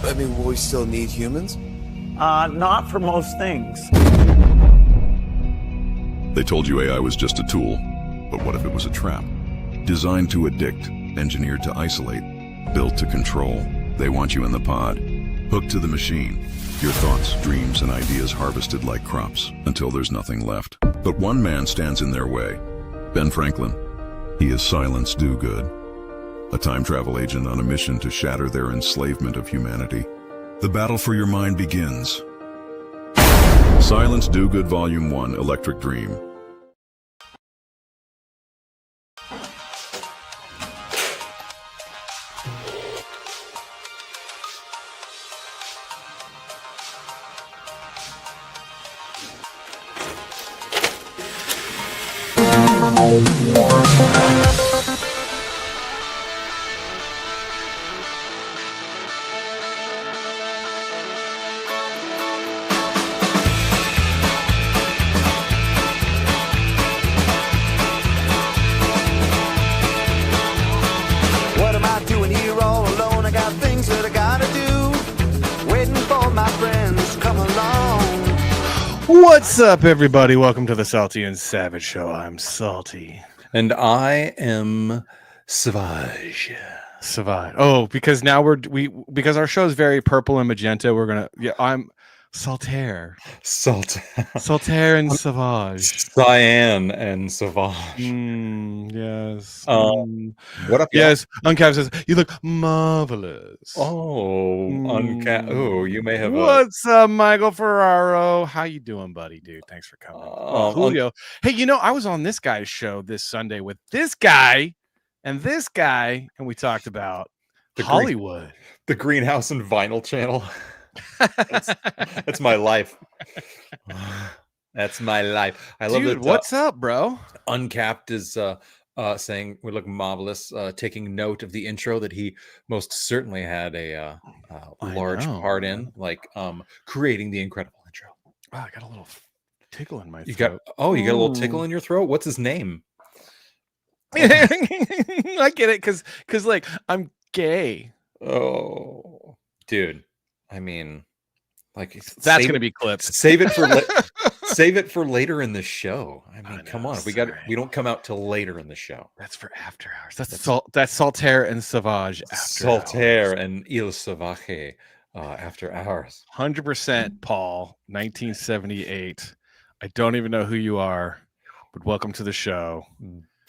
I mean, will we still need humans? Not for most things. They told you AI was just a tool, but what if it was a trap? Designed to addict, engineered to isolate, built to control. They want you in the pod, hooked to the machine. Your thoughts, dreams, and ideas harvested like crops until there's nothing left. But one man stands in their way. Ben Franklin. He is Silence Dogood, a time travel agent on a mission to shatter their enslavement of humanity. The battle for your mind begins. Silence Dogood Volume 1, Electric Dream. What am I doing here all alone? I got things that I gotta do. Waiting for my friends to come along. What's up, everybody? Welcome to the Salty and Savage Show. I'm Salty. And I am Savage. Savage. Oh, because now because our show is very purple and magenta, we're gonna I'm Saltaire. Saltaire and Savage. Cyan and Savage. Yes. What up? Yes. Uncap says you look marvelous. Oh, oh, you may have. What's up, Michael Ferraro? How you doing, buddy? Dude, thanks for coming. Julio. Hey, I was on this guy's show this Sunday with this guy and this guy, and we talked about Hollywood, the Greenhouse and Vinyl channel. That's my life. That's my life. I love it. What's up, bro? Uncapped is saying we look marvelous, taking note of the intro that he most certainly had a large part in, like creating the incredible intro. Wow, I got a little tickle in my throat. You got a little tickle in your throat? What's his name? I get it, because like I'm gay. Oh, dude. I mean, like that's gonna be clipped. Save it for save it for later in the show. I mean, come on, we don't come out till later in the show. That's for after hours. That's Saltaire and Savage after Saltaire hours. and Il Savage after hours. 100% Paul, 1978. I don't even know who you are, but welcome to the show.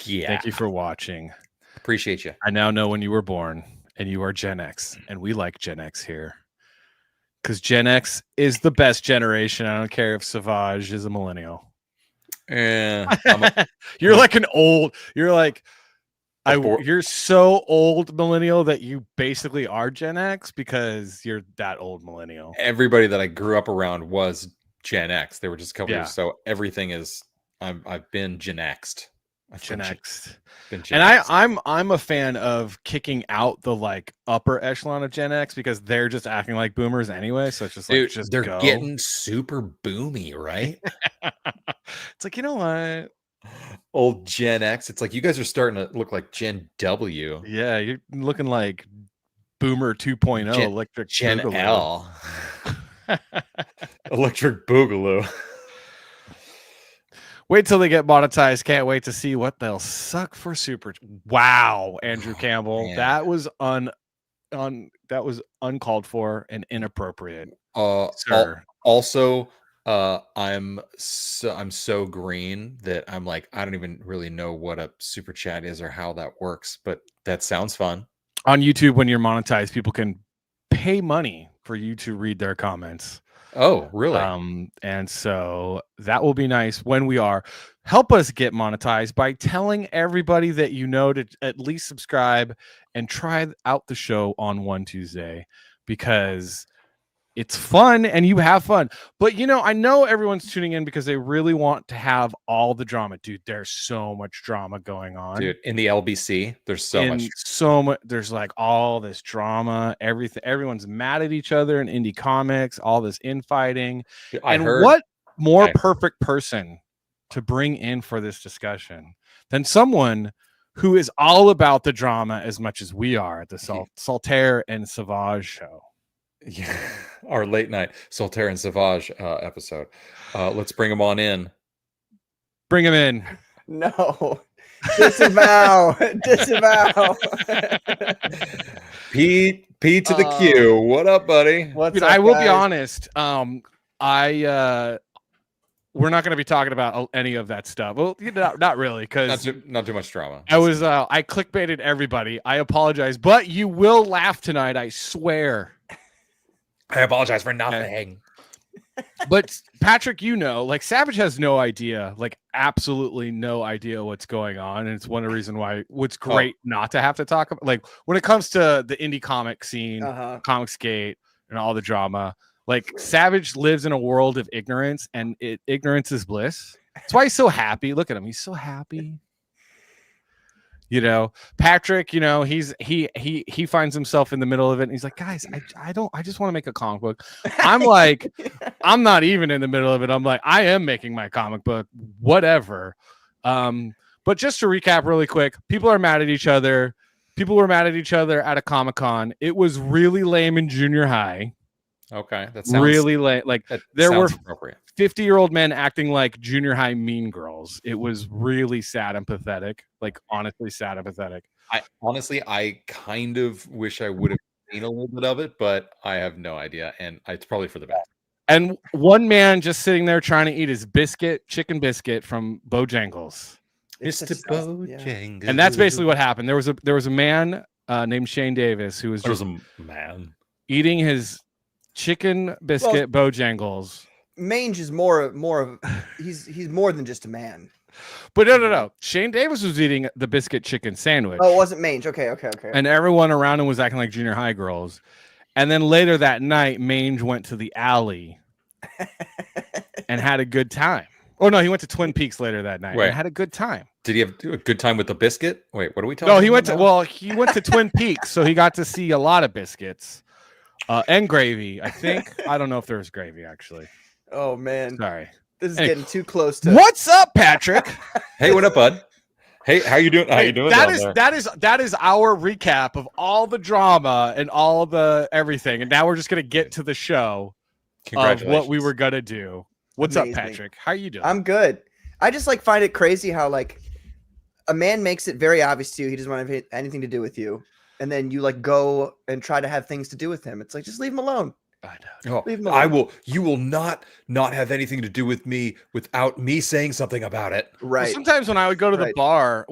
Yeah. Thank you for watching. Appreciate you. I now know when you were born, and you are Gen X, and we like Gen X here. Because Gen X is the best generation. I don't care if Savage is a millennial. You're like an old. You're like, you're so old millennial that you basically are Gen X because you're that old millennial. Everybody that I grew up around was Gen X. They were just a couple years, so everything is. I've been Gen X'd. Gen X. And I'm a fan of kicking out the like upper echelon of Gen X because they're just acting like boomers anyway. So it's just like, dude, they're getting super boomy, right? It's like, you know what? Old Gen X. It's like you guys are starting to look like Gen W. Yeah, you're looking like Boomer 2.0, electric Gen Boogaloo. L. Electric Boogaloo. Wait till they get monetized. Can't wait to see what they'll suck for super. Wow, Andrew Campbell, that was that was uncalled for and inappropriate. Sir. Also, I'm so green that I'm like I don't even really know what a super chat is or how that works, but that sounds fun. On YouTube, when you're monetized, people can pay money for you to read their comments. Oh, really? And so that will be nice when we are. Help us get monetized by telling everybody that you know to at least subscribe and try out the show on one Tuesday because it's fun and you have fun. But I know everyone's tuning in because they really want to have all the drama. Dude, there's so much drama going on. Dude, in the LBC, there's so much. There's like all this drama, everything. Everyone's mad at each other in indie comics, all this infighting. What more perfect person to bring in for this discussion than someone who is all about the drama as much as we are at the Saltaire and Savage show. Yeah, our late night Solitaire and Sauvage episode. Let's bring him on in. Bring him in. No. Disavow. Disavow. P to the Q. What up, buddy? What's Dude, up, I will be guys? honest. We're not going to be talking about any of that stuff. Well, not really, because Not too much drama. I clickbaited everybody. I apologize, but you will laugh tonight. I swear. I apologize for nothing. But Patrick, like Savage has no idea, like absolutely no idea what's going on, and it's one of the reasons why it's great not to have to talk about. Like when it comes to the indie comic scene, Comic Skate, and all the drama. Like Savage lives in a world of ignorance, and ignorance is bliss. That's why he's so happy. Look at him; he's so happy. Patrick. He finds himself in the middle of it, and he's like, "Guys, I just want to make a comic book." I'm like, I'm not even in the middle of it. I'm like, I am making my comic book, whatever. But just to recap really quick, people are mad at each other. People were mad at each other at a Comic-Con. It was really lame in junior high. Okay, that sounds really late. Like there were appropriate. 50-year-old men acting like junior high mean girls. It was really sad and pathetic. Like honestly sad and pathetic. I kind of wish I would have seen a little bit of it, but I have no idea, and it's probably for the best. And one man just sitting there trying to eat his chicken biscuit from Bojangles. Mr. Bojangles. And that's basically what happened. There was a man named Shane Davis who was just a man eating his chicken biscuit Bojangles. Mange is more of he's more than just a man. But no. Shane Davis was eating the biscuit chicken sandwich. Oh, it wasn't Mange. Okay. And everyone around him was acting like junior high girls. And then later that night, Mange went to the alley and had a good time. Oh no, he went to Twin Peaks later that night and had a good time. Did he have a good time with the biscuit? Wait, what are we talking about? No, he went to Twin Peaks, so he got to see a lot of biscuits. And gravy, I think. I don't know if there was gravy, actually. Oh, man. Sorry. This is getting too close to... What's up, Patrick? Hey, what up, bud? Hey, how you doing? How you doing? That is our recap of all the drama and all the everything. And now we're just going to get to the show of what we were going to do. What's up, Patrick? How are you doing? I'm good. I just find it crazy how a man makes it very obvious to you he doesn't want to have anything to do with you. And then you go and try to have things to do with him. It's like, just leave him alone. I know. Leave him alone. You will not have anything to do with me without me saying something about it. Right. Well, sometimes when I would go to the bar,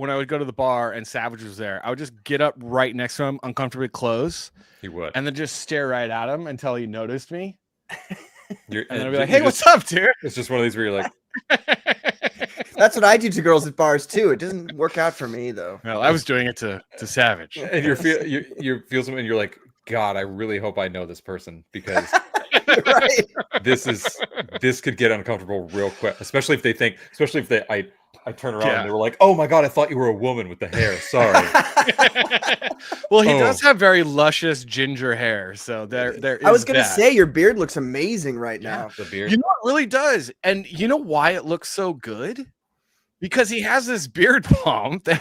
and Savage was there, I would just get up right next to him, uncomfortably close. He would. And then just stare right at him until he noticed me. And then I'd be like, "Hey, what's up, dude?" It's just one of these where you're like, That's what I do to girls at bars too. It doesn't work out for me though. Well, I was doing it to Savage. and you feel something, and you're like, God, I really hope I know this person, because Right. this could get uncomfortable real quick, especially if I turn around and they were like, "Oh my God, I thought you were a woman with the hair." Sorry. Well, he does have very luscious ginger hair, so there is. I was gonna say your beard looks amazing right now. The beard. You know, it really does. And you know why it looks so good? Because he has this beard balm. Wait,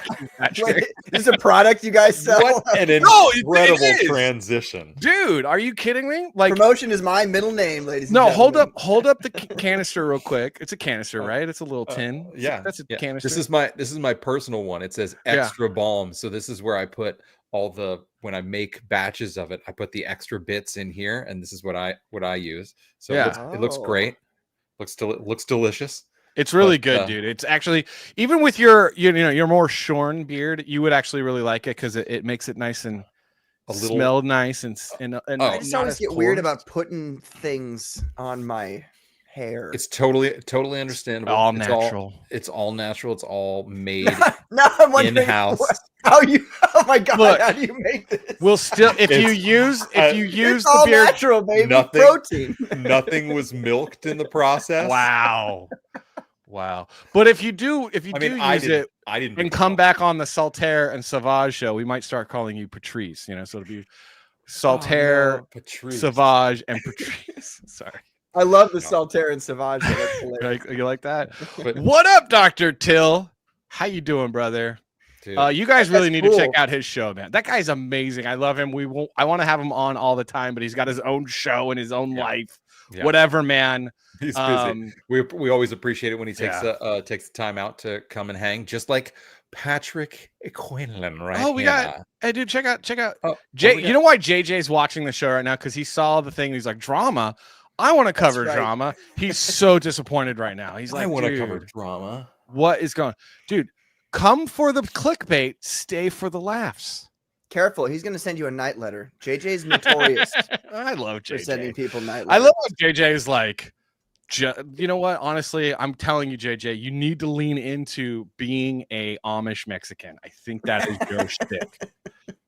this is a product you guys sell? What an incredible transition. Dude, are you kidding me? Like, promotion is my middle name, ladies and no, gentlemen. hold up the canister real quick. It's a canister, right? It's a little tin. That's a canister. This is my personal one. It says extra balm. So this is where I put when I make batches of it, I put the extra bits in here, and this is what I use. So it looks great. Looks delicious. It's really good, dude. It's actually, even with your more shorn beard, you would actually really like it because it makes it nice and smell nice and I just always get weird about putting things on my hair. It's totally understandable. All natural. It's all natural. It's all made now I'm wondering in-house. Oh my God, Look, how do you make this? We'll still if you use It's the all beard natural, baby. Protein. Nothing was milked in the process. Wow. But if you do use it I didn't and come back on the Solitaire and Sauvage show, we might start calling you Patrice, so it'll be Solitaire, Patrice. Sauvage, and Patrice. Sorry. I love the Solitaire and Sauvage. That's hilarious. You like that? What up, Dr. Till? How you doing, brother? Dude. You guys really need to cool. check out his show, man. That guy's amazing. I love him. I want to have him on all the time, but he's got his own show and his own life. Yeah. Whatever, man. He's busy. We always appreciate it when he takes takes the time out to come and hang, just like Patrick Quinlan, right? Oh, we got. Hey, dude, check out. Oh, Jay. You know why JJ's watching the show right now? Because he saw the thing. He's like, drama. I want to cover drama. He's so disappointed right now. He's like, I want to dude, cover drama. What is going, dude? Come for the clickbait. Stay for the laughs. Careful, he's gonna send you a night letter. JJ's notorious I love for JJ. sending people night letters. I love when JJ is like, you know what? Honestly, I'm telling you, JJ, you need to lean into being a Amish Mexican. I think that is your shtick.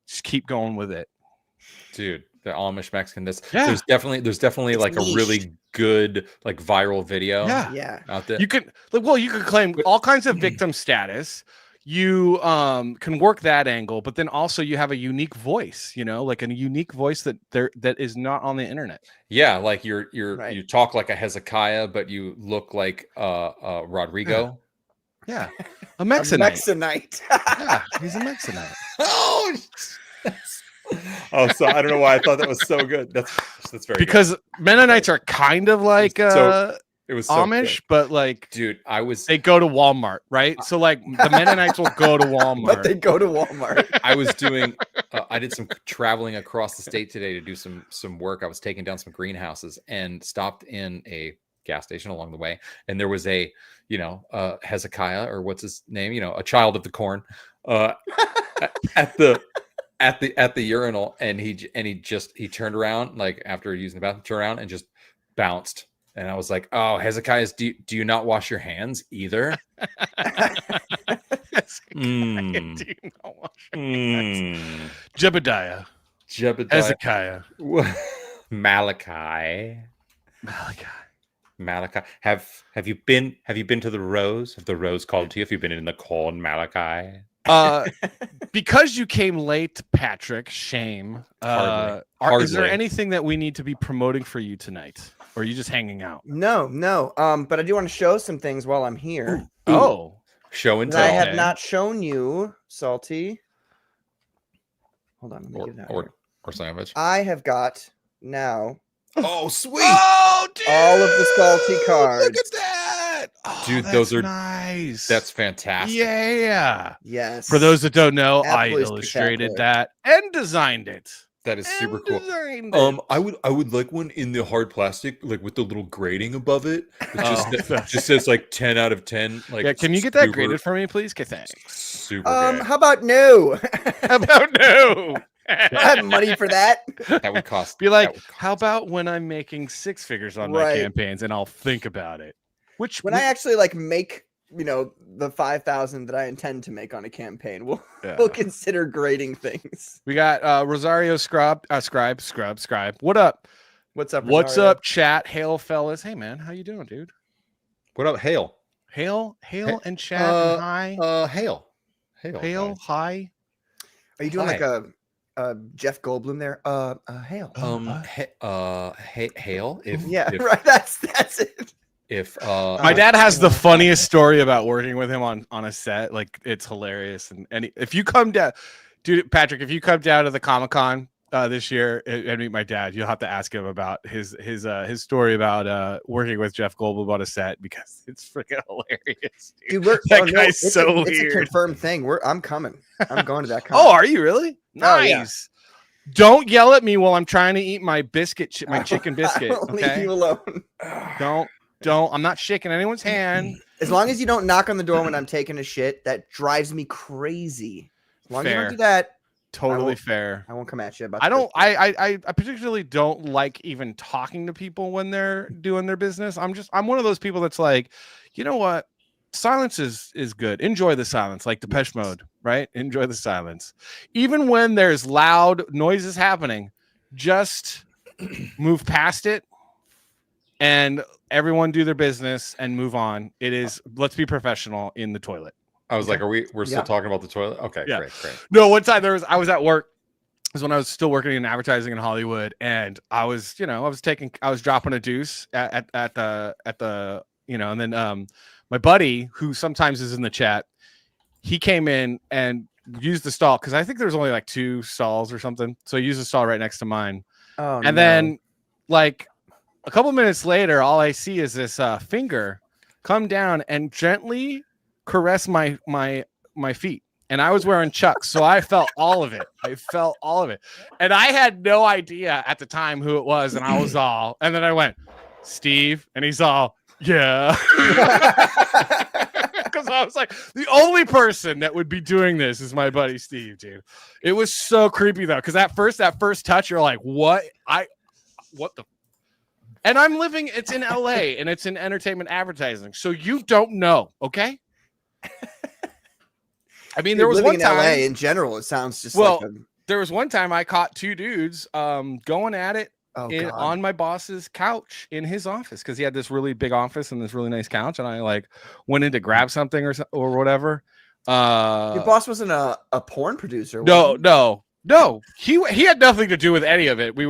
Just keep going with it, dude. The Amish Mexican. There's definitely It's like niche. a really good like viral video. Yeah. Out there. You could claim all kinds of victim status. You can work that angle, but then also you have a unique voice, like a unique voice that is not on the internet. Yeah, like you talk like a Hezekiah, but you look like Rodrigo. Yeah. A Mexanite. Mexanite. Yeah, he's a Mexanite. Oh, so I don't know why I thought that was so good. That's very because Mennonites are kind of like it was so Amish, good. but like, dude, they go to Walmart, right? So like the Mennonites will go to Walmart. But they go to Walmart. I was doing I did some traveling across the state today to do some work. I was taking down some greenhouses and stopped in a gas station along the way, and there was a Hezekiah, or what's his name, a child of the corn, at the urinal, and he turned around, like after using the bathroom, turned around and just bounced. And I was like, oh, Hezekiah, do you not wash your hands either? Jebediah. Hezekiah. Malachi. Have you been to the rose? Have the rose called to you? Have you been in the corn, Malachi? Because you came late, Patrick, shame. Hardly. Is there anything that we need to be promoting for you tonight? Or are you just hanging out? No. But I do want to show some things while I'm here. Oh. Show and that tell. I have not shown you, Salty. Hold on. Let me get that or sandwich. I have got now. Oh, sweet. Oh, dude. All of the Salty cards. Look at that. Oh, dude, those are nice. That's fantastic. Yeah. Yes. For those that don't know, Absolutely I illustrated spectacular. that and designed it. That is super cool. Designed it. I would like one in the hard plastic, like with the little grading above it. It just says like 10 out of 10. Like, yeah, can you get that graded for me, please? Okay, thanks. Super. How about no? How about no? I have money for that. That would cost. Be like, how about when I'm making six figures on my Right. campaigns and I'll think about it? When I actually like make, the 5,000 that I intend to make on a campaign, we'll consider grading things. We got Rosario Scribe. What up? What's up? What's Rosario? up, chat? Hail, fellas. Hey, man, how you doing, dude? What up, Hail? Hail, and chat. And hi. Hail. Hi. Are you doing Hi. like a Jeff Goldblum there? Hail. Hail. Right. That's it. If My dad has the funniest story about working with him on a set. Like, it's hilarious. And if you come down, dude, Patrick, if you come down to the Comic-Con this year and meet my dad, you'll have to ask him about his story about working with Jeff Goldblum on a set, because it's freaking hilarious. Dude, that guy's so weird. It's a confirmed thing. I'm coming. I'm going to that. Oh, are you really? Oh, yeah. Nice. Don't yell at me while I'm trying to eat my biscuit, my chicken biscuit. I'll Okay. leave you alone. Don't. I'm not shaking anyone's hand. As long as you don't knock on the door when I'm taking a shit, that drives me crazy. As long as you Fair. don't do that, Totally fair. I won't come at you about. I don't. I particularly don't like even talking to people when they're doing their business. I'm one of those people that's like, you know what? Silence is good. Enjoy the silence, like Depeche Mode, right? Enjoy the silence, even when there's loud noises happening. Just move past it, and everyone do their business and move on. It is. Let's be professional in the toilet. I was like, we're still talking about the toilet? Okay, Yeah. great. No, one time I was at work. It was when I was still working in advertising in Hollywood, and I was dropping a deuce at the and then my buddy, who sometimes is in the chat, he came in and used the stall because I think there's only like 2 stalls or something. So I used the stall right next to mine. Oh, and then like a couple minutes later, all I see is this finger come down and gently caress my feet. And I was wearing Chucks, so I felt all of it. And I had no idea at the time who it was. And I was all, and then I went, Steve, and he's all, yeah. Because I was like, the only person that would be doing this is my buddy Steve, dude. It was so creepy though, because that first touch, you're like, what the? And I'm living. It's in LA, and it's in entertainment advertising, so you don't know, okay? I mean, there was one time. LA in general, it sounds just there was one time I caught 2 dudes going at it on my boss's couch in his office because he had this really big office and this really nice couch, and I like went in to grab something or whatever. Your boss wasn't a porn producer. No, he had nothing to do with any of it. We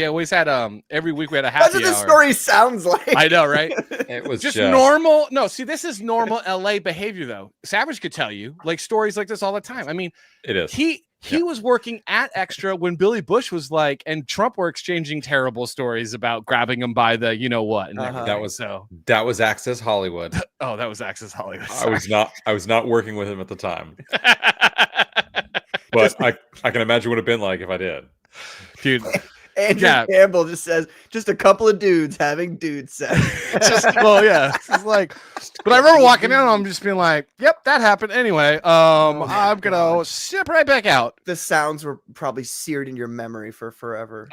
always had every week we had a happy hour. That's what the story sounds like. I know, right? It was just normal. No, see, this is normal LA behavior though. Savage could tell you like stories like this all the time. I mean, it is. He was working at Extra when Billy Bush was like, and Trump were exchanging terrible stories about grabbing him by the you know what. And that was Access Hollywood. Oh, that was Access Hollywood. I was not working with him at the time. But I can imagine what it would have been like if I did. Dude. Andrew Campbell just says, just a couple of dudes having dude sex. It's like, but I remember walking in, I'm just being like, yep, that happened anyway. I'm gonna step right back out. The sounds were probably seared in your memory for forever.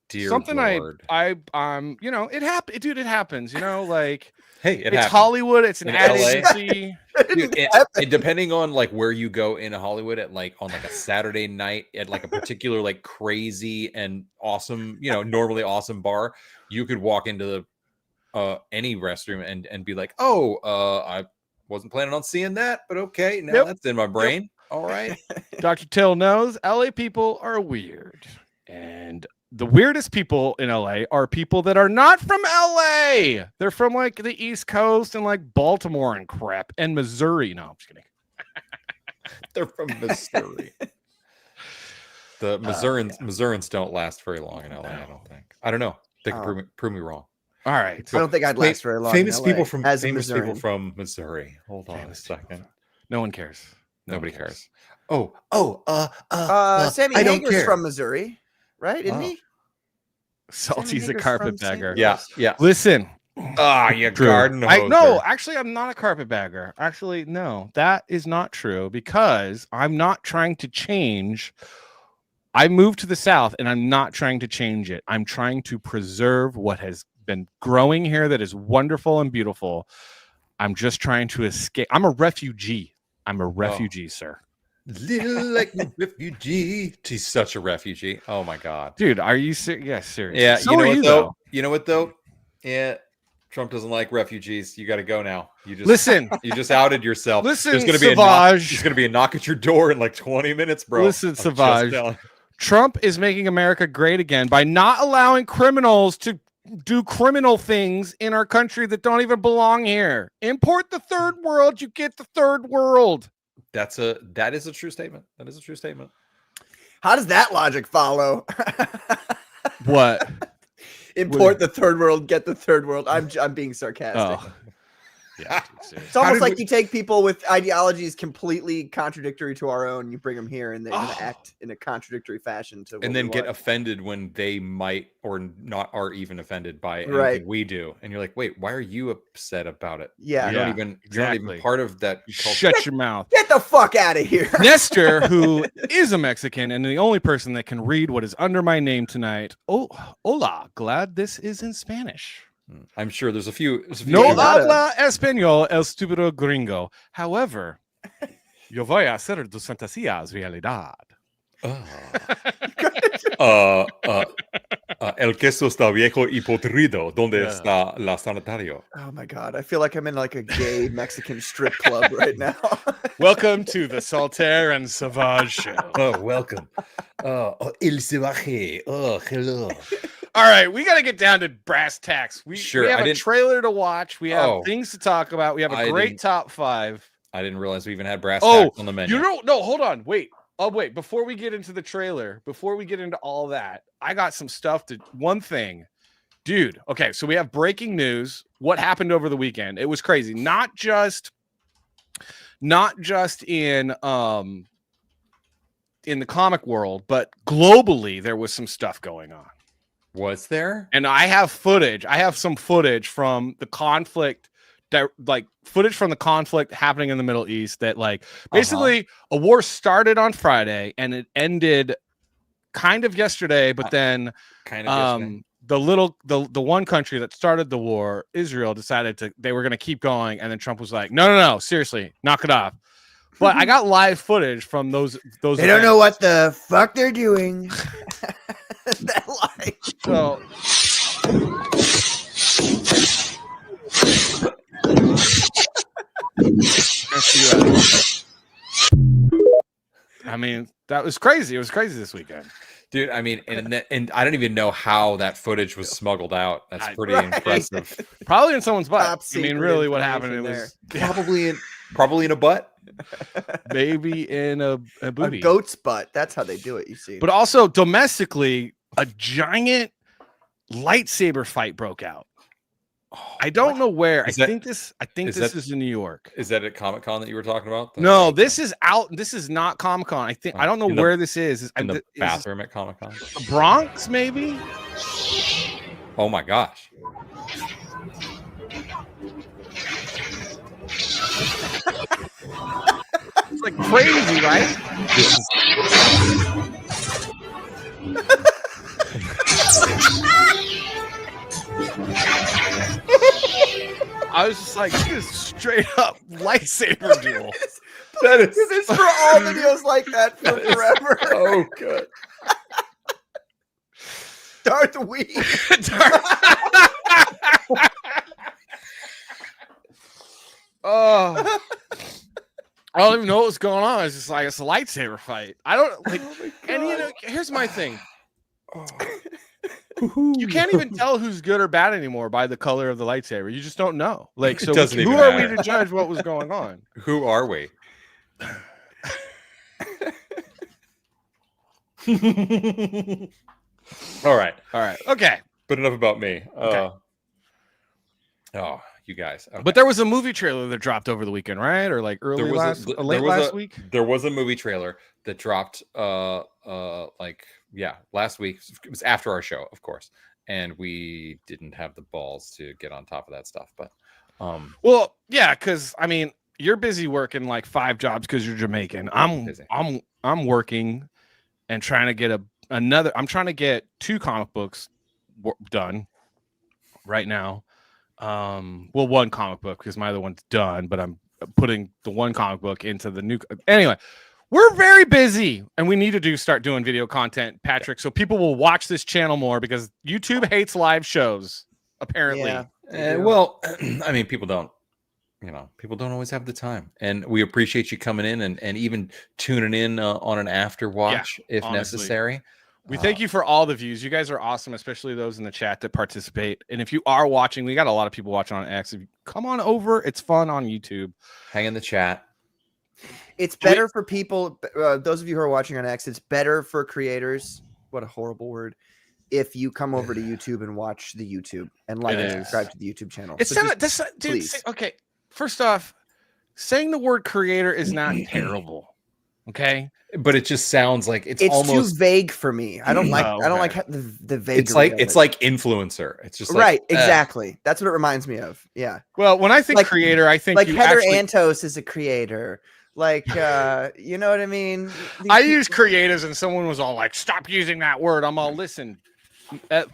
Dear something Lord. you know, it happened, dude. It happens, you know, like. Hey, it's Hollywood. It's an ad agency. Dude, and depending on like where you go in Hollywood at like on like a Saturday night at like a particular like crazy and awesome, you know, normally awesome bar, you could walk into the any restroom and be like, I wasn't planning on seeing that, but okay, now that's in my brain. All right. Dr. Till knows LA people are weird, and the weirdest people in LA are people that are not from LA. They're from like the East Coast and like Baltimore and crap and Missouri. No, I'm just kidding. They're from Missouri. The Missourians don't last very long in LA, I don't think. I don't know. They can prove me wrong. All right. I don't think I'd last very long. Famous in LA, people from Missouri. Hold on a second. No one cares. Nobody cares. Sammy Hager's from Missouri. Right, isn't he? Salty's a carpetbagger. Yeah. Listen. You garden hoser. No, actually, I'm not a carpetbagger. Actually, no, that is not true because I'm not trying to change. I moved to the South and I'm not trying to change it. I'm trying to preserve what has been growing here that is wonderful and beautiful. I'm just trying to escape. I'm a refugee. Sir. Little like a refugee. She's such a refugee. Oh my god, dude, are you serious? Yeah, serious. Yeah, so you know what though? Yeah, Trump doesn't like refugees. You got to go now. You just listen. You just outed yourself. Listen, there's gonna be a knock at your door in like 20 minutes, bro. Listen, Savage. Trump is making America great again by not allowing criminals to do criminal things in our country that don't even belong here. Import the third world, you get the third world. That is a true statement. That is a true statement. How does that logic follow? What? Import the third world, get the third world. I'm being sarcastic. Oh. Yeah, it's almost like you take people with ideologies completely contradictory to our own, you bring them here, and they're going to act in a contradictory fashion to, and then get offended when they might or not are even offended by anything we do, and you're like, wait, why are you upset about it? Yeah, you're not even part of that culture. Shut your mouth. Get the fuck out of here. Nestor, who is a Mexican and the only person that can read what is under my name tonight. Oh, hola, glad this is in Spanish. I'm sure there's a few. No habla español el estúpido gringo. However, yo voy a hacer tus fantasías realidad. El queso está viejo y podrido. ¿Dónde está la sanitario? Oh my god, I feel like I'm in like a gay Mexican strip club right now. Welcome to the Saltaire and Savage show. Oh, welcome. El Salvaje. Oh, hello. All right, we got to get down to brass tacks. We have a trailer to watch. We have things to talk about. We have a great top 5. I didn't realize we even had brass tacks on the menu. No, hold on. Wait. Oh, wait. Before we get into the trailer, before we get into all that, I got some stuff one thing. Dude, okay, so we have breaking news. What happened over the weekend? It was crazy. Not just in the comic world, but globally there was some stuff going on. Was there? And I have footage. I have some footage from the conflict footage from the conflict happening in the Middle East that basically a war started on Friday and it ended kind of yesterday, but then the one country that started the war, Israel, decided they were going to keep going, and then Trump was like, no, seriously, knock it off. But I got live footage from those. They events. Don't know what the fuck they're doing. That line. So. I mean, that was crazy. It was crazy this weekend. Dude, I mean, and I don't even know how that footage was smuggled out. That's pretty impressive. Probably in someone's butt. I mean, really, what happened? It was probably in a butt. Maybe in a booty. A goat's butt. That's how they do it. You see. But also domestically, a giant lightsaber fight broke out. I don't know where. I think this is in New York. Is that at Comic-Con that you were talking about? No, this is out. This is not Comic-Con. I don't know where this is. In the bathroom at Comic-Con? Bronx, maybe? Oh my gosh. It's like crazy, right? I was just like, this is straight up lightsaber duel. This is for all videos like that for forever. Oh, good. Darth Wee. Oh. I don't even know what's going on. It's just like, it's a lightsaber fight. I don't like, and here's my thing. You can't even tell who's good or bad anymore by the color of the lightsaber. You just don't know. Like, so who are we to judge what was going on? Who are we? All right. Okay. But enough about me. Okay. Oh, you guys. Okay. But there was a movie trailer that dropped over the weekend, right? Or like late last week? There was a movie trailer that dropped last week. It was after our show, of course, and we didn't have the balls to get on top of that stuff. But well, yeah, because I mean, you're busy working like 5 jobs because you're Jamaican. I'm working and trying to get I'm trying to get 2 comic books done right now. Well, 1 comic book because my other one's done, but I'm putting the 1 comic book into the new. Anyway. We're very busy, and we need to start doing video content, Patrick, so people will watch this channel more because YouTube hates live shows, apparently. Yeah. Well, I mean, people don't always have the time, and we appreciate you coming in and even tuning in on an after watch if necessary. We thank you for all the views. You guys are awesome, especially those in the chat that participate. And if you are watching, we got a lot of people watching on X. Come on over. It's fun on YouTube. Hang in the chat. It's better for people, those of you who are watching on X, it's better for creators, what a horrible word, if you come over to YouTube and watch the YouTube and and subscribe to the YouTube channel. It's so not, dude, okay, first off, saying the word creator is not terrible, okay? But it just sounds like it's almost too vague for me. I don't like the vague. It's like influencer. It's just right, exactly. That's what it reminds me of. Yeah. Well, when I think creator, I think Heather Antos is a creator. Like, you know what I mean? I use creatives and someone was all like, stop using that word. I'm all, listen,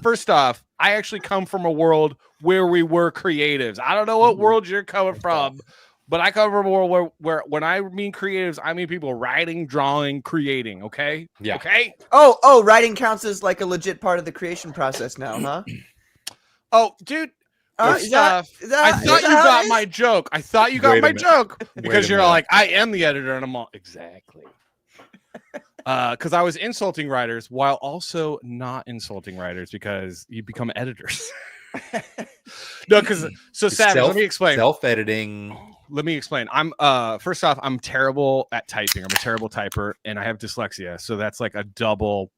first off, I actually come from a world where we were creatives. I don't know what world you're coming from, but I come from a world where when I mean creatives, I mean people writing, drawing, creating. Okay. Yeah. Okay. Oh, writing counts as like a legit part of the creation process now, huh? Oh, dude. I thought you got my joke. I thought you got my joke because you're like, I am the editor, and I'm all exactly. Because I was insulting writers while also not insulting writers because you become editors. No, because Savage, let me explain. Self-editing. let me explain. I'm first off, I'm terrible at typing. I'm a terrible typer, and I have dyslexia, so that's like a double.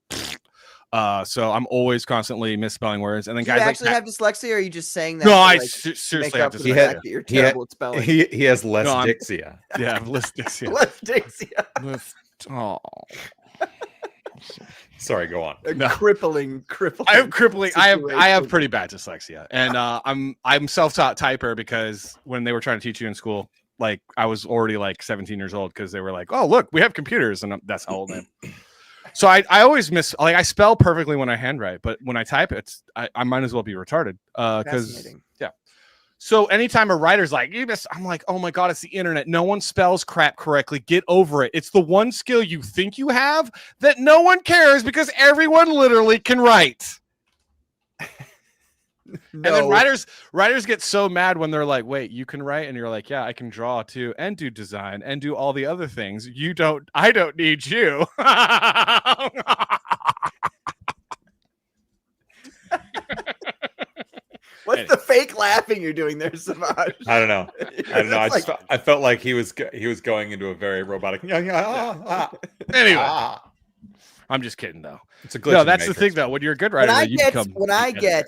So I'm always constantly misspelling words. And then Do you guys actually like have dyslexia, or are you just saying that? no, to, I like, seriously make have up for the dyslexia. fact that you're terrible at spelling. He has less No, I'm- Dixia. Yeah, I have dyslexia. Left Dixia. Oh, Sorry, go on. No. Crippling. I have crippling. I have situation. pretty bad dyslexia, and I'm self-taught typer because when they were trying to teach you in school, like I was already like 17 years old because they were like, oh look, we have computers, and that's how old I am. So I always I spell perfectly when I handwrite, but when I type, I might as well be retarded because Fascinating. yeah. So anytime a writer's like, I'm like, oh my God, it's the internet. No one spells crap correctly. Get over it. It's the one skill you think you have that no one cares because everyone literally can write. And then writers get so mad when they're like, wait, you can write? And you're like, yeah, I can draw too, and do design and do all the other things. I don't need you. What's the fake laughing you're doing there, Savage? I don't know. That's I felt like he was going into a very robotic. Anyway, I'm just kidding though. It's a glitch. No, in the that's the Matrix. thing though. When you're a good writer, when I get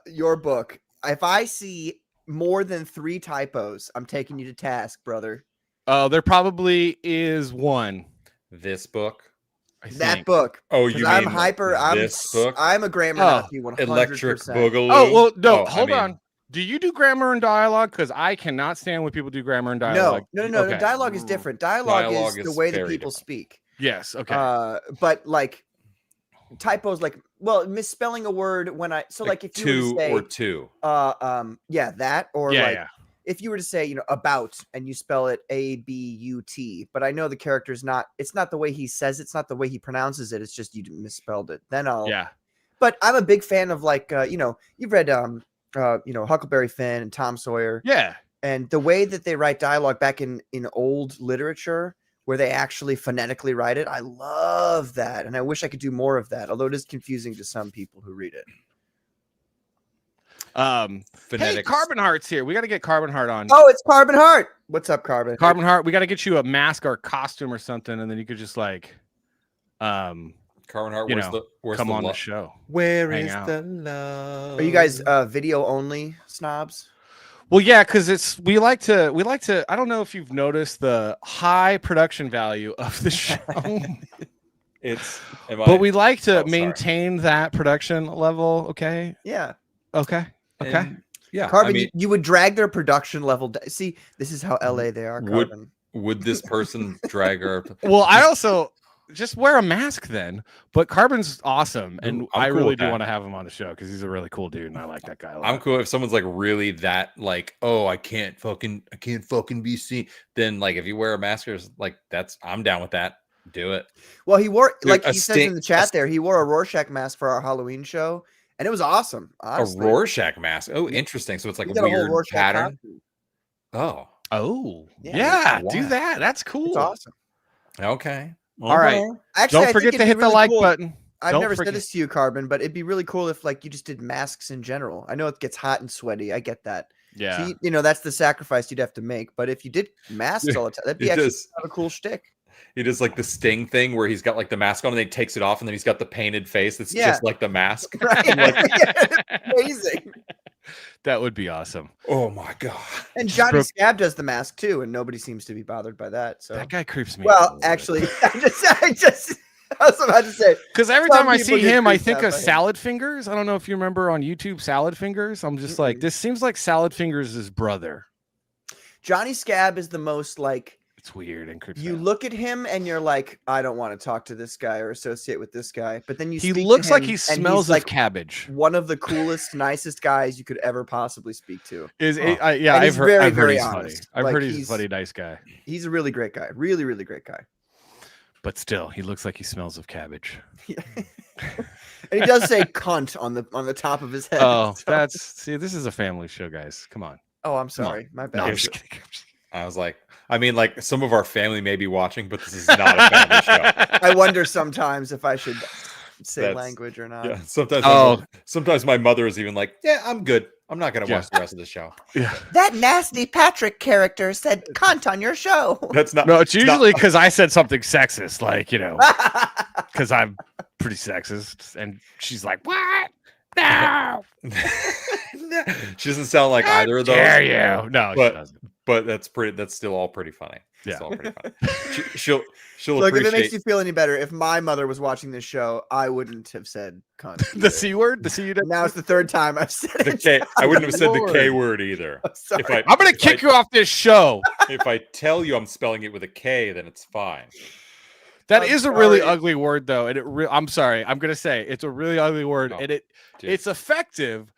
your book, if I see more than 3 typos, I'm taking you to task, brother. There probably is one. This book. That book. Oh, you mean I'm hyper. this book? I'm a grammar Nazi 100%. Electric Boogaloo. Oh well, no, hold on. Do you do grammar and dialogue? Because I cannot stand when people do grammar and dialogue. No. Okay. Dialogue is different. Dialogue is the way that very people different. speak. Yes. Okay. But like typos, like misspelling a word when like if you were to say or two. Yeah, that or yeah, like. yeah. If you were to say, about, and you spell it A-B-U-T, but I know the character's it's not the way he says it, it's not the way he pronounces it, it's just you misspelled it. Then I'll. Yeah. But I'm a big fan of like, you've read, Huckleberry Finn and Tom Sawyer. Yeah. And the way that they write dialogue back in old literature, where they actually phonetically write it, I love that. And I wish I could do more of that, although it is confusing to some people who read it. Hey, Carbon Heart's here. We got to get Carbon Heart on. Oh, it's Carbon Heart. What's up, Carbon? Carbon Heart, we got to get you a mask or a costume or something, and then you could just like, Carbon Heart, where's come the on love? the show. Where Hang is out. the love? Are you guys video only snobs? Well, yeah, because we like to. I don't know if you've noticed the high production value of the show, but we like to maintain that production level. Okay. Yeah. Okay. Yeah. Carbon, you would drag their production level. See, this is how LA they are. Carbon. Would this person drag our? Well, I also just wear a mask then. But Carbon's awesome, and I really do want to have him on the show because he's a really cool dude, and I like that guy a lot. I'm cool if someone's like really that like, oh, I can't fucking be seen. Then like if you wear a mask, like I'm down with that. Do it. Well, he wore Dude, like he says in the chat there. He wore a Rorschach mask for our Halloween show. And it was awesome. Honestly. A Rorschach mask. Oh, interesting. So it's like a weird pattern. Costume. Oh, yeah. Wow. Do that. That's cool. It's awesome. Okay. All right. Actually, don't forget to hit the like button. I've never said this to you, Carbon, but it'd be really cool if like you just did masks in general. I know it gets hot and sweaty. I get that. Yeah. So that's the sacrifice you'd have to make. But if you did masks all the time, that'd be actually kind of a cool shtick. He does like the Sting thing where he's got like the mask on and then he takes it off and then he's got the painted face that's just like the mask. Right. Amazing. That would be awesome. Oh my God. And Johnny Scab does the mask too, and nobody seems to be bothered by that. So that guy creeps me out. Well, actually, I was about to say, because every time I see him, I think of Salad Fingers. I don't know if you remember on YouTube Salad Fingers. I'm just like, this seems like Salad Fingers' brother. Johnny Scab is the most like. It's weird and creepy. You look at him and you're like, I don't want to talk to this guy or associate with this guy. But then he looks like he smells like cabbage. One of the coolest, nicest guys you could ever possibly speak to. I've heard he's honest. funny. I've heard he's a funny, nice guy. He's a really great guy. Really, really great guy. But still, he looks like he smells of cabbage. And he does say "cunt" on the top of his head. Oh, this is a family show, guys. Come on. Oh, I'm sorry. My bad. No, I'm just kidding. I was like, like some of our family may be watching, but this is not a family show. I wonder sometimes if I should say language or not. Yeah, sometimes my mother is even like, yeah, I'm good. I'm not gonna watch the rest of the show. Yeah. That nasty Patrick character said cunt on your show. That's not. No, it's usually because I said something sexist, like, because I'm pretty sexist, and she's like, "What? No." She doesn't sound like either of those. Dare you? No, she doesn't. But that's still all pretty funny. It's all pretty funny. She'll Look, appreciate. if it makes you feel any better, if my mother was watching this show, I wouldn't have said cunt. The C word? The C. Now it's the third time I've said the it. K. I wouldn't have said the K word either. Sorry. I'm gonna kick you off this show. If I tell you I'm spelling it with a K, then it's fine. That is a really ugly word, though, and I'm sorry. I'm gonna say it's a really ugly word, and it's effective,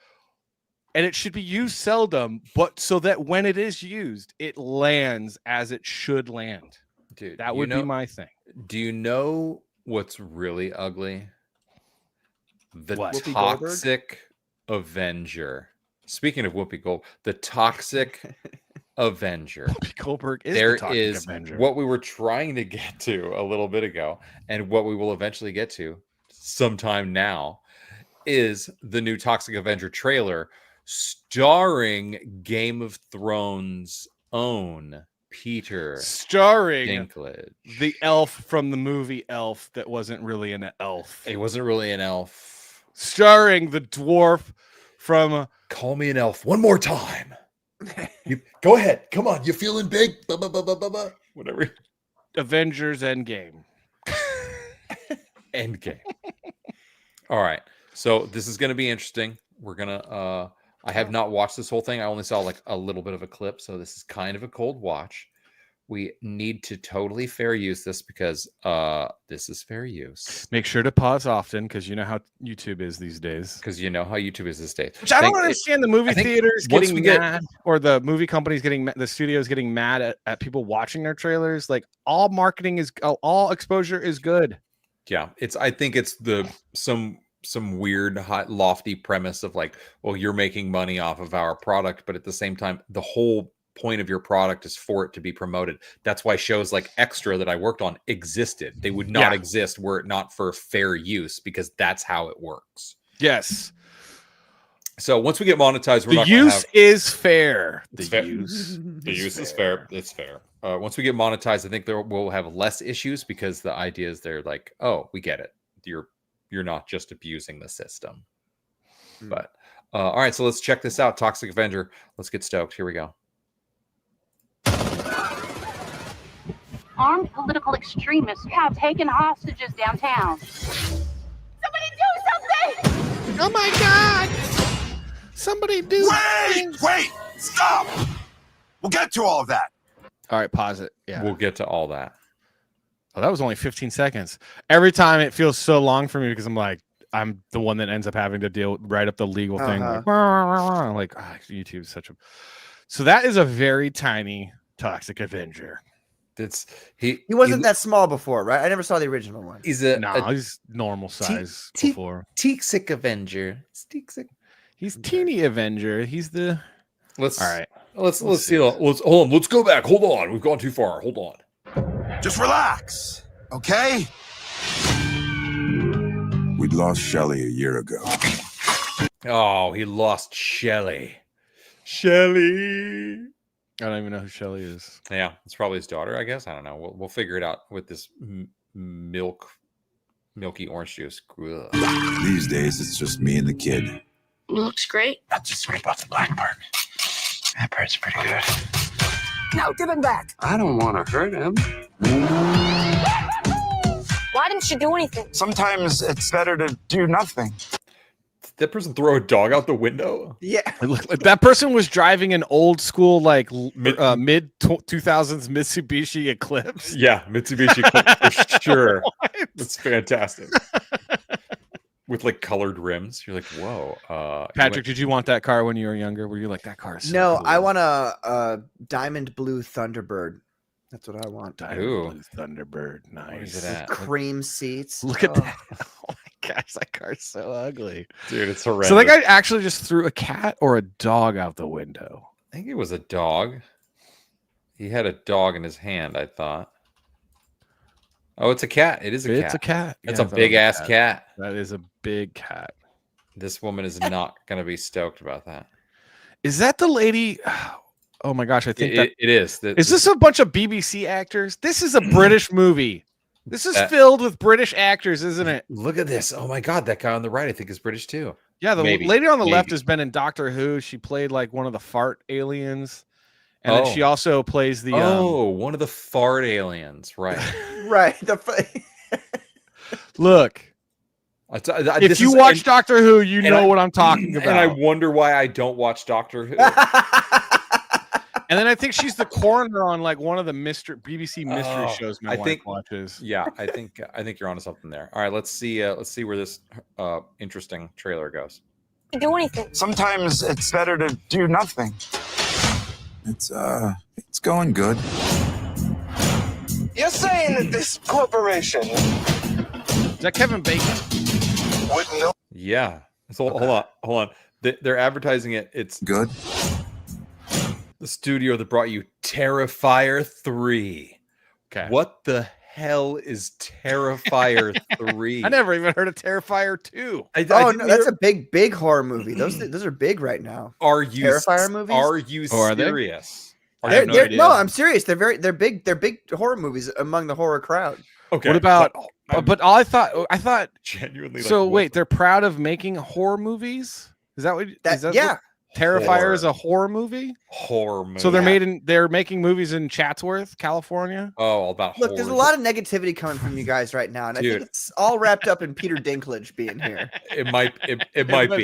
and it should be used seldom, but so that when it is used, it lands as it should land. Dude, that would be my thing. Do you know what's really ugly? The What? Toxic Avenger. Speaking of Whoopi Goldberg, the Toxic Avenger. Whoopi Goldberg is there the Toxic is Avenger. what we were trying to get to a little bit ago, and what we will eventually get to sometime now is the new Toxic Avenger trailer starring Game of Thrones' own Peter starring Dinklage, the elf from the movie Elf that wasn't really an elf. It wasn't really an elf. Starring the dwarf from Call Me an Elf one more time. Go ahead. Come on. You feeling big? Whatever. Avengers Endgame. Endgame. All right. So this is going to be interesting. We're going to I have not watched this whole thing. I only saw like a little bit of a clip, so this is kind of a cold watch. We need to totally fair use this because this is fair use. Make sure to pause often because you know how YouTube is these days. Because you know how YouTube is these days. Which I don't understand the movie theaters getting mad or the movie companies the studios getting mad at people watching their trailers. Like all marketing is all exposure is good. Yeah, I think it's some weird hot lofty premise of like, well, you're making money off of our product, but at the same time the whole point of your product is for it to be promoted. That's why shows like Extra that I worked on existed. They would not exist were it not for fair use, because that's how it works. Yes. So once we get monetized, the use is fair. The use is fair. It's fair. Once we get monetized, I think we'll have less issues because the idea is they're like, oh, we get it. You're not just abusing the system. But all right, so let's check this out. Toxic Avenger. Let's get stoked. Here we go. Armed political extremists have taken hostages downtown. Somebody do something! Oh my God! Somebody do Wait! Stop! We'll get to all of that. All right, pause it. Yeah. We'll get to all that. Oh, that was only 15 seconds. Every time it feels so long for me because I'm the one that ends up having to write up the legal thing. Like, YouTube's such a... So that is a very tiny Toxic Avenger. He wasn't that small before, right? I never saw the original one. He's he's normal size before. Toxic Avenger. He's teeny Avenger. He's the... Let's see. Hold on. Let's go back. Hold on. We've gone too far. Hold on. Just relax, okay? We'd lost Shelly a year ago. Oh, he lost Shelly. I don't even know who Shelly is. Yeah, it's probably his daughter, I guess. I don't know. We'll figure it out with this milky orange juice. Ugh. These days, it's just me and the kid. Looks great. Not just worried about the black part. That part's pretty good. No, give him back. I don't want to hurt him. Why didn't you do anything? Sometimes it's better to do nothing. Did that person throw a dog out the window? Yeah. That person was driving an old school, like mid 2000s Mitsubishi Eclipse. Yeah, Mitsubishi Eclipse for sure. That's fantastic. With like colored rims. You're like, whoa. Patrick, did you want that car when you were younger? Were you like, that car is so No, cool? I want a diamond blue Thunderbird. That's what I want. Diamond blue Thunderbird. Nice. Where's it at? Cream seats. Look at that. Oh my gosh, that car's so ugly. Dude, it's horrendous. So that guy actually just threw a cat or a dog out the window. I think it was a dog. He had a dog in his hand, I thought. Oh, it's a cat. It is a cat. It's a cat. It's a big ass cat. That is a big cat. This woman is not going to be stoked about that. Is that the lady? Oh my gosh, I think it is. Is this a bunch of BBC actors? This is a British movie. This is filled with British actors, isn't it? Look at this. Oh my God, that guy on the right, I think, is British too. Yeah, the lady on the left has been in Doctor Who. She played like one of the fart aliens. And then she also plays the one of the fart aliens, right? Right. Look. If you watch Doctor Who, you know what I'm talking about. And I wonder why I don't watch Doctor Who. And then I think she's the coroner on like one of the BBC mystery shows my wife watches. Yeah, I think you're onto something there. All right, let's see where this interesting trailer goes. Do anything. Sometimes it's better to do nothing. It's going good. You're saying that this corporation Is that Kevin Bacon? wouldn't know? Yeah. So hold on. They're advertising it. It's good. The studio that brought you Terrifier 3. Okay. What the hell is Terrifier 3? I never even heard of Terrifier 2. No, that's a big horror movie. Those are big right now. Are you Terrifier movies? Are you serious? No, I'm serious. They're big horror movies among the horror crowd. Okay. What about? But I thought genuinely. So wait, they're proud of making horror movies? Is that what? Yeah. Terrifier is a horror movie. Horror movie. So they're making movies in Chatsworth, California. Oh, all about Look, there's a lot of negativity coming from you guys right now, and I think it's all wrapped up in Peter Dinklage being here. It might be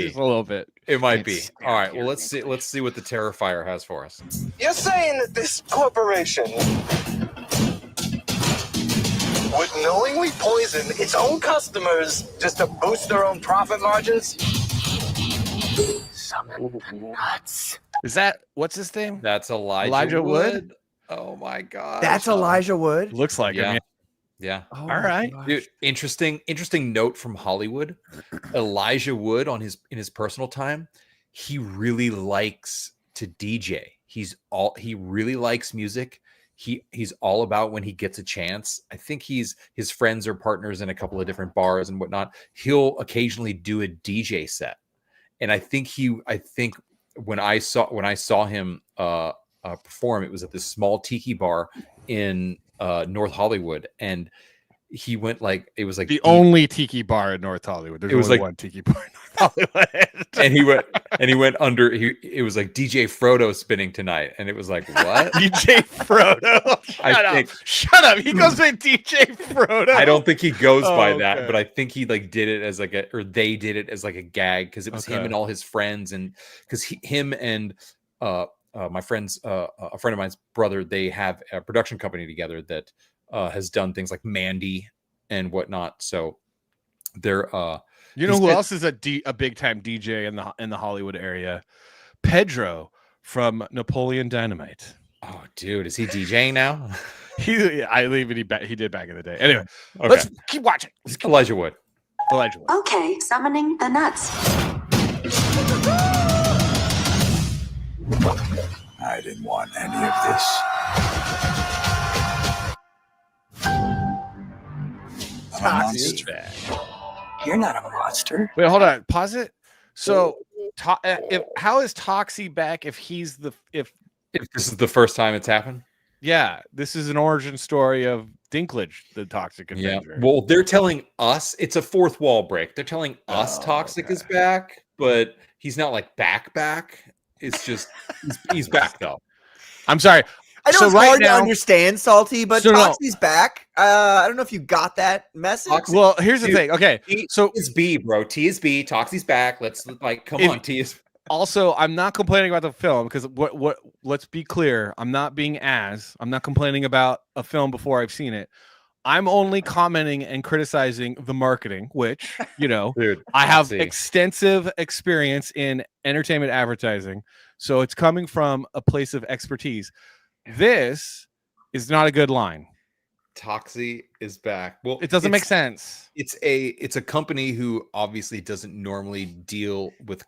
Just a little bit. It might be. All right. Well, let's see what the Terrifier has for us. You're saying that this corporation would knowingly poison its own customers just to boost their own profit margins? Summon the nuts. Is that what's his name? That's Elijah Wood. Oh my God. That's Elijah Wood. Looks like him. Yeah. Oh, all right. Dude, interesting note from Hollywood. Elijah Wood in his personal time, he really likes to DJ. He really likes music. He's all about when he gets a chance. I think his friends are partners in a couple of different bars and whatnot. He'll occasionally do a DJ set. And I think when I saw him perform, it was at this small tiki bar in North Hollywood, and he went it was like the only tiki bar in North Hollywood. There's only one tiki bar in North Hollywood. and he went under. It was like DJ Frodo spinning tonight, and it was like, what? DJ Frodo? Shut up! He goes by DJ Frodo. I don't think he goes by that, but I think he did it as they did it as like a gag because it was him and all his friends, and because him and my friend's a friend of mine's brother, they have a production company together that has done things like Mandy and whatnot. So they're you know who else is a big time DJ in the Hollywood area? Pedro from Napoleon Dynamite. Oh, dude, is he DJing now? He did back in the day. Anyway, let's keep watching. Elijah Wood. Okay, summoning the nuts. I didn't want any of this. I'm a monster. You're not a monster. Wait, hold on. Pause it. So, how is Toxie back if if this is the first time it's happened? Yeah, this is an origin story of Dinklage, the Toxic Avenger. Well, they're telling us it's a fourth wall break. They're telling us Toxic is back, but he's not back. It's just he's back though. I'm sorry. I know it's hard to understand, Salty, but Toxie's back. I don't know if you got that message. Well, here's the thing. Okay, so T is B, bro. T is B. Toxie's back. Let's come on. T is. Also, I'm not complaining about the film because what let's be clear. I'm not complaining about a film before I've seen it. I'm only commenting and criticizing the marketing, which, Dude, I have extensive experience in entertainment advertising. So it's coming from a place of expertise. This is not a good line. Toxie is back. Well, it doesn't make sense. It's a company who obviously doesn't normally deal with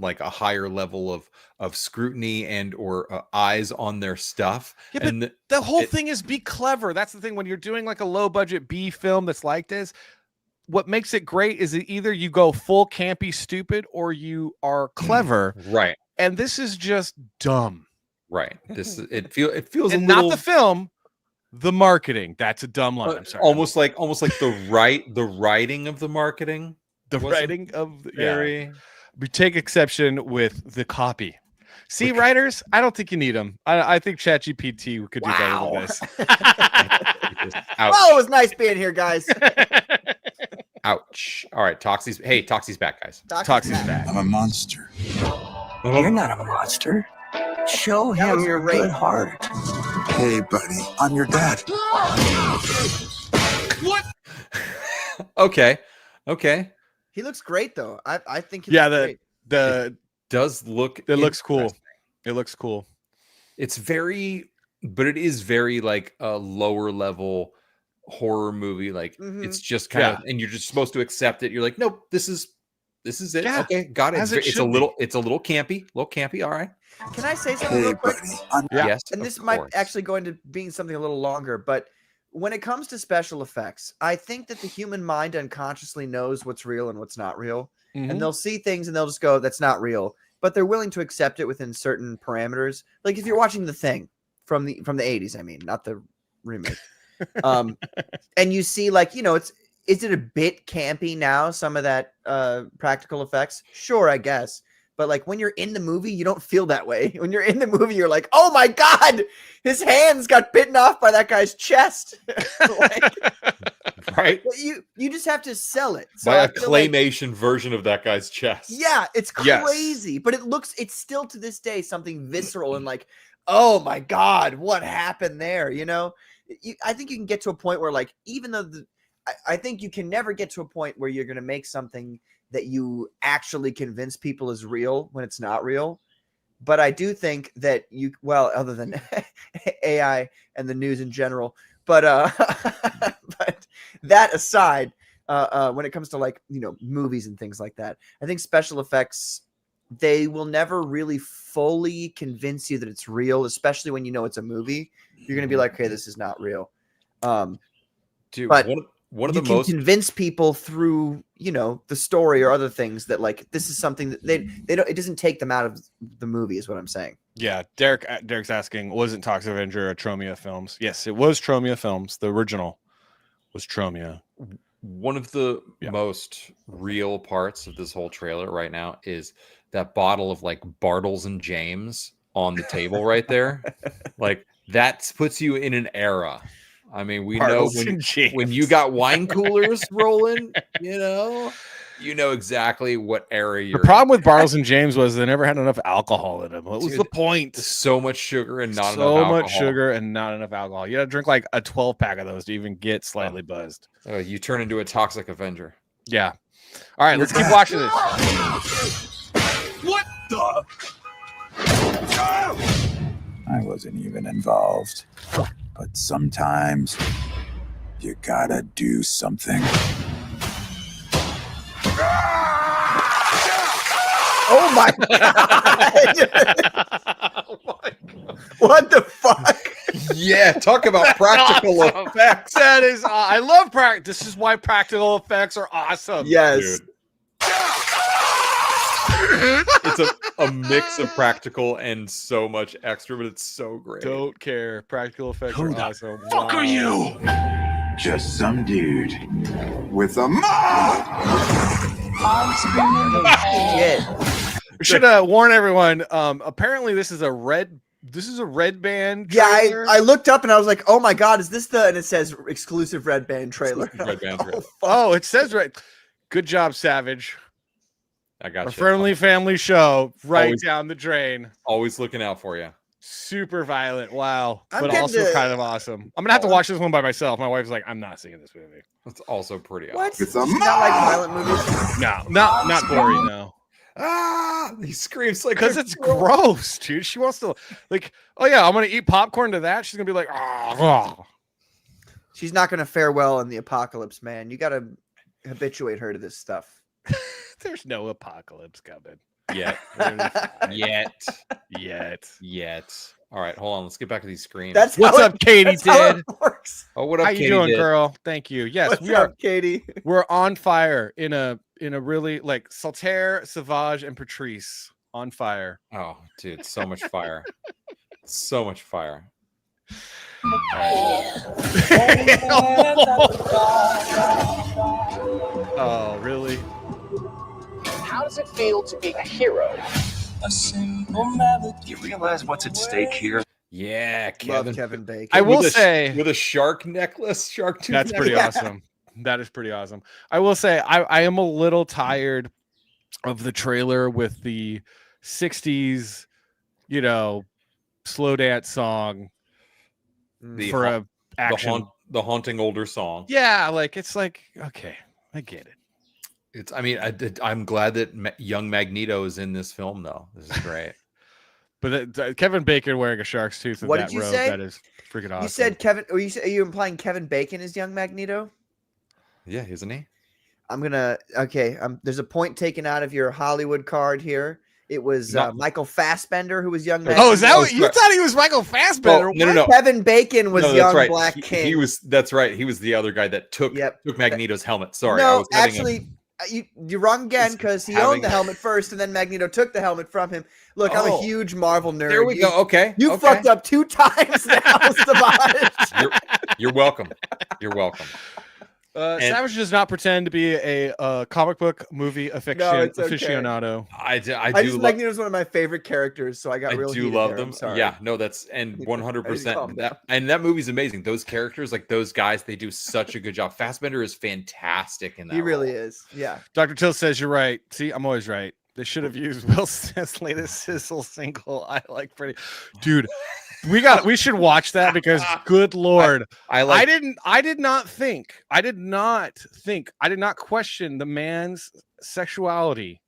a higher level of scrutiny and or eyes on their stuff. Yeah, but the whole thing is be clever. That's the thing. When you're doing a low budget B film that's like this, what makes it great is that either you go full campy stupid or you are clever. Right. and this is just dumb. Right. It feels and a little, not the film, the marketing. That's a dumb line. I'm sorry. almost like the writing of the marketing. The writing of we take exception with the copy. See, writers, I don't think you need them. I think ChatGPT could do better than this. Oh, it was nice being here, guys. Ouch. All right, Toxie's back, guys. Toxie's back. I'm a monster. You're not a monster. Show him your good heart. Hey, buddy, I'm your dad. What? Okay. He looks great, though. I think he looks great. It looks cool. It looks cool. It is very like a lower level horror movie. Like it's just kind of, and you're just supposed to accept it. You're like, nope, this is it. Yeah, okay, got it. It's a little campy. All right. Can I say something real quick? Yes. And this might actually go into being something a little longer, but when it comes to special effects, I think that the human mind unconsciously knows what's real and what's not real. And they'll see things and they'll just go, that's not real. But they're willing to accept it within certain parameters. Like if you're watching The Thing from the 80s, I mean, not the remake. And you see like, is it a bit campy now, some of that practical effects? Sure, I guess. But like when you're in the movie, you don't feel that way. When you're in the movie, you're like, oh my God, his hands got bitten off by that guy's chest. Right. You just have to sell it. So by a claymation version of that guy's chest. Yeah, it's crazy. But it's still to this day something visceral and like, oh my God, what happened there? I think you can get to a point where like, even though I think you can never get to a point where you're going to make something that you actually convince people is real when it's not real. But I do think that other than AI and the news in general, but that aside, when it comes to like, movies and things like that, I think special effects, they will never really fully convince you that it's real, especially when it's a movie. You're going to be like, okay, this is not real. Dude, but one of you the can most convince people through the story or other things that like this is something that they don't, it doesn't take them out of the movie is what I'm saying. Yeah, Derek's asking, wasn't Toxic Avenger a Tromia Films? Yes, it was Tromia Films. The original was Tromia. One of the most real parts of this whole trailer right now is that bottle of like Bartles and James on the table right there. Like that puts you in an era. I mean, we know when you got wine coolers rolling, you know exactly what era you're The problem with Bartles and James was they never had enough alcohol in them. What was the point? So much sugar and not enough alcohol. So much sugar and not enough alcohol. You got to drink like a 12-pack of those to even get slightly buzzed. You turn into a Toxic Avenger. Yeah. All right, let's keep watching this. What the? I wasn't even involved. But sometimes you gotta do something. Oh my God! What the fuck? Yeah, talk about practical effects. That is, I love practice. This is why practical effects are awesome. Yes. Dude. It's a mix of practical and so much extra, but it's so great. Don't care. Practical effects are awesome. Fuck are you? Just some dude with a Shit. We should warn everyone. Apparently, this is a red band. Yeah, trailer. I looked up and I was like, oh my God, is this and it says exclusive red band trailer. Red band trailer. Oh, it says red. Good job, Savage. I got A you. friendly family show right down the drain. Always looking out for you. Super violent. Wow. I'm But getting also kind of awesome. I'm going to have to watch this one by myself. My wife's like, I'm not seeing this movie. It's also pretty What? awesome. It's a Not like violent movies? No, not gory, no. Ah, he screams like Because it's gross, dude. She wants to, like, oh yeah, I'm going to eat popcorn to that. She's going to be like, oh. She's not going to fare well in the apocalypse, man. You got to habituate her to this stuff. There's no apocalypse coming. Yet. All right, hold on. Let's get back to these screens. What's up, Katie? Did works. Oh, what up, How Katie? you doing, Did? girl? Thank you. Yes, What's we up, are. Katie? We're on fire in a really like Saltaire, Savage, and Patrice on fire. Oh, dude, so much fire. So much fire. Oh, really? How does it feel to be a hero? A simple melody. Do you realize what's at stake here? Yeah, Love Kevin Bacon. I will With a say with a shark necklace, shark tooth. that's pretty necklace. awesome. That is pretty awesome. I will say I am a little tired of the trailer with the 60s, slow dance song for a action. The haunting older song. Yeah, like it's like, okay, I get it. It's. I mean, I'm glad that young Magneto is in this film, though. This is great. But Kevin Bacon wearing a shark's tooth in What that did you robe, say? that is freaking awesome. You said Kevin, or are you implying Kevin Bacon is young Magneto? Yeah, isn't he? There's a point taken out of your Hollywood card here. It was Michael Fassbender who was young Magneto. Oh, is that what you thought he was Michael Fassbender? Oh, no. Kevin Bacon was No, young right. Black King. He was. That's right. He was the other guy that took Magneto's helmet. Sorry. I No, was having actually, you're wrong again because he owned the helmet first, and then Magneto took the helmet from him. Look, I'm a huge Marvel nerd. There we go. Okay. You fucked up 2 times now, Savage. You're welcome. You're welcome. Savage does not pretend to be a comic book movie aficionado. I do. Magneto's one of my favorite characters, so I got really. I do love them. Yeah, no, that's 100%. And that movie's amazing. Those characters, like those guys, they do such a good job. Fassbender is fantastic in that. He really is. Yeah. Dr. Till says you're right. See, I'm always right. They should have used Will Smith's latest sizzle single. I like pretty, dude. We should watch that because good Lord, I did not question the man's sexuality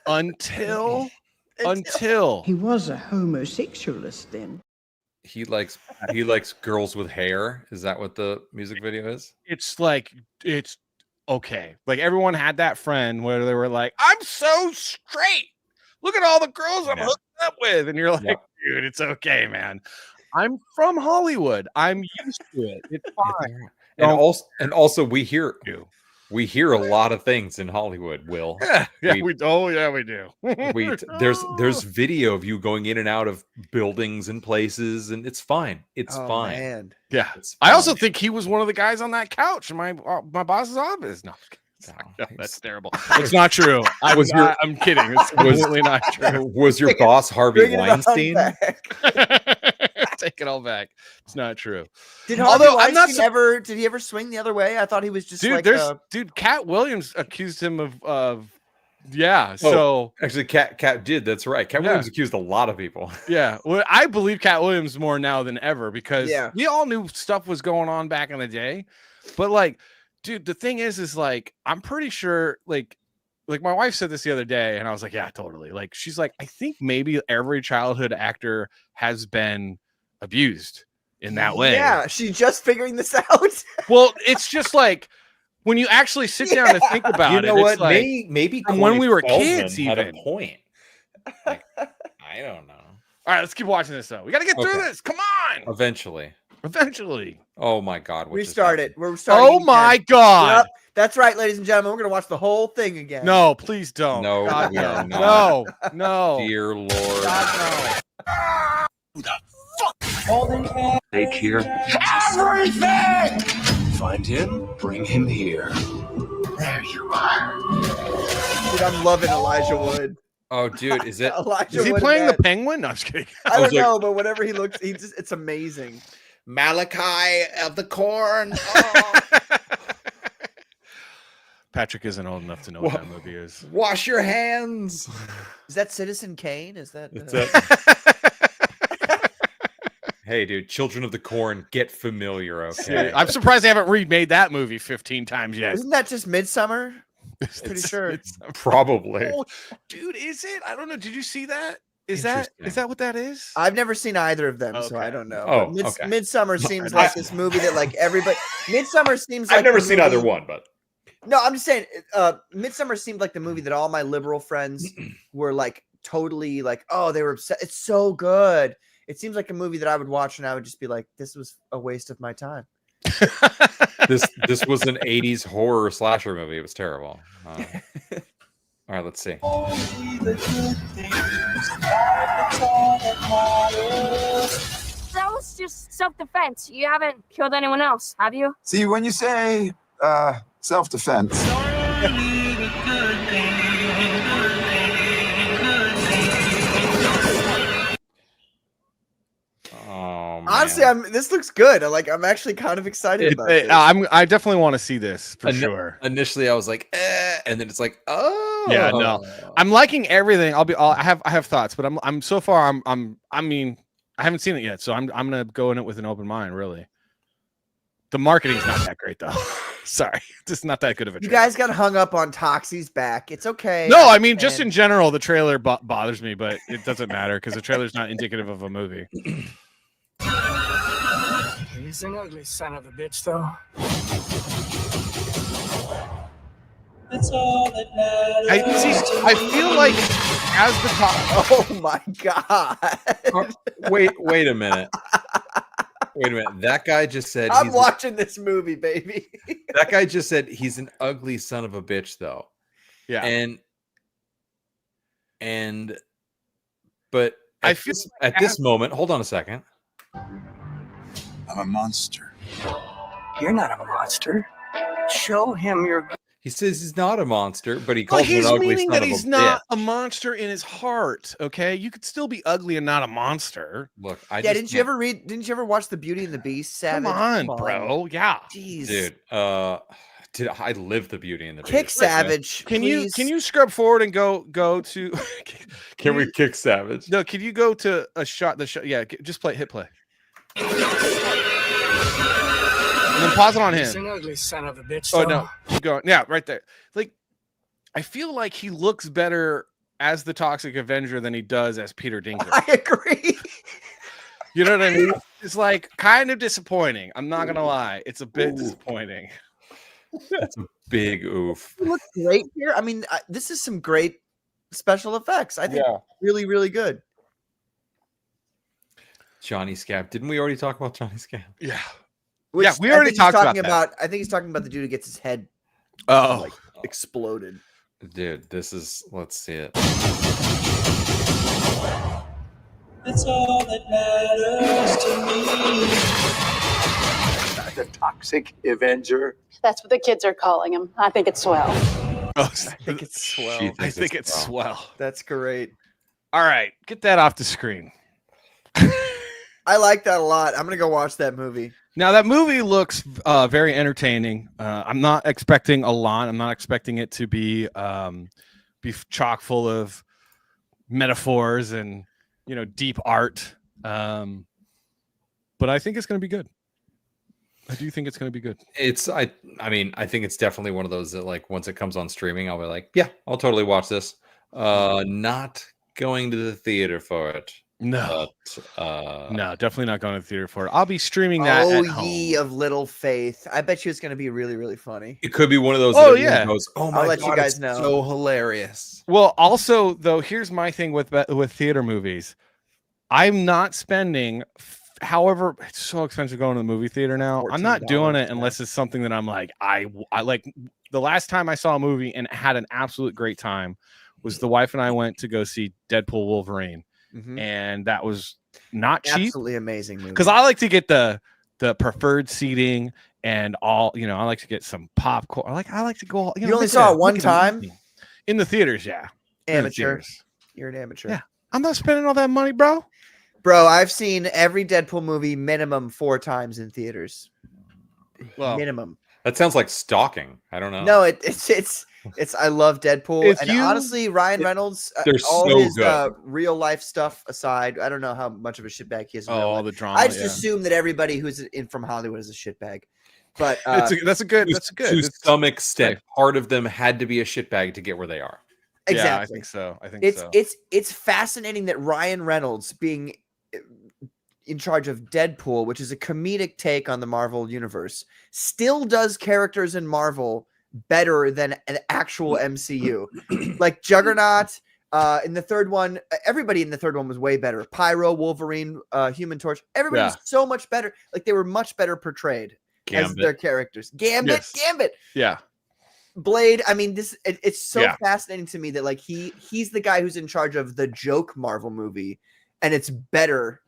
until he was a homosexualist then. He likes girls with hair. Is that what the music video is? It's okay. Like everyone had that friend where they were like, I'm so straight. Look at all the girls I'm hooked up with. And you're like, dude, it's okay, man. I'm from Hollywood. I'm used to it. It's fine. And also we hear a lot of things in Hollywood, Will. We do. There's video of you going in and out of buildings and places, and it's fine. It's fine. Man. Yeah. I also think he was one of the guys on that couch in my boss's office. No, that's terrible. It's not true. I'm kidding. It's completely not true. Was your boss Harvey Weinstein? Take it all back. It's not true. Did he ever swing the other way? I thought he was just Cat Williams accused him of so actually Cat did. That's right. Cat Williams accused a lot of people. Yeah. Well, I believe Cat Williams more now than ever because we all knew stuff was going on back in the day. But like, dude, the thing is like, I'm pretty sure like my wife said this the other day and I was like, yeah, totally. Like, she's like, I think maybe every childhood actor has been abused in that way. Yeah, she's just figuring this out. Well, it's just like when you actually sit down and think about it. You know what? It's like, maybe from when we were kids, had a point. Like, I don't know. All right, let's keep watching this though. We got to get through this. Come on. Eventually. Oh my God. We're starting. Oh my God. Yep. That's right, ladies and gentlemen. We're gonna watch the whole thing again. No, please don't. No, God, we are no. not. No. Dear Lord. God, no. Who the fuck? Take here. Everything! Find him, bring him here. There you are. Dude, I'm loving Elijah Wood. Oh, dude, is it? Is he playing the Penguin? No, I'm just kidding. I don't know, but whenever he looks, it's amazing. Malachi of the Corn. Oh. Patrick isn't old enough to know what that movie is. Wash your hands. Is that Citizen Kane? Is that? Hey, dude, Children of the Corn, get familiar, okay? I'm surprised they haven't remade that movie 15 times yet. Isn't that just Midsummer? Pretty sure. Probably. Oh, dude, is it? I don't know. Did you see that? Is that what that is? I've never seen either of them, so I don't know. Oh, Midsummer seems like this movie that like everybody. Midsummer seems like I've never seen either one, but no, I'm just saying. Midsummer seemed like the movie that all my liberal friends were like totally like, oh, they were upset. It's so good. It seems like a movie that I would watch and I would just be like, this was a waste of my time. This was an 80s horror slasher movie. It was terrible. All right, let's see. That was just self-defense. You haven't killed anyone else, have you? See, when you say self-defense, Oh, man. Honestly, this looks good. I'm actually kind of excited about this. I definitely want to see this for sure. Initially, I was like, and then it's like, oh, Yeah, no, I'm liking everything. I have thoughts, but I'm so far. I mean, I haven't seen it yet, so I'm gonna go in it with an open mind. Really, the marketing's not that great though. Sorry, just not that good of a. You trailer. guys got hung up on Toxie's back. It's okay. No, I mean just in general, the trailer bothers me, but it doesn't matter because the trailer's not indicative of a movie. He's an ugly son of a bitch, though. That's all that matters. I feel like as the top. Oh my god! Wait a minute. Wait a minute. That guy just said I'm watching this movie, baby. That guy just said he's an ugly son of a bitch, though. Yeah. But I feel at this moment, hold on a second. I'm a monster. You're not a monster. Show him your. He says he's not a monster, but he calls him an he's ugly meaning son that of he's a not bitch. a monster in his heart. Okay, you could still be ugly and not a monster. Look, Didn't you ever watch The Beauty and the Beast? Savage? Come on, bro. Yeah, jeez, dude. I live The Beauty and the Beast. Kick Savage. Can you scrub forward and go to? Can we kick Savage? No, can you go to a shot? Yeah, just hit play. And then pause it on He's him. an ugly son of a bitch. Oh though. no, keep going. Yeah, right there. Like, I feel like he looks better as the Toxic Avenger than he does as Peter Dinklage. I agree. You know what I mean? It's like kind of disappointing. I'm not gonna lie. It's a bit disappointing. That's a big oof. It looks great here. I mean, this is some great special effects. I think really, really good. Johnny Scab. Didn't we already talk about Johnny Scab? Yeah. Which Yeah, we already talked about that. I think he's talking about the dude who gets his head exploded. Dude, let's see it. That's all that matters to me. The Toxic Avenger. That's what the kids are calling him. I think it's swell. I think it's swell. I think it's swell. That's great. All right, get that off the screen. I like that a lot. I'm gonna go watch that movie. Now that movie looks very entertaining. I'm not expecting a lot. I'm not expecting it to be chock full of metaphors and deep art. But I think it's going to be good. I do think it's going to be good. I mean, I think it's definitely one of those that, like, once it comes on streaming, I'll be like, yeah, I'll totally watch this. Not going to the theater for it. No, but, no, definitely not going to the theater for it. I'll be streaming that. Oh, at home. ye of little faith! I bet you it's going to be really, really funny. It could be one of those. Oh, that yeah. Goes, oh my I'll let God, you guys it's know. So hilarious. Well, also though, here's my thing with theater movies. I'm not spending. However, it's so expensive going to the movie theater now. I'm not doing it unless it's something that I'm like, I like. The last time I saw a movie and had an absolute great time was the wife and I went to go see Deadpool Wolverine, and that was not cheap. Absolutely amazing movie. Because I like to get the preferred seating and all. I like to get some popcorn. I like to go. You only saw it one time in the theaters. Yeah, amateur. You're an amateur. Yeah, I'm not spending all that money, bro. Bro, I've seen every Deadpool movie minimum 4 times in theaters. Well, minimum. That sounds like stalking. I don't know. No, it's. I love Deadpool, and honestly, Ryan Reynolds. They're all so his good. Real life stuff aside, I don't know how much of a shitbag he is. In real all life. the drama. I just assume that everybody who's in from Hollywood is a shitbag. But that's good. To some extent, part of them had to be a shitbag to get where they are. Exactly. Yeah, I think so. It's fascinating that Ryan Reynolds, being in charge of Deadpool, which is a comedic take on the Marvel universe, still does characters in Marvel better than an actual MCU. Like Juggernaut, in the third one, everybody in the third one was way better. Pyro, Wolverine, Human Torch, everybody was so much better. Like they were much better portrayed as their characters. Gambit. Yeah. Blade. I mean, it's so fascinating to me that like he's the guy who's in charge of the joke Marvel movie, and it's better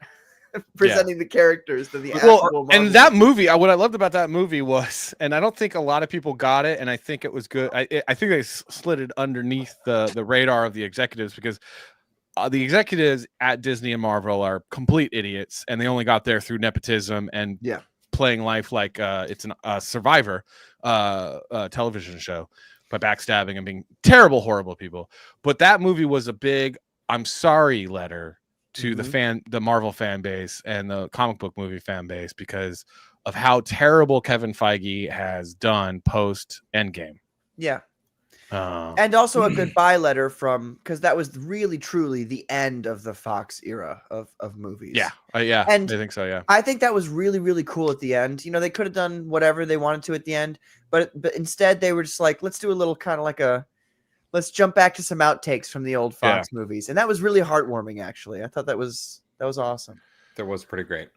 presenting the characters than the actual Marvel and that movie. What I loved about that movie was, and I don't think a lot of people got it, and I think it was good. I think they slid it underneath the radar of the executives because the executives at Disney and Marvel are complete idiots, and they only got there through nepotism and playing life like it's a Survivor television show by backstabbing and being terrible, horrible people. But that movie was a big "I'm sorry" letter to the Marvel fan base and the comic book movie fan base because of how terrible Kevin Feige has done post Endgame. Yeah. And also a goodbye letter because that was really truly the end of the Fox era of movies. Yeah. And I think so. Yeah. I think that was really, really cool at the end. They could have done whatever they wanted to at the end, but instead they were just like, let's do a little kind of like let's jump back to some outtakes from the old Fox movies. And that was really heartwarming, actually. I thought that was awesome. That was pretty great.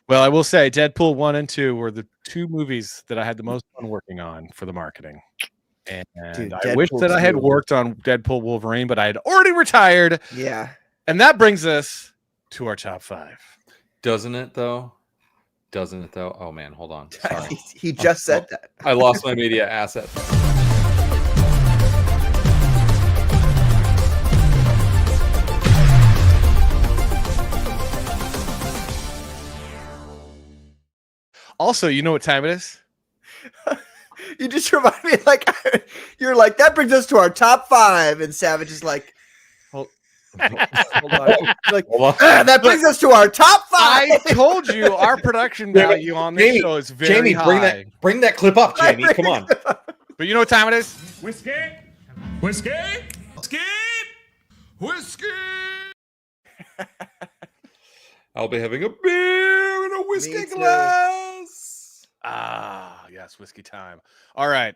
Well, I will say Deadpool 1 and 2 were the two movies that I had the most fun working on for the marketing. And Dude, I wish that I had worked on Deadpool Wolverine, but I had already retired. Yeah. And that brings us to our top 5. Doesn't it, though? Oh, man, hold on. Sorry. He just said that. I lost my media asset. Also, you know what time it is? You just remind me, like, you're like, that brings us to our top 5. And Savage is like, hold on. Like, that brings us to our top 5. I told you our production value on this show is very high. Bring that clip up, Jamie. Come on. But you know what time it is? Whiskey. I'll be having a beer in a whiskey glass. Ah, yes, whiskey time. All right.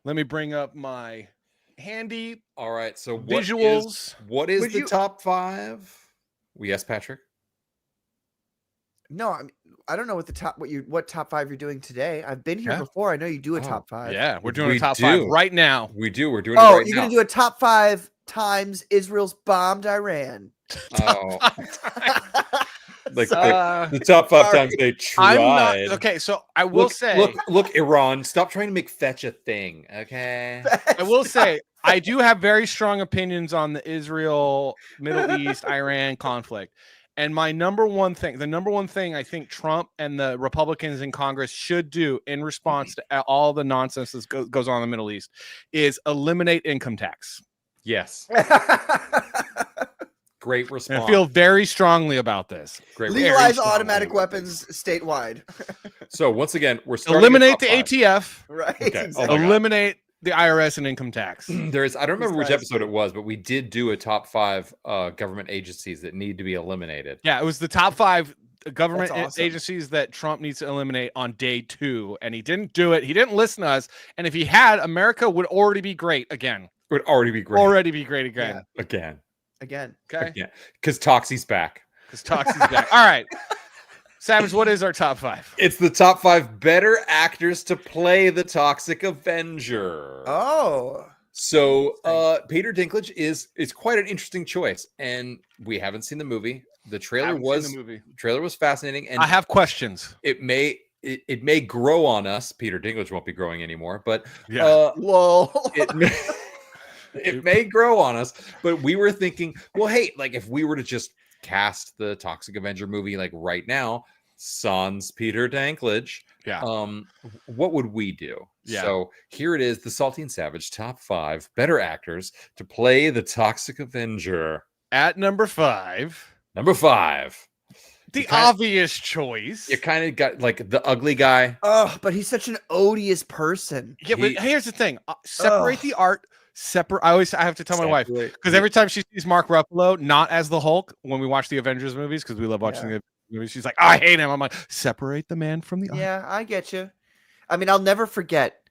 Let me bring up my handy. All right. So visuals. What is the top 5? Yes, Patrick. No, I don't know what top 5 you're doing today. I've been here before. I know you do a top 5. Yeah, we're doing a top 5 right now. We do. We're doing it right now. Oh, you're going to do a top 5 times Israel's bombed Iran. Oh. Like the top 5 times they tried. Okay, so I will say, look, Iran, stop trying to make fetch a thing. Okay, I will say I do have very strong opinions on the Israel, Middle East, Iran conflict. And the number one thing I think Trump and the Republicans in Congress should do in response to all the nonsense that goes on in the Middle East is eliminate income tax. Yes. Great response. And I feel very strongly about this. Legalize automatic weapons statewide. So once again, we're starting eliminate the ATF. Right. Okay. Exactly. Eliminate the IRS and income tax. I don't remember which episode it was, but we did do a top 5 government agencies that need to be eliminated. Yeah, it was the top 5 government agencies that Trump needs to eliminate on day 2, and he didn't do it. He didn't listen to us, and if he had, America would already be great again. Would already be great. Again. Again. Okay. Yeah. Because Toxie's back. All right. Savage, what is our top 5? It's the top 5 better actors to play the Toxic Avenger. Oh. So Peter Dinklage is quite an interesting choice. And we haven't seen the movie. The trailer was fascinating. And I have questions. It may grow on us. Peter Dinklage won't be growing anymore, but it may grow on us, but we were thinking, well, hey, like if we were to just cast the Toxic Avenger movie like right now, sans Peter Dinklage, what would we do? Yeah. So here it is, the Salty and Savage top 5 better actors to play the Toxic Avenger. At number 5. The obvious choice. You kind of got like the ugly guy. Oh, but he's such an odious person. Yeah, but here's the thing. Separate the art. I have to tell my wife because every time she sees Mark Ruffalo not as the Hulk when we watch the Avengers movies, because we love watching the movies, she's like, I hate him. I'm like, separate the man from the art. Yeah, I get you. I mean, I'll never forget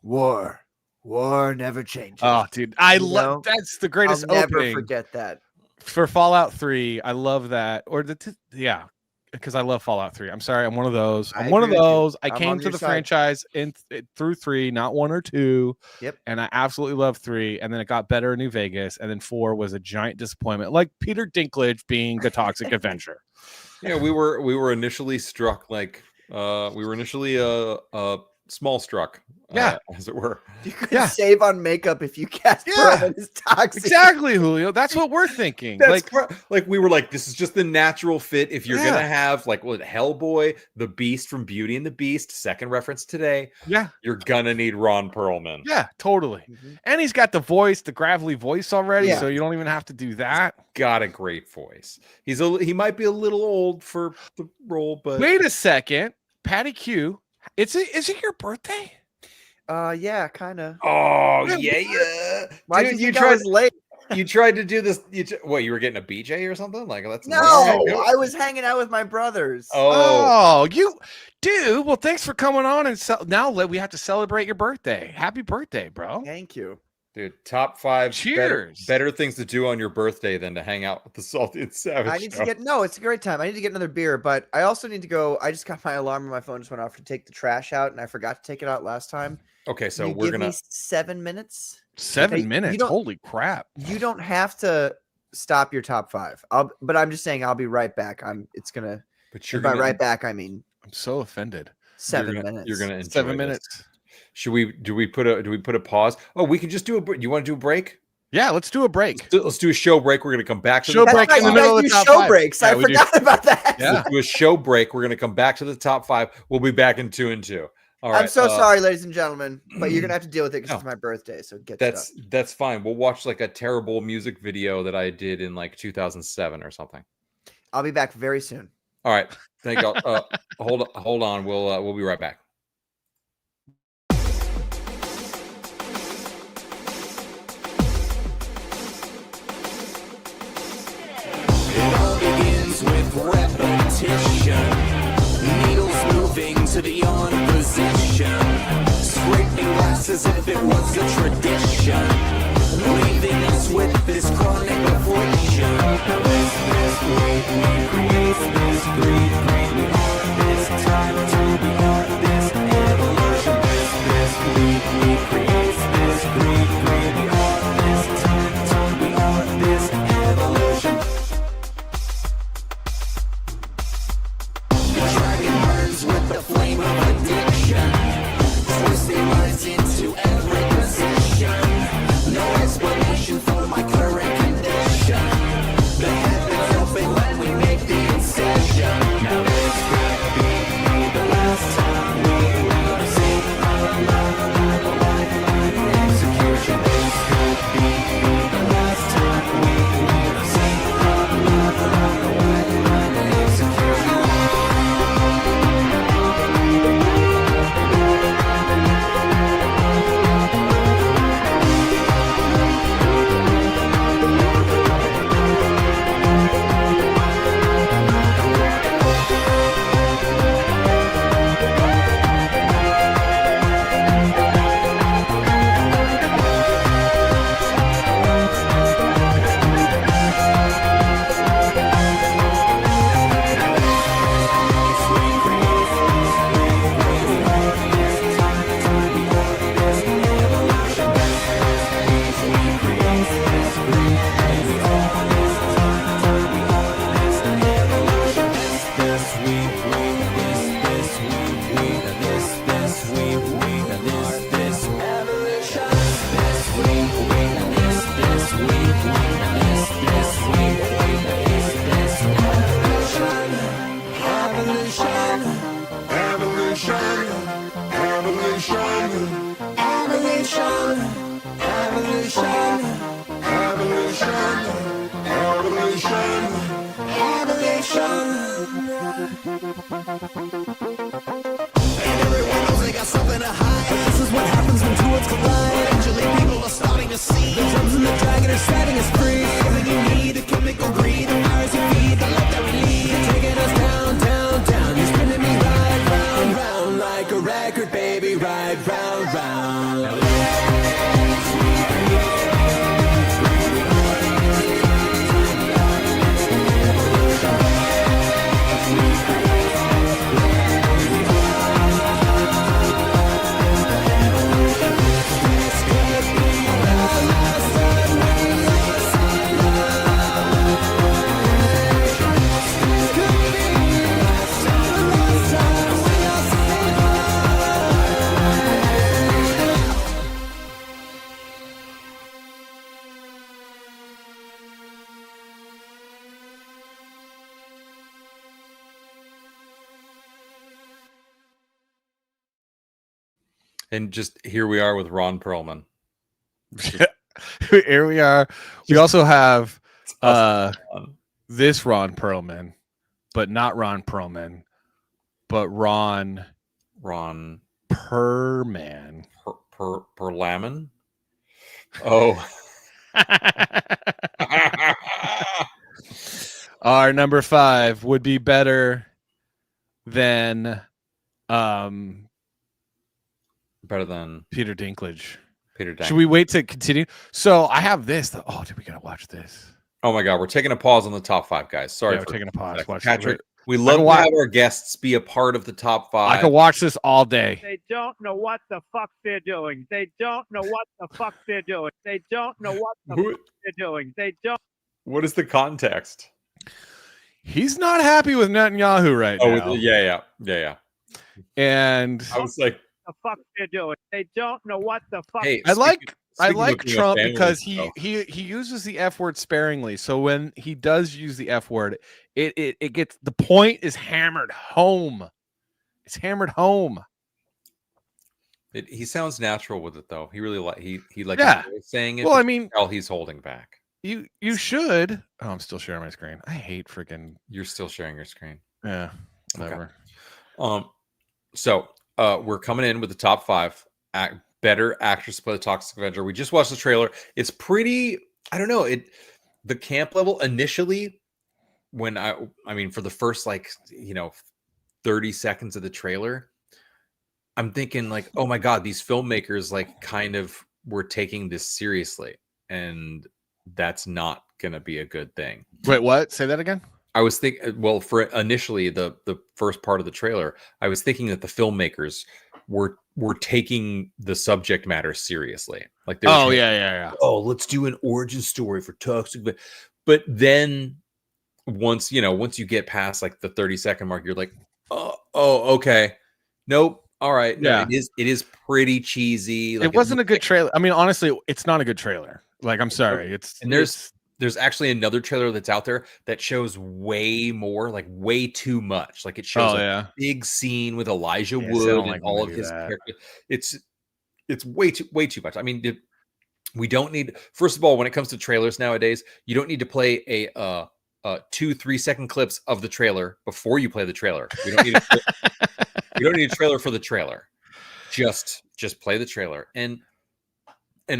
war never changes. Oh, dude, I love that's the greatest I'll never opening forget that for Fallout 3. I love that. Or because I love Fallout 3. I'm sorry, I'm one of those. I I'm one of agree with you. those. I I'm came on to your the side. franchise through 3, not 1 or 2. Yep. And I absolutely love 3. And then it got better in New Vegas. And then 4 was a giant disappointment, like Peter Dinklage being the Toxic Avenger. Yeah, we were initially struck like we were initially small struck, as it were. You could save on makeup if you cast Perlman as Toxic. Exactly, Julio. That's what we're thinking. Like we were like, this is just the natural fit. If you're gonna have like Hellboy, the Beast from Beauty and the Beast, second reference today. Yeah, you're gonna need Ron Perlman. Yeah, totally. And he's got the gravelly voice already, so you don't even have to do that. Got a great voice. He might be a little old for the role, but wait a second, Patty Q. Is it your birthday? Yeah, kind of. Oh yeah. Why Dude, did you try late? You tried to do this. What, you were getting a BJ or something? Like that's no. I was hanging out with my brothers. Oh, dude. Well, thanks for coming on, and now we have to celebrate your birthday. Happy birthday, bro! Thank you, dude. Top 5 cheers. Better things to do on your birthday than to hang out with the Salty and Savage. I need to get it's a great time. I need to get another beer, but I also need to go. I just got my alarm on my phone just went off to take the trash out, and I forgot to take it out last time. Okay, so we're gonna 7 minutes. 7 minutes. Holy crap! You don't have to stop your top 5. But I'm just saying I'll be right back. It's gonna. But you're by right back. I mean, I'm so offended. 7 minutes. You're gonna enjoy 7 minutes. Should we? Do we put a pause? Oh, we can just do a. You want to do a break? Yeah, let's do a break. Let's do a show break. We're gonna come back to show break in the middle of the top 5. Breaks. I forgot about that. Yeah. Let's do a show break. We're gonna come back to the top 5. We'll be back in 2 and 2. All right. I'm so sorry, ladies and gentlemen, but you're gonna have to deal with it because it's my birthday. So that's fine. We'll watch like a terrible music video that I did in like 2007 or something. I'll be back very soon. All right. Thank you. Hold on. We'll be right back. It all begins with repetition. Needles moving to the on position. Scraping glass as if it was a tradition. Leaving us with this chronic affliction. This we create this greed. We are this time to be on this evolution. This we create this greed. We are this time to be on this evolution. With the flame of addiction, twisting minds into every position. No explanation for my current condition. The heavens open when we make the incision. Now this could be the last time we will see a lifeline execution. This could be the last time we will see a lifeline execution. And just here we are with Ron Perlman. Here we are. We also have this Ron Perlman, but not Ron Perlman, but Ron Perlman. Perlman. Oh. Our number 5 would be better than Peter Dinklage. Peter Dinklage. Should we wait to continue? So I have this. Oh, dude, we gotta watch this. Oh my God, we're taking a pause on the top 5, guys. Sorry, we're taking a pause. Watch Patrick. We love to have our guests be a part of the top 5. I could watch this all day. They don't know what the fuck they're doing. They don't know what the fuck they're doing. They don't know what the fuck they're doing. They don't. What is the context? He's not happy with Netanyahu right now. Oh, yeah. And I was like, the fuck they're doing. They don't know what the fuck. Hey, I like Trump because he uses the F word sparingly. So when he does use the F word, it gets, the point is hammered home. It's hammered home. He sounds natural with it though. He really enjoys saying it. Well, I mean, he's holding back. You should. Oh, I'm still sharing my screen. I hate freaking. You're still sharing your screen. Yeah. Whatever. Okay. So we're coming in with the top 5 better actress to play the Toxic Avenger. We just watched the trailer. It's pretty. I don't know. The camp level initially, when I mean for the first 30 seconds of the trailer, I'm thinking like, oh my God, these filmmakers kind of were taking this seriously, and that's not gonna be a good thing. Wait, what? Say that again. I was thinking, well, for initially the first part of the trailer, I was thinking that the filmmakers were taking the subject matter seriously. Like, yeah. Oh, let's do an origin story for Toxic. But then once you get past the 30-second mark, you're like, oh, okay, nope. All right, no, it is pretty cheesy. It wasn't a good trailer. I mean, honestly, it's not a good trailer. I'm sorry. There's actually another trailer that's out there that shows way more, way too much. It shows a big scene with Elijah Wood and all of his characters. It's way too much. I mean, we don't need. First of all, when it comes to trailers nowadays, you don't need to play a 2-3 second clips of the trailer before you play the trailer. We don't need. You don't need a trailer for the trailer. Just play the trailer and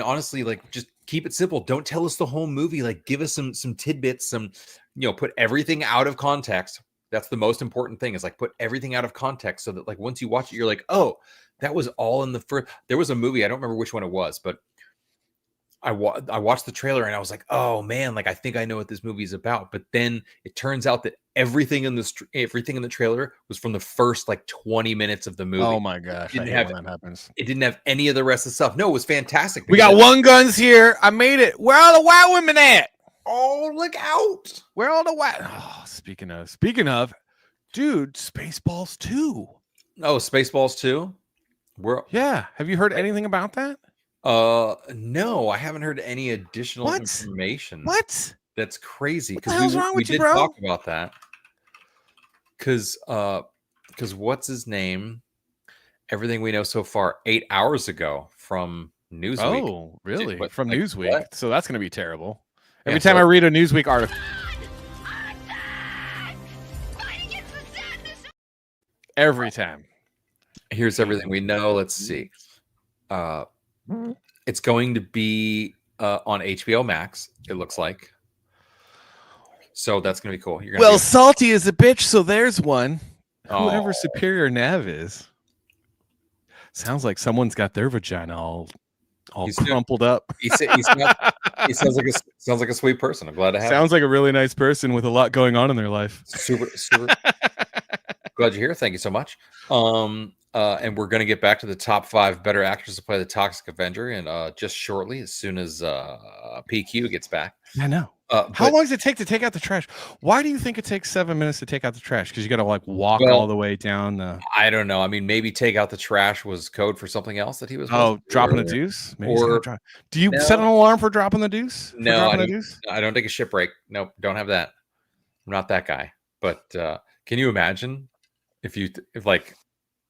honestly, just keep it simple. Don't tell us the whole movie. Give us some tidbits, put everything out of context. That's the most important thing is put everything out of context so that once you watch it, you're like, oh, that was all in the first. There was a movie, I don't remember which one it was, but I watched the trailer and I was like, oh man, I think I know what this movie is about. But then it turns out that everything in the trailer was from the first 20 minutes of the movie. Oh my gosh, I hate when that happens. It didn't have any of the rest of the stuff. No, it was fantastic. We got one guns here. I made it. Where are the white women at? Oh, look out! Where are the white? Oh, speaking of, dude, Spaceballs 2. Oh, Spaceballs 2. Yeah. Have you heard anything about that? No, I haven't heard any additional information. What? That's crazy. What the hell's wrong with you, did bro? Talk about that. Because what's his name? Everything we know so far 8 hours ago from Newsweek. Oh, really? What, from Newsweek. What? So that's going to be terrible. Every time I read a Newsweek article. Every time. Here's everything we know. Let's see. It's going to be on HBO Max, it looks like. So that's going to be cool. Salty is a bitch, so there's one. Whoever Superior Nav is. Sounds like someone's got their vagina all crumpled up. He sounds like a sweet person. I'm glad to have Sounds like a really nice person with a lot going on in their life. Super. Glad you're here. Thank you so much. And we're going to get back to the top 5 better actors to play the Toxic Avenger, and just shortly, as soon as PQ gets back. I know. How long does it take to take out the trash? Why do you think it takes 7 minutes to take out the trash? Because you got to walk all the way down the. I don't know. I mean, maybe take out the trash was code for something else that he was. Dropping the deuce. Maybe do you set an alarm for dropping the deuce? No, I don't take a ship break. Nope, don't have that. I'm not that guy. But can you imagine if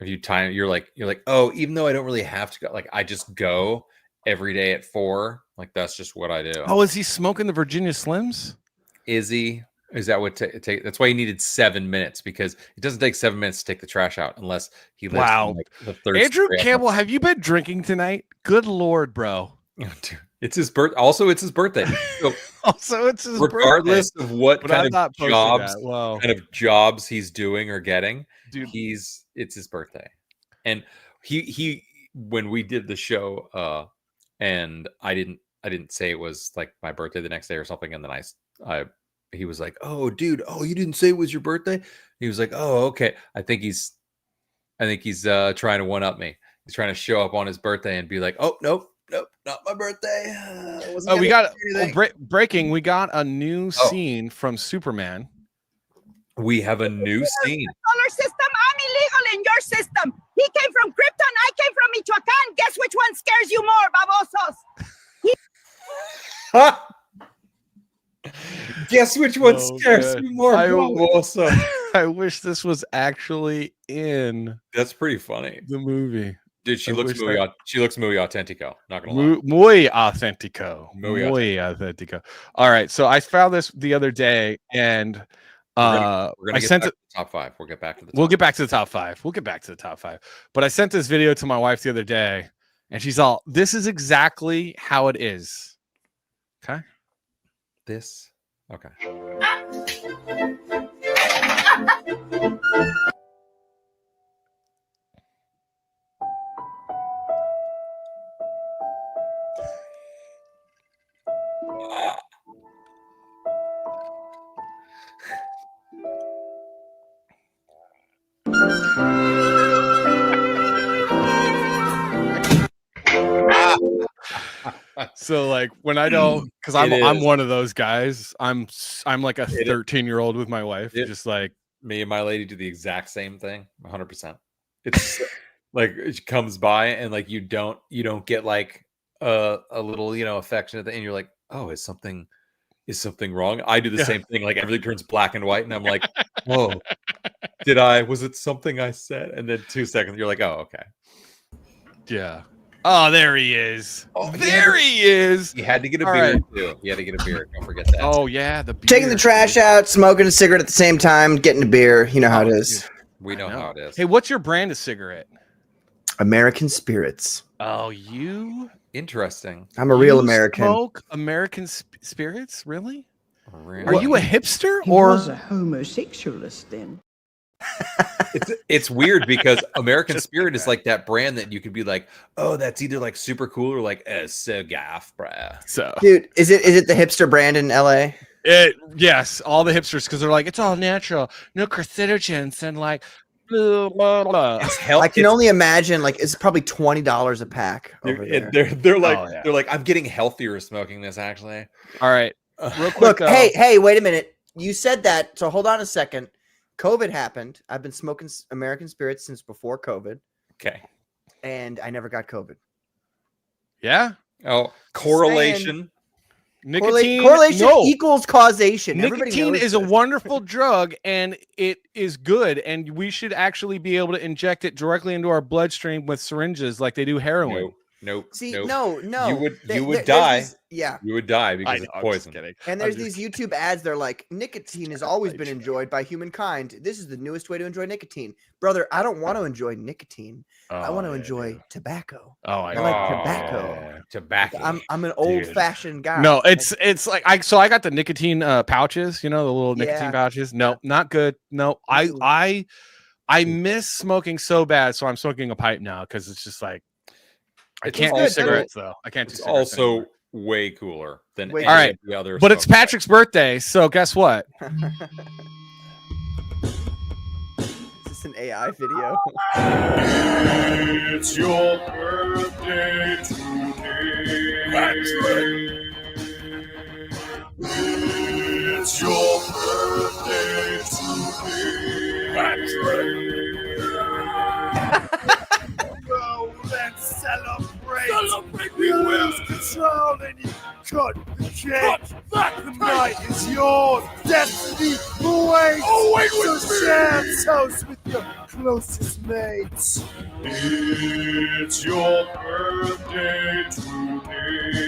If you time, you're like, oh, even though I don't really have to go, like I just go every day at 4. Like that's just what I do. Oh, is he smoking the Virginia Slims? Is he? Is that what take? That's why he needed 7 minutes, because it doesn't take 7 minutes to take the trash out unless he lives in like the third. Andrew Campbell, have you been drinking tonight? Good Lord, bro. Dude, it's his birth. Also, it's his birthday. So also, it's his regardless birthday. of what But kind of jobs, he's doing or getting, dude, it's his birthday. And he when we did the show, and I didn't say it was like my birthday the next day or something, and then he was like, "Oh, dude, you didn't say it was your birthday?" He was like, "Oh, okay." I think he's trying to one up me. He's trying to show up on his birthday and be like, "Oh, nope, not my birthday." We got breaking. We got a new scene from Superman. We have a new scene. Solar system. I'm illegal in your system. He came from Krypton. I came from Michoacan. Guess which one scares you more, babosos? Guess which one scares you more, baboso? I wish this was actually in. That's pretty funny. The movie. Dude, she looks muy auténtico. Not gonna lie. Muy auténtico. Muy auténtico. All right, so I found this the other day, and we're gonna I sent it. Top 5. We'll get back to the. We'll get back to the top 5. We'll get back to the top 5. But I sent this video to my wife the other day, and she's all, "This is exactly how it is." Okay. This. Okay. So like when I don't, because I'm one of those guys. I'm like a 13-year-old with my wife. Just like me and my lady do the exact same thing. 100%. It's like it comes by and like you don't get like a little affectionate thing, and you're like, oh, is something wrong? I do the same thing. Like everything turns black and white, and I'm like, whoa, was it something I said? And then 2 seconds, you're like, oh, okay. Yeah. Oh, there he is. Oh, there he is. You had to get a beer too. You had to get a beer. Don't forget that. Oh yeah, the beer. Taking the trash out, smoking a cigarette at the same time, getting a beer. You know how it is. We know how it is. Hey, what's your brand of cigarette? American Spirits. Oh, you interesting. I'm a real American. Smoke American Spirits, really? Really? Are you a hipster He or was a homosexualist then? It's weird because American Spirit is like that brand that you could be like, oh, that's either like super cool or like so gaff, bruh. So, dude, is it the hipster brand in LA? Yes, all the hipsters, because they're like, it's all natural, no carcinogens, and like blah, blah, blah. I can only imagine, like, it's probably $20 a pack over there. They're like, I'm getting healthier smoking this actually. All right, real quick. Look, hey, wait a minute. You said that, so hold on a second. COVID happened. I've been smoking American Spirits since before COVID. Okay. And I never got COVID. Yeah. Oh, correlation. Correlation equals causation. Nicotine is a wonderful drug, and it is good, and we should actually be able to inject it directly into our bloodstream with syringes like they do heroin. Nope. See, no. You would die. Yeah. You would die because it's poison. And there's these YouTube ads. They're like, nicotine has always been enjoyed by humankind. This is the newest way to enjoy nicotine. Brother, I don't want to enjoy nicotine. I want to enjoy tobacco. Oh, I like tobacco. Yeah. Tobacco. I'm an old-fashioned guy. No, it's like I got the nicotine pouches, the little nicotine pouches. No, not good. No, I miss smoking so bad, so I'm smoking a pipe now because it's just like I can't do cigarettes though. I can't do cigarettes. Also anymore. Way cooler than all right. The other. But it's Patrick's birthday, so guess what? Is this an AI video? It's your birthday today. It's your birthday today. Go, let's celebrate. We lose control and you cut the cake. The night is yours. Destiny awaits. So share toast with your closest mates. It's your birthday today.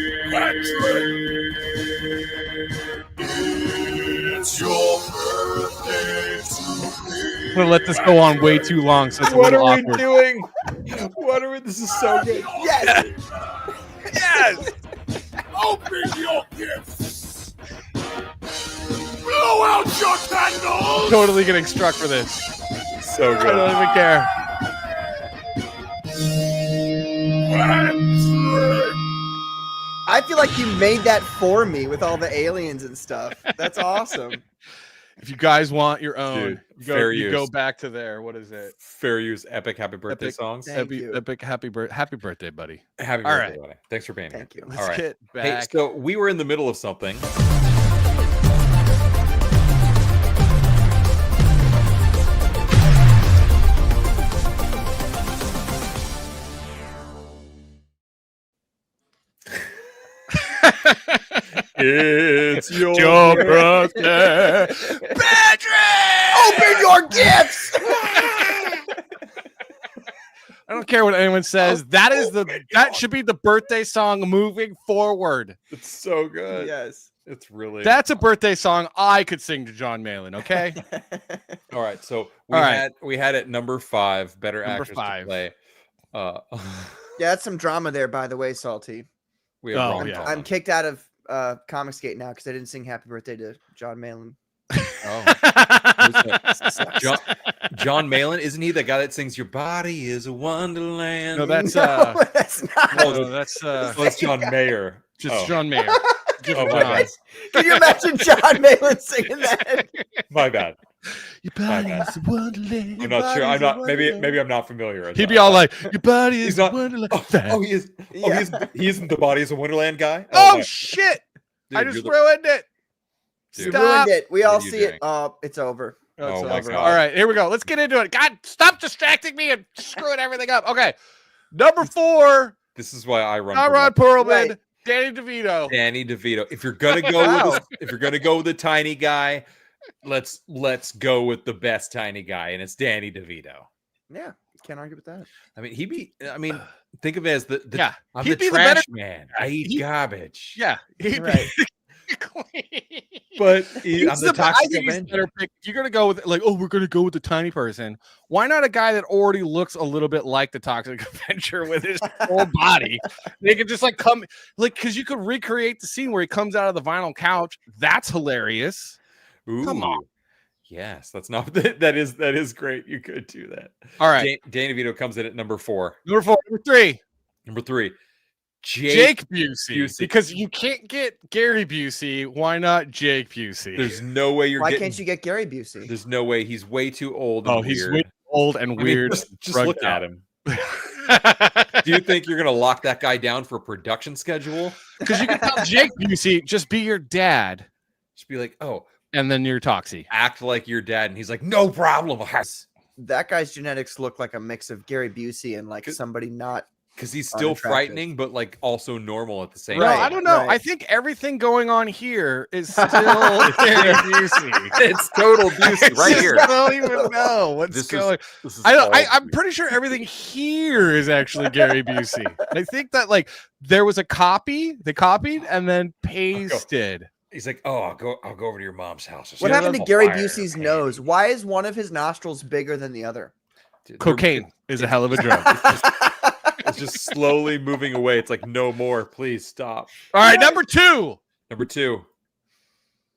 It's your birthday today. I'm gonna let this go on way too long, so it's a What little are we awkward. doing? What are we? This is so good. Yes. Yes! Open your gifts! Blow out your candles! Totally getting struck for this. So I good. don't even care. I feel like you made that for me with all the aliens and stuff. That's awesome. If you guys want your own, Dude, you go back to there. What is it? Fair use, epic happy birthday Epic- songs. Epic happy birthday, buddy. Happy All birthday, right. buddy. Thanks for being Thank here. you. Let's All right. get Hey, back. so we were in the middle of something. It's your birthday. Open your gifts. I don't care what anyone says. That should be the birthday song moving forward. It's so good. Yes. It's really That's a birthday song I could sing to John Malin. Okay. all right. So All we had at number 5 better Number actors 5. to play. Yeah, that's some drama there, by the way, Salty. We have Oh, Ron yeah. Collins. I'm kicked out of Comicsgate now because I didn't sing Happy Birthday to John Malin. John Malin, isn't he the guy that sings "Your Body Is a Wonderland"? No, that's No, that's not. no, that's that's John Mayer. just Oh. John Mayer. Just Oh, my John. bad. Can you imagine John Malin singing that? My bad. Your My body bad. is a wonderland. I'm not sure. I'm not. Maybe I'm not familiar. He'd be all like, "Your body is He's a not. wonderland." Oh, he is. Oh, Yeah. he isn't the Body Is a Wonderland guy. Oh my- shit! Dude, I you're just the- ruined it. Dude. You Stop. ruined it. We What all are you see it. doing? Oh, it's over. Oh, it's Oh my over. God. All right, here we go. Let's get into it. God, stop distracting me and screwing everything up. Okay, number 4, This is why I run. John for Rod rep. Perlman, Right. Danny DeVito. Danny DeVito. If you're gonna go with the tiny guy, let's go with the best tiny guy, and it's Danny DeVito. Yeah, can't argue with that. I mean, think of it as the Yeah, I'm he'd the be the trash better- man. I eat he- garbage. Yeah, he'd Right. But I'm He's the I Toxic think he's a Avenger. better pick. If you're gonna go with we're gonna go with the tiny person. Why not a guy that already looks a little bit like the Toxic Avenger with his whole body? They could just come because you could recreate the scene where he comes out of the vinyl couch. That's hilarious. Come on. Ooh. Yes, that's not that is great. You could do that. All right, Danny DeVito comes in at number 4. number 4, number 3, Number 3, Jake Busey. Busey. Because you can't get Gary Busey. Why not Jake Busey? There's no way you're Why getting. can't you get Gary Busey? There's no way. He's way too old. And he's weird. way old and I mean, weird. just look at him. Do you think you're gonna lock that guy down for a production schedule? Because you can tell Jake Busey just be your dad, Just be like, oh, and then you're Toxie. act like your dad, and he's like, no problem. That guy's genetics look like a mix of Gary Busey and like somebody not. Because he's still Unattractive. frightening, but like also normal at the same No, time. I don't know. right. I think everything going on here is still Gary Busey. It's total Busey right here. I don't even know what's This is- going. This is I don't. all I'm pretty sure everything here is actually Gary Busey. I think that there was a copy, they copied and then pasted. He's like, oh, I'll go over to your mom's house. What happened to Gary Busey's nose? Why is one of his nostrils bigger than the other? Dude, Cocaine is a hell of a drug. It's just slowly moving away. It's like, no more. Please stop. All right, number 2. Number 2.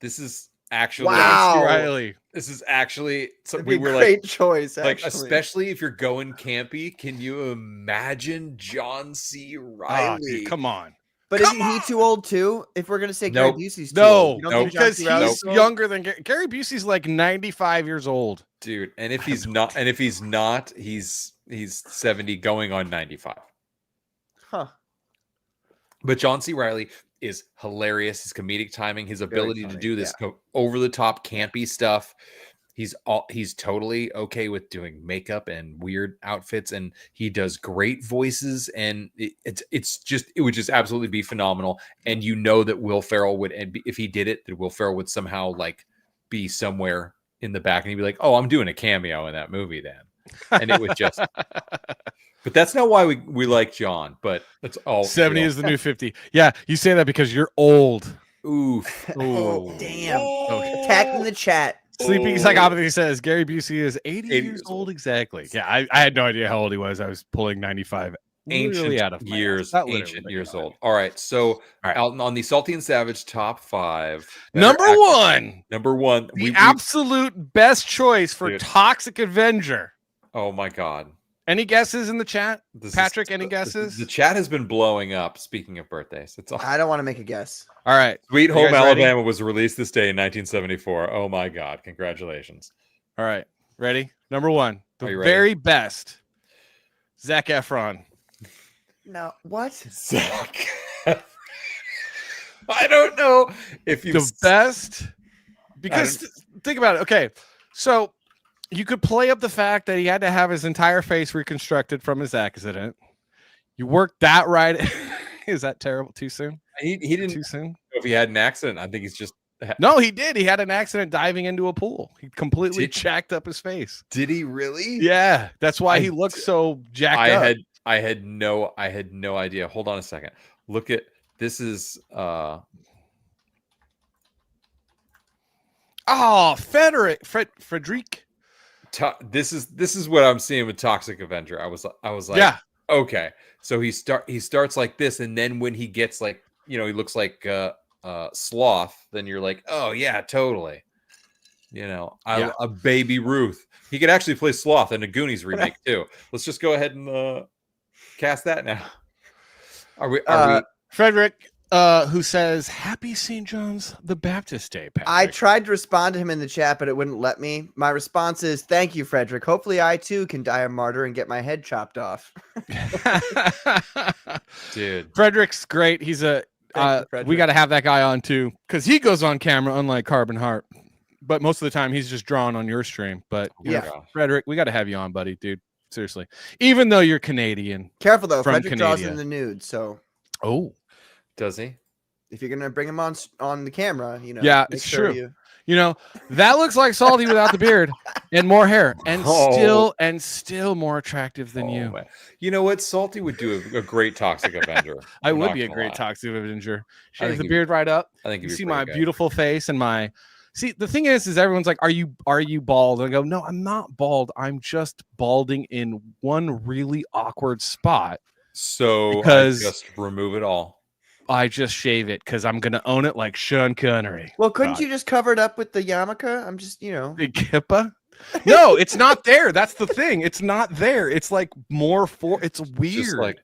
This is actually Wow. Riley. This is actually so That'd we be were great like choice. like Actually. especially if you're going campy. Can you imagine John C. Oh, Riley? dude, come on. But isn't he too old too? If we're gonna say Nope. Gary Busey's too No, old. You don't think John because C. Reilly's he's too old? younger than Gary Busey's like 95 years old. Dude, and if he's not, he's 70 going on 95. Huh. But John C. Reilly is hilarious. His comedic timing, his ability to funny, do this over the top campy stuff. He's totally okay with doing makeup and weird outfits, and he does great voices, and it would just absolutely be phenomenal. And you know that Will Ferrell would, and if he did it, that Will Ferrell would somehow like be somewhere in the back, and he'd be like, "Oh, I'm doing a cameo in that movie then," and it would just. But that's not why we like John. But that's all. 70 is the new 50. Yeah, you say that because you're old. Oof. Oh, damn. Attack in the chat. Sleeping Psychopathy says Gary Busey is 80 years old exactly. Yeah, I had no idea how old he was. I was pulling 95 literally out of my years, ass. ancient years old. All right, so out on the Salty and Savage top 5, number one, the absolute best choice for Toxic Avenger. Oh my god! Any guesses in the chat, Patrick? Any guesses? The chat has been blowing up. Speaking of birthdays, it's all. I don't want to make a guess. All right, Sweet Home Alabama was released this day in 1974. Oh my god! Congratulations! All right, ready? Number one, the Are you ready? very best, Zac Efron. No, what? Zac. I don't know if you the best because think about it. Okay, so you could play up the fact that he had to have his entire face reconstructed from his accident. You worked that right. Is that terrible? Too soon? He didn't too soon. know if he had an accident. I think he's just no. He did. He had an accident diving into a pool. He completely jacked up his face. Did he really? Yeah, that's why he looked so jacked up. I had no idea. Hold on a second. Look at this is Frederic. This is what I'm seeing with Toxic Avenger. I was like, yeah, okay. So he starts like this, and then when he gets like, he looks like Sloth, then you're like, oh yeah, totally. A baby Ruth. He could actually play Sloth in a Goonies remake too. Let's just go ahead and cast that now. Are we Frederick, who says Happy St. John's the Baptist Day, Patrick. I tried to respond to him in the chat, but it wouldn't let me. My response is thank you, Frederick. Hopefully I too can die a martyr and get my head chopped off. Dude. Frederick's great. He's we got to have that guy on too, because he goes on camera, unlike Carbon Heart. But most of the time he's just drawing on your stream. But Frederick, we got to have you on, buddy, dude. Seriously. Even though you're Canadian. Careful though, Frederick draws in the nude, so does he? If you're gonna bring him on the camera, yeah, it's true. That looks like Salty without the beard and more hair, and still more attractive than you. Man. You know what? Salty would do a great Toxic Avenger. I would be a great Toxic Avenger. Shave the beard right up. I think you see my beautiful face and my. See, the thing is everyone's like, are you bald? And I go, no, I'm not bald. I'm just balding in one really awkward spot. So because I just remove it all. I just shave it because I'm gonna own it like Sean Connery. Well, couldn't you just cover it up with the yarmulke? I'm just, the kippa. No, it's not there. That's the thing. It's not there. It's like more it's weird. Like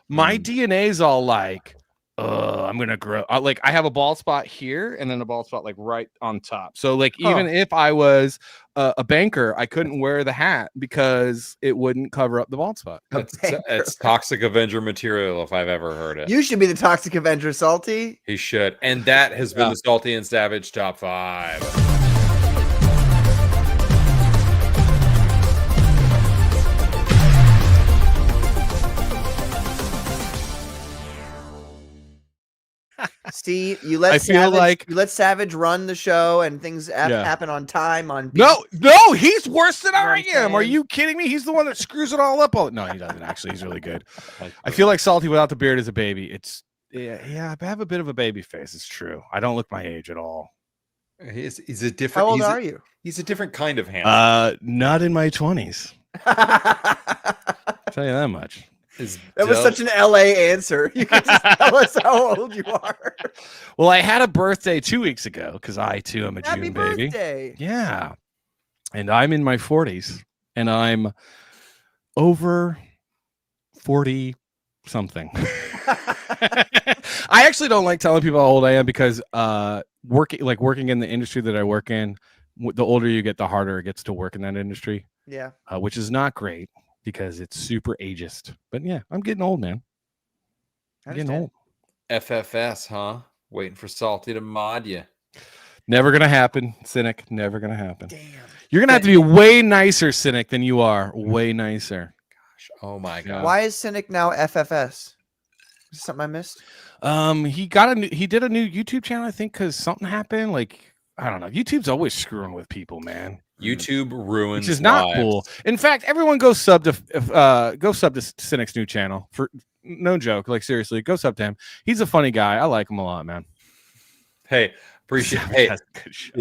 my DNA's all like, I'm gonna grow. Like I have a bald spot here, and then a bald spot like right on top. So like even if I was a banker, I couldn't wear the hat because it wouldn't cover up the bald spot. It's Toxic Avenger material if I've ever heard it. You should be the Toxic Avenger, Salty. He should. And that has been the Salty and Savage top 5. See, you let Savage run the show and things happen on time. No, he's worse than I am. Are you kidding me? He's the one that screws it all up. No, he doesn't actually. He's really good. I feel like Salty without the beard is a baby. It's I have a bit of a baby face. It's true. I don't look my age at all. He's a different. How old are you? He's a different kind of hand. Not in my 20s. Tell you that much. That was such an LA answer. You can just tell us how old you are. Well, I had a birthday 2 weeks ago because I too am a Happy June baby. Birthday. Yeah. And I'm in my 40s and I'm over 40 something. I actually don't like telling people how old I am because working in the industry that I work in, the older you get, the harder it gets to work in that industry. Yeah. Which is not great. Because it's super ageist. But yeah, I'm getting old, man. I'm getting old. FFS, huh? Waiting for Salty to mod you. Never going to happen, Cynic. Never going to happen. Damn. You're going to have to be way nicer, Cynic, than you are. Way nicer. Gosh. Oh, my God. Why is Cynic now FFS? Is this something I missed? He did a new YouTube channel, I think, because something happened. Like, I don't know. YouTube's always screwing with people, man. YouTube ruins, which is not lives. cool. In fact, everyone go sub to Cynic's new channel. For no joke, like seriously, go sub to him. He's a funny guy. I like him a lot, man. Hey, appreciate. Hey,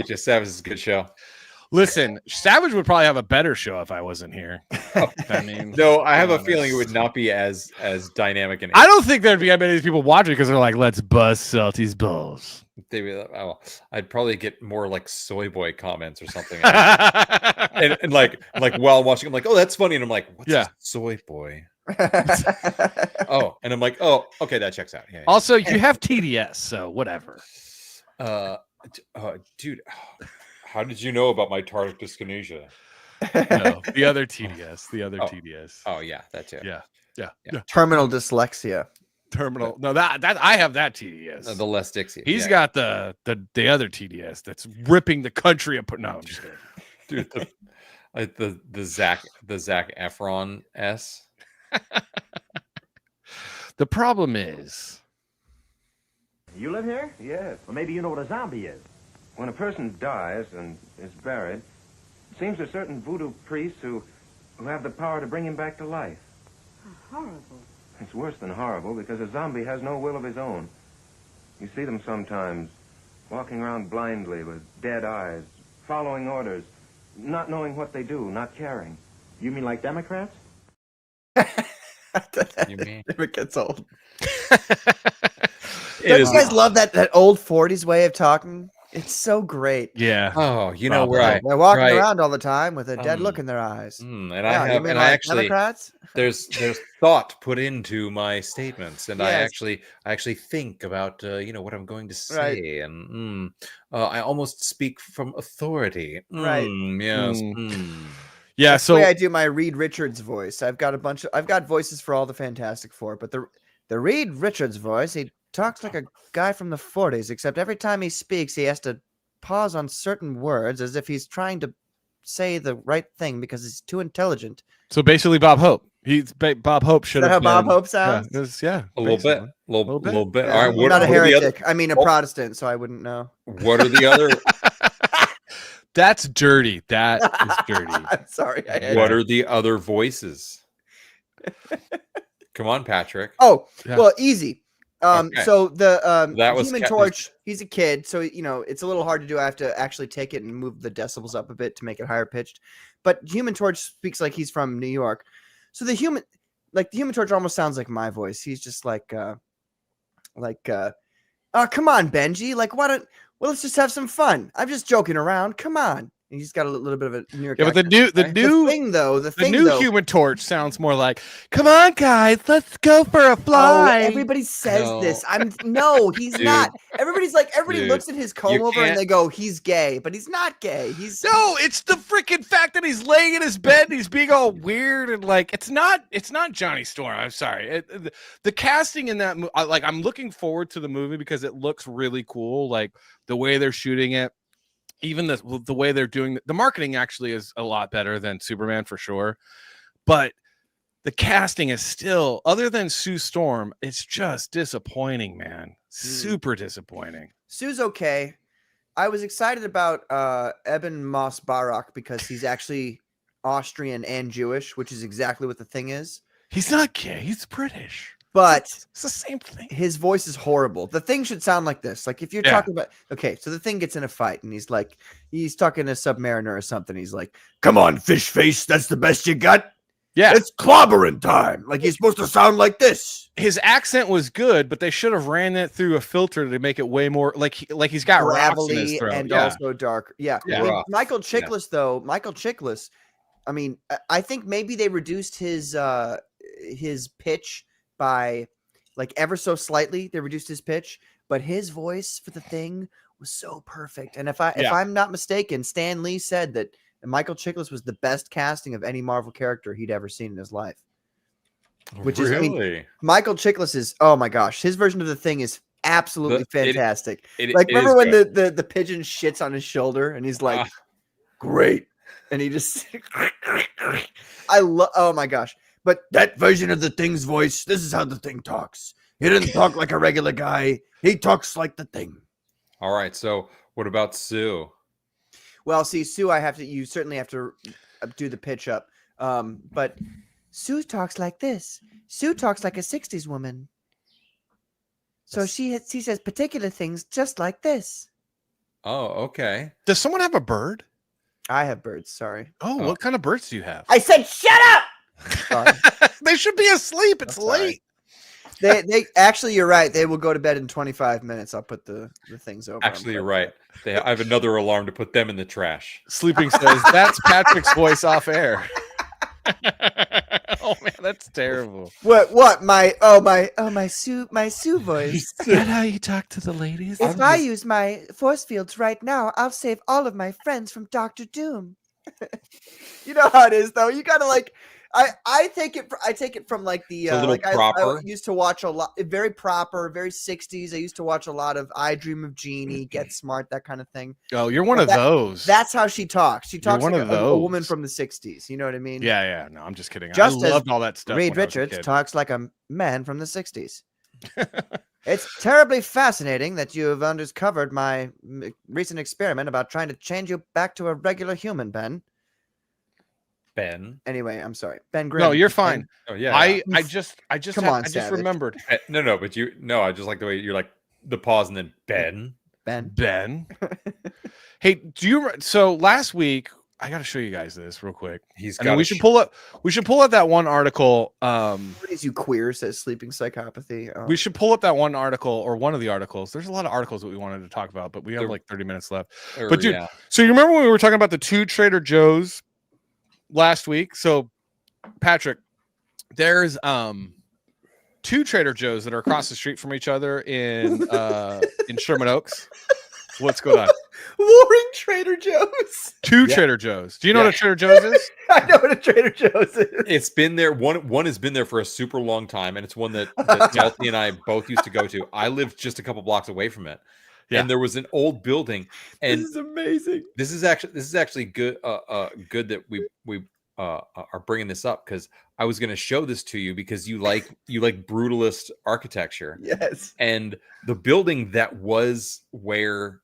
just Savage is a good show. Listen, Savage would probably have a better show if I wasn't here. I mean, no, I have a feeling it would not be as dynamic. And I don't think there'd be that many people watching because they're like, let's bust Salty's balls. They'd be like, oh, I'd probably get more like soy boy comments or something. and like while watching, I'm like, oh, that's funny. And I'm like, what's a soy boy? Oh, and I'm like, oh, okay, that checks out. Yeah. Also, you have TDS, so whatever. Dude. How did you know about my tardic dyskinesia? No, the other TDS. The other TDS. Oh yeah, that too. Yeah. Terminal dyslexia. Terminal. No, that I have that TDS. The less Dixie. He's got the other TDS that's ripping the country apart. No, I'm just kidding. Dude, the Zac Efron S. The problem is, you live here? Yes. Well, maybe you know what a zombie is. When a person dies and is buried, it seems there are certain voodoo priests who have the power to bring him back to life. Horrible. It's worse than horrible because a zombie has no will of his own. You see them sometimes walking around blindly with dead eyes, following orders, not knowing what they do, not caring. You mean like Democrats? You mean? It gets old. Don't you guys love that old 40s way of talking? It's so great. Yeah. Oh, you know where they're walking around all the time with a dead look in their eyes. And I actually Democrats? there's thought put into my statements, and I actually think about what I'm going to say, and I almost speak from authority. Right. Yes. Yeah. That's So the way I do my Reed Richards voice. I've got voices for all the Fantastic Four, but the Reed Richards voice, he talks like a guy from the 40s, except every time he speaks, he has to pause on certain words as if he's trying to say the right thing because he's too intelligent. So basically, Bob Hope. Bob Hope should have. Is that how Bob Hope sounds? Yeah, a little bit. Yeah, All right, I'm not a heretic. I mean, a Protestant, so I wouldn't know. What are the other? That's dirty. That is dirty. I'm sorry. What are the other voices? Come on, Patrick. Oh, well, easy. Okay. So the that was Human Torch, he's a kid, so it's a little hard to do. I have to actually take it and move the decibels up a bit to make it higher pitched. But Human Torch speaks like he's from New York. So the Human Torch almost sounds like my voice. He's just like oh, come on, Benji. Like, let's just have some fun. I'm just joking around. Come on. And he's got a little bit of a New York but the new Human Torch sounds more like, "Come on, guys, let's go for a fly." Oh, everybody says this. He's not. Everybody looks at his comb over and they go, "He's gay," but he's not gay. It's the freaking fact that he's laying in his bed and he's being all weird and like it's not Johnny Storm. I'm sorry. The casting in that I'm looking forward to the movie because it looks really cool. Like the way they're shooting it. Even the way they're doing the marketing actually is a lot better than Superman for sure. But the casting is still, other than Sue Storm, it's just disappointing, man. Super disappointing. Sue's okay. I was excited about Eben Moss Barak because he's actually Austrian and Jewish, which is exactly what the thing is. He's not gay. He's British. But it's the same thing. His voice is horrible. The Thing should sound like this. Like if you're talking about, so the Thing gets in a fight and he's talking to Submariner or something. He's like, "Come on, fish face. That's the best you got." Yeah. It's clobbering time. Like he's supposed to sound like this. His accent was good, but they should have ran it through a filter to make it way more like he's got rocks in his throat. And also dark. Yeah. I mean, Michael Chiklis though. Michael Chiklis. I mean, I think maybe they reduced his pitch by like ever so slightly. They reduced his pitch, but his voice for the Thing was so perfect. And if I'm not mistaken, Stan Lee said that Michael Chiklis was the best casting of any Marvel character he'd ever seen in his life. Which is, I mean, Michael Chiklis is, oh my gosh, his version of the Thing is absolutely fantastic. Remember when the pigeon shits on his shoulder and he's like, "Great," and he just, oh my gosh. But that version of the Thing's voice, this is how the Thing talks. He doesn't talk like a regular guy. He talks like the Thing. All right. So what about Sue? Well, see, Sue, you certainly have to do the pitch up. But Sue talks like this. Sue talks like a 60s woman. So she says particular things just like this. Oh, okay. Does someone have a bird? I have birds. Sorry. Oh, what kind of birds do you have? I said, shut up. Sorry. They should be asleep. It's late. They actually, you're right. They will go to bed in 25 minutes. I'll put the things over. Actually, you're right. I have another alarm to put them in the trash. Sleeping says that's Patrick's voice off air. Oh man, that's terrible. What? My Sue voice. Is that how you talk to the ladies? If I use my force fields right now, I'll save all of my friends from Doctor Doom. You know how it is, though. You gotta like. I take it from like the like I used to watch a lot, very proper, very 60s. I used to watch a lot of I Dream of Jeannie, Get Smart, that kind of thing. Oh, you're one of those. That's how she talks. She talks one like of a woman from the 60s. You know what I mean? Yeah. No, I'm just kidding. Just I loved all that stuff. Reed Richards talks like a man from the 60s. It's terribly fascinating that you have undiscovered my recent experiment about trying to change you back to a regular human, Ben. Anyway, I'm sorry, Ben Grimm. No, you're fine. Oh yeah. I just remembered. No, but I just like the way you're like the pause and then Ben. Hey, so last week I got to show you guys this real quick. We should pull up that one article. What is you queer, says sleeping psychopathy. We should pull up that one article or one of the articles. There's a lot of articles that we wanted to talk about, but we have like 30 minutes left. But dude, so you remember when we were talking about the 2 Trader Joe's last week? So Patrick, there's 2 Trader Joe's that are across the street from each other in Sherman Oaks. What's going on? Warring Trader Joe's. 2 Trader Joe's. Do you know what a Trader Joe's is? I know what a Trader Joe's is. It's been there. One has been there for a super long time, and it's one that Delty and I both used to go to. I lived just a couple blocks away from it. Yeah. And there was an old building, and this is amazing. This is actually good. Good that we are bringing this up, because I was going to show this to you because you like brutalist architecture. Yes. And the building that was where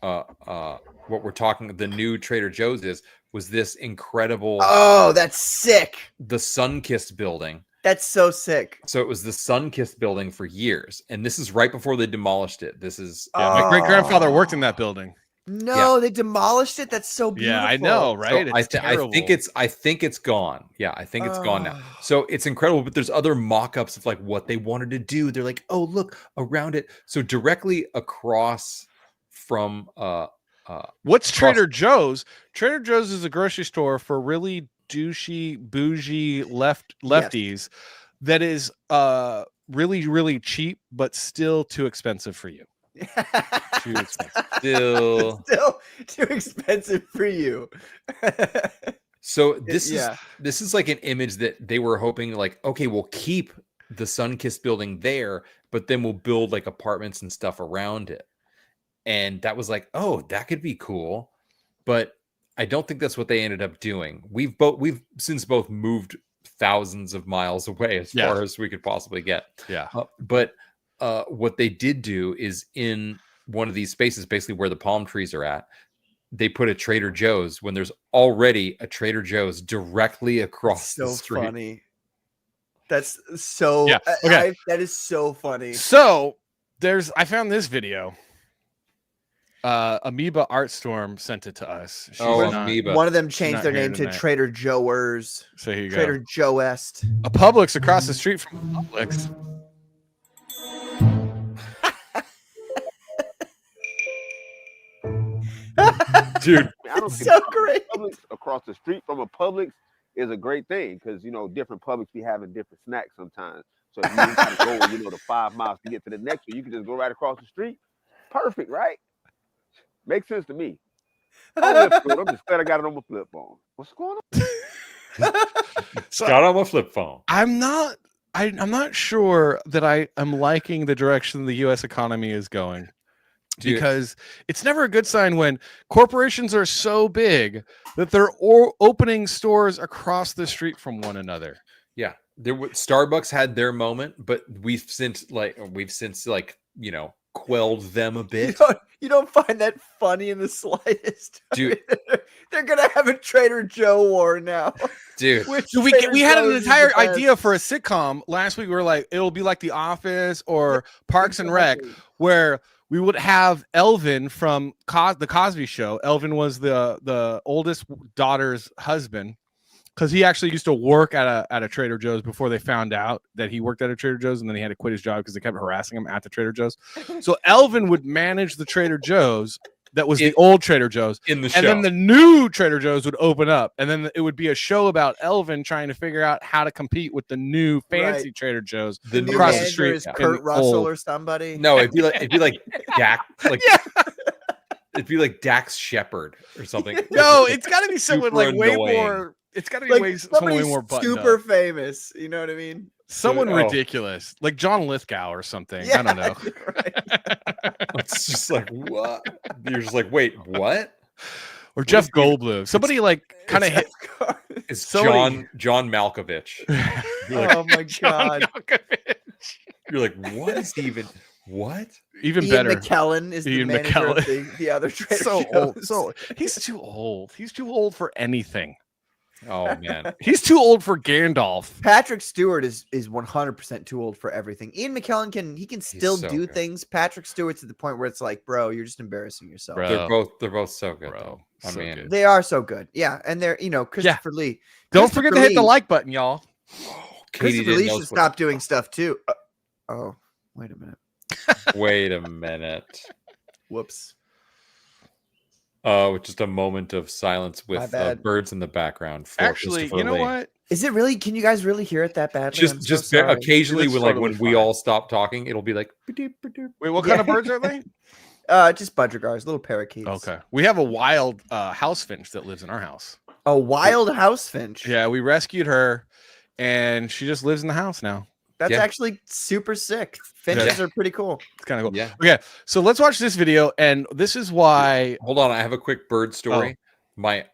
what we're talking, the new Trader Joe's was this incredible. Oh, that's sick. The Sunkist building. That's so sick. So it was the Sunkist building for years, and this is right before they demolished it. This is my great grandfather worked in that building. No, they demolished it. That's so beautiful. Yeah, I know, right? So I think it's gone. Yeah, I think it's gone now. So it's incredible, but there's other mock-ups of like what they wanted to do. They're like, oh, look around it. So directly across from what's Trader Joe's? Trader Joe's is a grocery store for really douchey, bougie lefties that is really, really cheap, but still too expensive for you. Too expensive. Still too expensive for you. So this is like an image that they were hoping, like, okay, we'll keep the Sunkist building there, but then we'll build like apartments and stuff around it. And that was like, oh, that could be cool. But I don't think that's what they ended up doing. We've since both moved thousands of miles away as far as we could possibly get. Yeah. But what they did do is in one of these spaces, basically where the palm trees are at, they put a Trader Joe's when there's already a Trader Joe's directly across the street. Funny. That's so okay. That is so funny. So I found this video. Amoeba Artstorm sent it to us. Amoeba. One of them changed their name to Trader Joe'ers. So here you Trader Joe-est. A Publix across the street from Publix. Dude, it's so great. Publix across the street from a Publix is a great thing, because different Publix be having different snacks sometimes. So if you got to go, the 5 miles to get to the next one, you can just go right across the street. Perfect, right? Makes sense to me. I'm just glad I got it on my flip phone. What's going on? Got it on my flip phone. I'm not sure that I am liking the direction the U.S. economy is going. Because it's never a good sign when corporations are so big that they're opening stores across the street from one another. Yeah, Starbucks had their moment, but we've since quelled them a bit. You don't find that funny in the slightest, Dude. They're gonna have a Trader Joe war now, dude. So we had an entire idea for a sitcom last week. We were like, it'll be like The Office or Parks and Rec, where we would have Elvin from the Cosby Show. Elvin was the oldest daughter's husband, because he actually used to work at a Trader Joe's before they found out that he worked at a Trader Joe's, and then he had to quit his job because they kept harassing him at the Trader Joe's. So Elvin would manage the Trader Joe's that was the old Trader Joe's in the show. And then the new Trader Joe's would open up, and then it would be a show about Elvin trying to figure out how to compete with the new fancy Trader Joe's The new across the manager street. is Kurt Russell or somebody. No, it'd be like Dak, like it'd be like Dax Shepard or something. No, it's got to be someone like way annoying. more. It's got to be someone way more buttoned super up. famous. You know what I mean? Someone Oh. ridiculous, like John Lithgow or something. I don't know. It's just like, what? You're just like, wait, what? Or Jeff Goldblum. Somebody like kind of hit. It's somebody- John Malkovich. You're like, Oh my god! you're like, what is he even? What? Even Ian better. McKellen is the Ian manager of McKellen. the other Trader So Joe's. old. So he's too old. He's too old for anything. Oh man. He's too old for Gandalf. Patrick Stewart is 100% too old for everything. Ian McKellen can still so do good. things. Patrick Stewart's at the point where it's like, bro, you're just embarrassing yourself. Bro. They're both so good, Bro, though. I so mean, good. They are so good. Yeah, and they're Christopher Lee. Don't Christopher forget to hit the Lee- like button, y'all. Katie Christopher Lee didn't should stop doing stuff too. Oh, wait a minute. Wait a minute. Whoops. Oh, just a moment of silence My with bad. birds in the background. For Actually, Christopher you know Lee. what? Is it really? Can you guys really hear it that badly? I'm so sorry. Occasionally, It's when like totally when we fine. all stop talking, it'll be like. Wait, what kind of birds are they? Just budgergars, little parakeets. Okay. We have a wild house finch that lives in our house. A wild house finch. Yeah, we rescued her, and she just lives in the house now. That's Yeah. actually super sick. Finches are pretty cool. It's kind of cool. Yeah. Okay, so let's watch this video, and this is why. Hold on, I have a quick bird story. Oh. My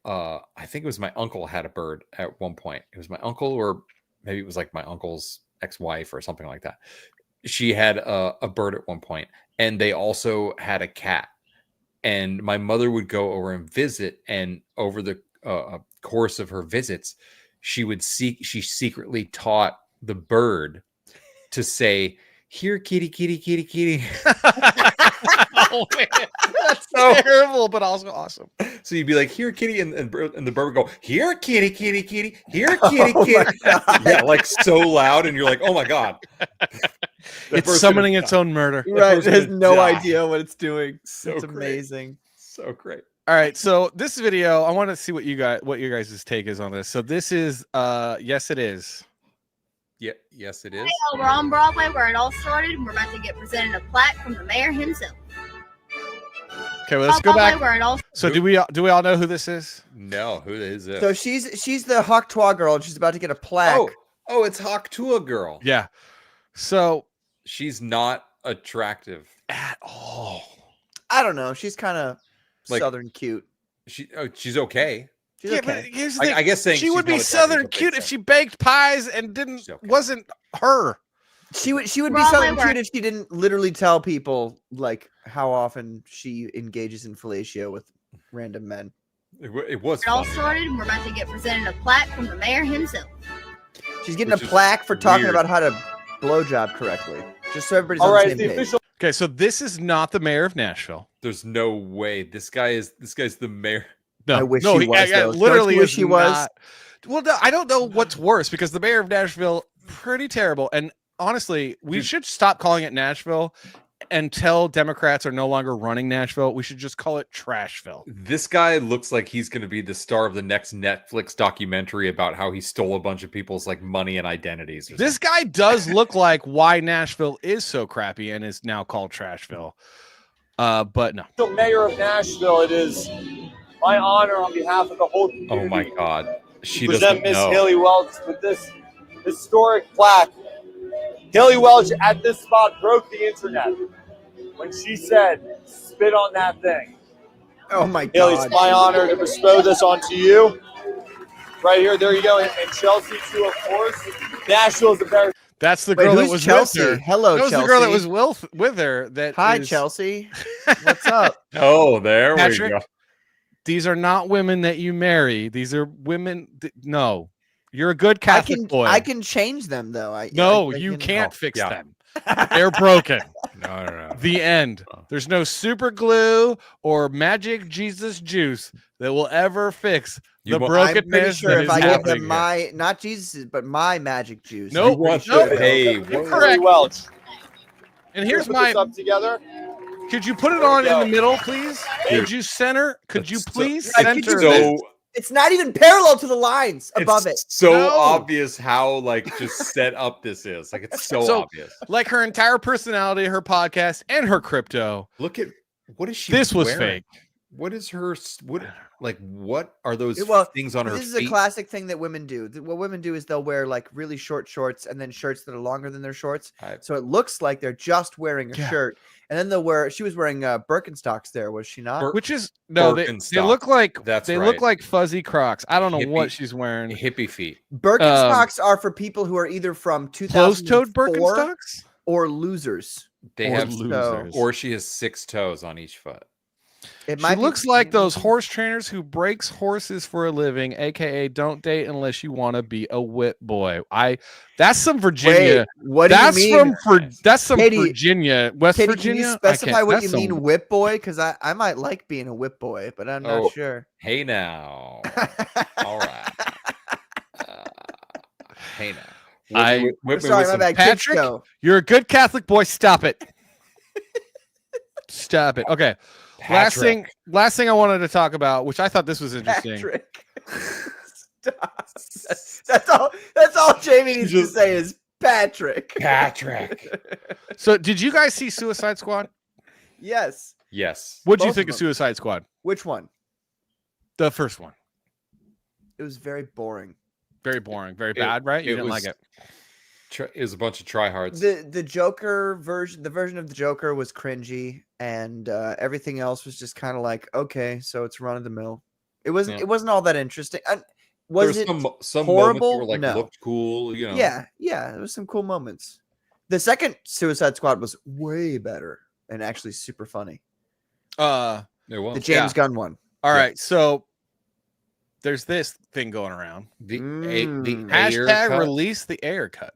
I think it was my uncle had a bird at one point. It was my uncle, or maybe it was like my uncle's ex-wife or something like that. She had a bird at one point, and they also had a cat. And my mother would go over and visit, and over the course of her visits, she secretly taught the bird to say, "Here, kitty, kitty, kitty, kitty." Oh, man. That's terrible, but also awesome. So you'd be like, "Here, kitty," and the bird would go, "Here, kitty, kitty, kitty. Here, kitty, kitty." Yeah, like so loud, and you're like, "Oh my god!" It's summoning its own murder. Right. It has gonna no die. idea what it's doing. So it's great. amazing. So great. All right, so this video, I want to see what your guys' take is on this. So this is yes, it is. Yeah, yes, it is. We're on Broadway where it all started, and we're about to get presented a plaque from the mayor himself. Okay, well, let's go back. Where it all So do we all know who this is? No, who is it? So she's the Hawk Twa girl, and she's about to get a plaque. Oh, it's Hawk Tua girl. Yeah. So she's not attractive at all. I don't know. She's kind of Like- southern cute. She's okay. She's Yeah, okay. but here's the thing. I guess saying she she's would be not attractive southern is okay, cute if she baked pies and wasn't her. She would be Broadway southern where- cute if she didn't literally tell people like how often she engages in fellatio with random men. It was. It all fun. started, and we're about to get presented a plaque from the mayor himself. She's getting Which a is plaque for talking weird. about how to blowjob correctly. Just so everybody's All on right, the same page. Okay, so this is not the mayor of Nashville. There's no way this guy's the mayor. No, I wish no, he was, though. literally Don't you wish is he was? not- Well, no, I don't know what's worse because the mayor of Nashville pretty terrible. And honestly, we should stop calling it Nashville until Democrats are no longer running Nashville. We should just call it Trashville. This guy looks like he's going to be the star of the next Netflix documentary about how he stole a bunch of people's like money and identities. This guy does look like why Nashville is so crappy and is now called Trashville. But no. The mayor of Nashville, it is my honor on behalf of the whole community Oh my God, she to doesn't present Miss know. Haley Welch with this historic plaque. Haley Welch at this spot broke the internet when she said, "Spit on that thing." Oh my Haley, god. it's my honor to bestow this onto you. Right here, there you go. And Chelsea too, of course. Nashville is a very That's the Wait, girl that who's was Chelsea? with her. Hello, that was Chelsea. the girl that was with her. That Hi, is- Chelsea. What's up? Oh, there Patrick, we go. These are not women that you marry. These are women. No, you're a good Catholic boy. I can change them though. No, I you can- can't fix them. They're broken. No. The end. There's no super glue or magic Jesus juice that will ever fix the I'm pretty brokenness sure that if is I give happening them here. not Jesus's, but my magic juice. Nope. I'm pretty Nope. sure. Hey, Incorrect. Welch. And here's Put my. this up together. Could you put it on in the middle, please? Could you center? Could you please center? this? It's not even parallel to the lines above it. So No. obvious how just set up this is. Like it's so obvious. Like her entire personality, her podcast, and her crypto. Look at what is she? This was wearing? fake. What is her? What are those Well, things on her this is feet? a classic thing that women do. What women do is they'll wear like really short shorts and then shirts that are longer than their shorts, so it looks like they're just wearing a shirt. And then they'll wear. She was wearing Birkenstocks. There was she not? Which is no, they look like they look like fuzzy Crocs. I don't know what she's wearing. Hippie feet. Birkenstocks are for people who are either from 2004 Closed-toed Birkenstocks or losers. They have losers, or she has 6 toes on each foot. It She looks like those horse trainers who breaks horses for a living, aka don't date unless you want to be a whip boy. That's some Virginia. Wait, what do you mean? That's some Katie, Virginia, West Katie, Virginia. Can you specify what you That's mean, some- whip boy? Because I might like being a whip boy, but I'm not sure. Hey now. All right. Hey now. Sorry, my bad. Kids Patrick, go. you're a good Catholic boy. Stop it. Stop it. Okay. Last thing I wanted to talk about, which I thought this was interesting. Patrick. Stop. That's all Jamie needs to say is Patrick. So, did you guys see Suicide Squad? Yes. Yes. What do you Both think of of them. Suicide Squad? Which one? The first one. It was very boring. Very boring. Very bad, right? You didn't like it. It was a bunch of tryhards. The Joker version, the version of the Joker was cringy, and everything else was just kind of like, okay, so it's run of the mill. It wasn't. Yeah. It wasn't all that interesting. There Was it some horrible? moments where, No. looked cool, you know. Yeah, there was some cool moments. The second Suicide Squad was way better and actually super funny. It was. The James Gunn one. All right, so there's this thing going around. The hashtag release the air cut.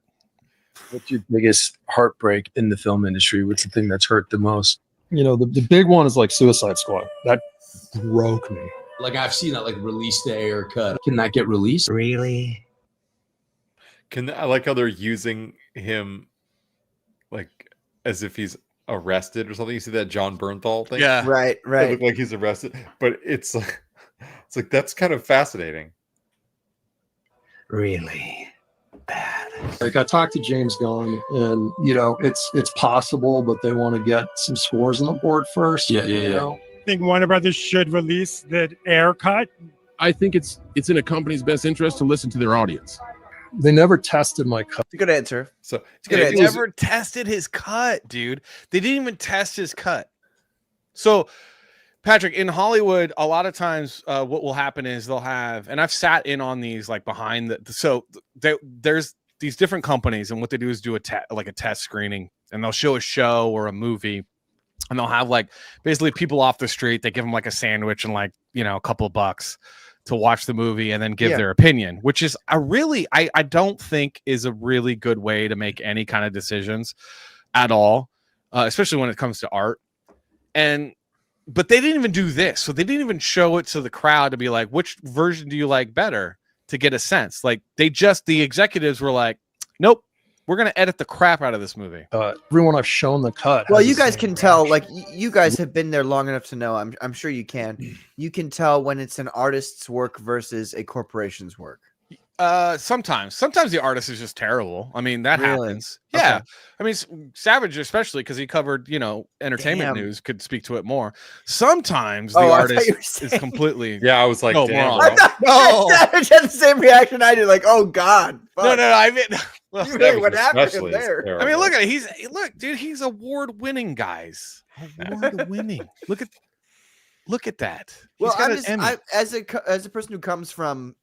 What's your biggest heartbreak in the film industry? What's the thing that's hurt the most? You know, the big one is like Suicide Squad. That broke me. Like I've seen that, like release the air cut. Can that get released? Really? I like how they're using him like as if he's arrested or something. You see that John Bernthal thing? Yeah. Right. It looked like he's arrested, but it's like that's kind of fascinating. Really? Like I talked to James Gunn, and you know, it's possible, but they want to get some scores on the board first. Yeah. know? I think Warner Brothers should release the air cut. I think it's in a company's best interest to listen to their audience. They never tested my cut. It's a good answer. So They never tested his cut, dude. They didn't even test his cut. So, Patrick, in Hollywood, a lot of times what will happen is they'll have, and I've sat in on these like behind there's these different companies, and what they do is do a test screening, and they'll show a show or a movie, and they'll have like basically people off the street. They give them like a sandwich and like, you know, a couple of bucks to watch the movie and then give their opinion, which is I don't think is a really good way to make any kind of decisions at all, especially when it comes to art. But they didn't even do this. So they didn't even show it to the crowd to be like, which version do you like better, to get a sense. Like the executives were like, nope, we're going to edit the crap out of this movie. Everyone I've shown the cut. Well, has you the guys same can tell, like you guys have been there long enough to know. I'm sure you can. You can tell when it's an artist's work versus a corporation's work. Sometimes the artist is just terrible. I mean, that Really? happens. Yeah. Okay. I mean, Savage, especially because he covered, you know, entertainment Damn. news, could speak to it more. Sometimes Oh, the I thought artist you were is saying- completely. Yeah, I was like, no, damn, moron. bro. I thought No. Savage had the same reaction I did. Like, oh God. No, I mean, well, Really, what happened especially is there? terrible. I mean, look at it. Look, dude, he's award-winning, guys. Award-winning. Look at that. Well, He's got I'm an just Emmy. as a person who comes from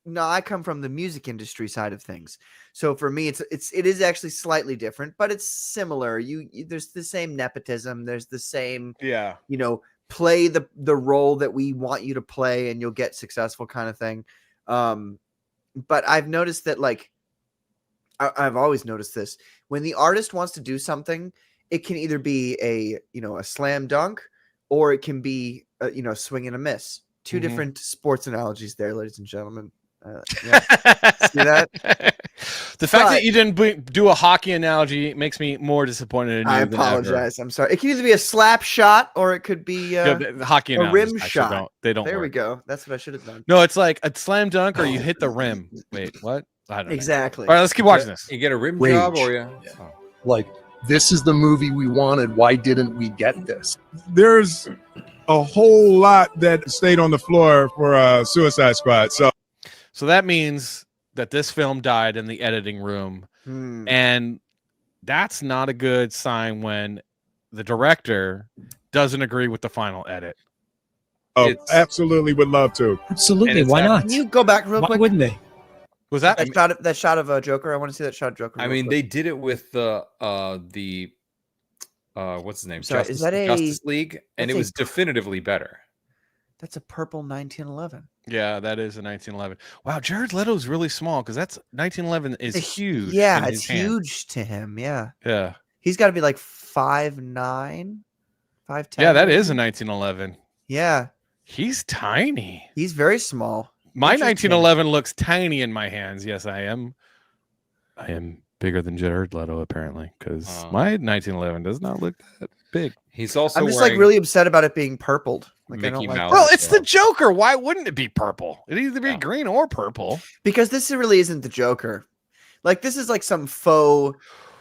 No, I come from the music industry side of things. So for me, it is actually slightly different, but it's similar. There's the same nepotism. There's the same, play the role that we want you to play and you'll get successful kind of thing. But I've noticed that, like, I've always noticed this. When the artist wants to do something, it can either be a slam dunk or it can be a swing and a miss. Two different sports analogies there, ladies and gentlemen. See that? The fact that you didn't do a hockey analogy makes me more disappointed in you. I apologize. I'm sorry. It can either be a slap shot or it could be the hockey a rim shot. They don't. There we work. go. That's what I should have done. No, it's like a slam dunk or you hit the rim. Wait, what? I don't know. Exactly. All right, let's keep watching this. You get a rim Rage. job or Like, this is the movie we wanted. Why didn't we get this? There's a whole lot that stayed on the floor for Suicide Squad. So that means that this film died in the editing room. And that's not a good sign when the director doesn't agree with the final edit. Oh, absolutely would love to. Absolutely. Why not? Can you go back real Why quick? wouldn't they? Was that that shot of a Joker? I want to see that shot of Joker. I real mean, quick. they did it with the what's his name? Sorry, Justice, is that a- Justice League, and that's it a was definitively better. That's a purple 1911. Yeah, that is a 1911. Wow, Jared Leto's really small because that's 1911 is huge. Yeah, in it's his hand. huge to him. Yeah. Yeah. He's got to be like 5'9", 5'10". Yeah, that is a 1911. Yeah. He's tiny. He's very small. My Interesting. 1911 looks tiny in my hands. Yes, I am. I am bigger than Jared Leto apparently because my 1911 does not look that big. He's also I'm just like really upset about it being purpled. Like, I don't Mickey like Mouse. Well, it's the Joker. Why wouldn't it be purple? It'd either be green or purple. Because this really isn't the Joker. Like, this is like some faux,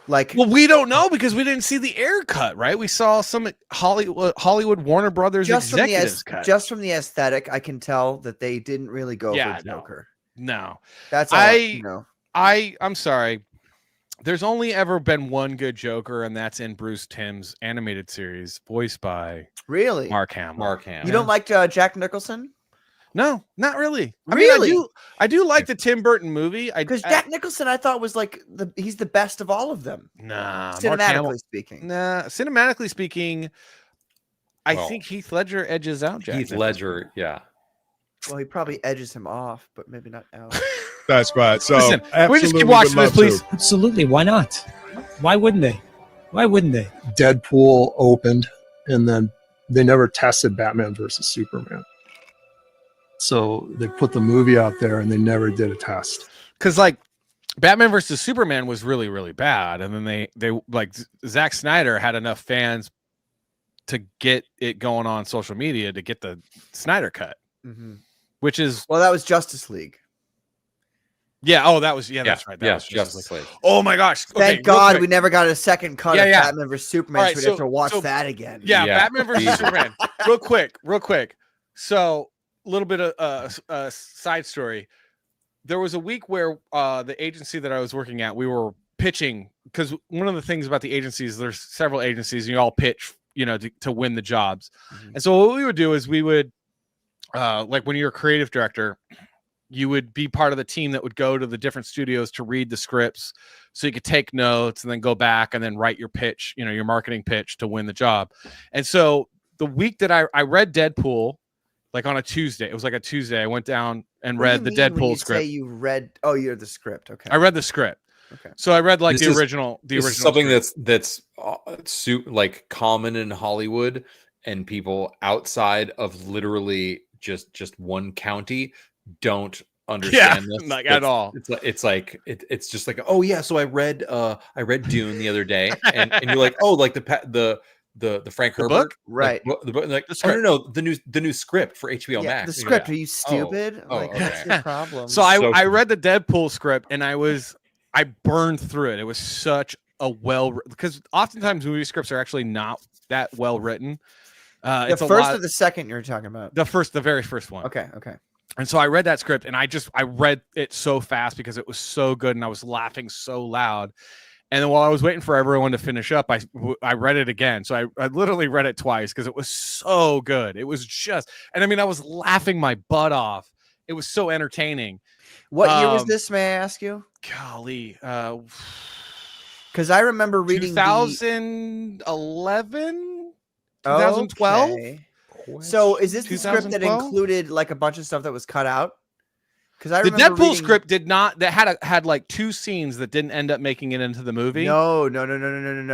like. Well, we don't know because we didn't see the air cut, right? We saw some Hollywood Warner Brothers executives cut. Just from the aesthetic, I can tell that they didn't really go for Joker. No. That's all I'm sorry. There's only ever been one good Joker, and that's in Bruce Timm's animated series, voiced by Mark Hamill. You don't like Jack Nicholson? No, not really. Really? I mean, I do like the Tim Burton movie. Because Jack Nicholson, I thought was like he's the best of all of them. Nah, cinematically speaking. Nah, cinematically speaking, I think Heath Ledger edges out Jack. Heath Ledger, yeah. Well, he probably edges him off, but maybe not out. That's right. So listen, we just keep watching this, please. Absolutely. Why not? Why wouldn't they? Why wouldn't they? Deadpool opened, and then they never tested Batman versus Superman. So they put the movie out there, and they never did a test. Because like Batman versus Superman was really, really bad, and then they like Zack Snyder had enough fans to get it going on social media to get the Snyder cut, which is that was Justice League. Yeah. Oh, that was that's right. That was Justice League. Oh my gosh! Thank God we never got a second cut of Batman vs Superman. All right, so we have to watch that again. Yeah, Batman versus Superman. Real quick. So a little bit of a side story. There was a week where the agency that I was working at, we were pitching, because one of the things about the agencies, there's several agencies, and you all pitch, to win the jobs. And so what we would do is we would, like when you're a creative director, you would be part of the team that would go to the different studios to read the scripts so you could take notes and then go back and then write your pitch, your marketing pitch to win the job. And so the week that I read Deadpool, like on a Tuesday, it was like a Tuesday, I went down and read the Deadpool script. Say you read, you're the script. Okay. I read the script. Okay. So I read like This the is original something script. that's like common in Hollywood, and people outside of literally just one county don't understand this like at all. It's just like, oh yeah, so I read Dune the other day, and you're like, oh, like the Frank Herbert book? Right. The book, like, script. no, the new script for HBO Max. The script. Are you stupid? What's your problem? So I read the Deadpool script and I burned through it. It was such a because oftentimes movie scripts are actually not that well written. The first or the second you're talking about? The very first one. Okay. And so I read that script and I read it so fast because it was so good and I was laughing so loud. And then while I was waiting for everyone to finish up, I read it again. So I literally read it twice because it was so good. It was just, and I mean, I was laughing my butt off. It was so entertaining. What year was this? May I ask you? Golly, because I remember reading 2011, 2012. Okay. So is this the script that 2012? included like a bunch of stuff that was cut out? Because I The remember Deadpool reading... script did not. That had like 2 scenes that didn't end up making it into the movie. No,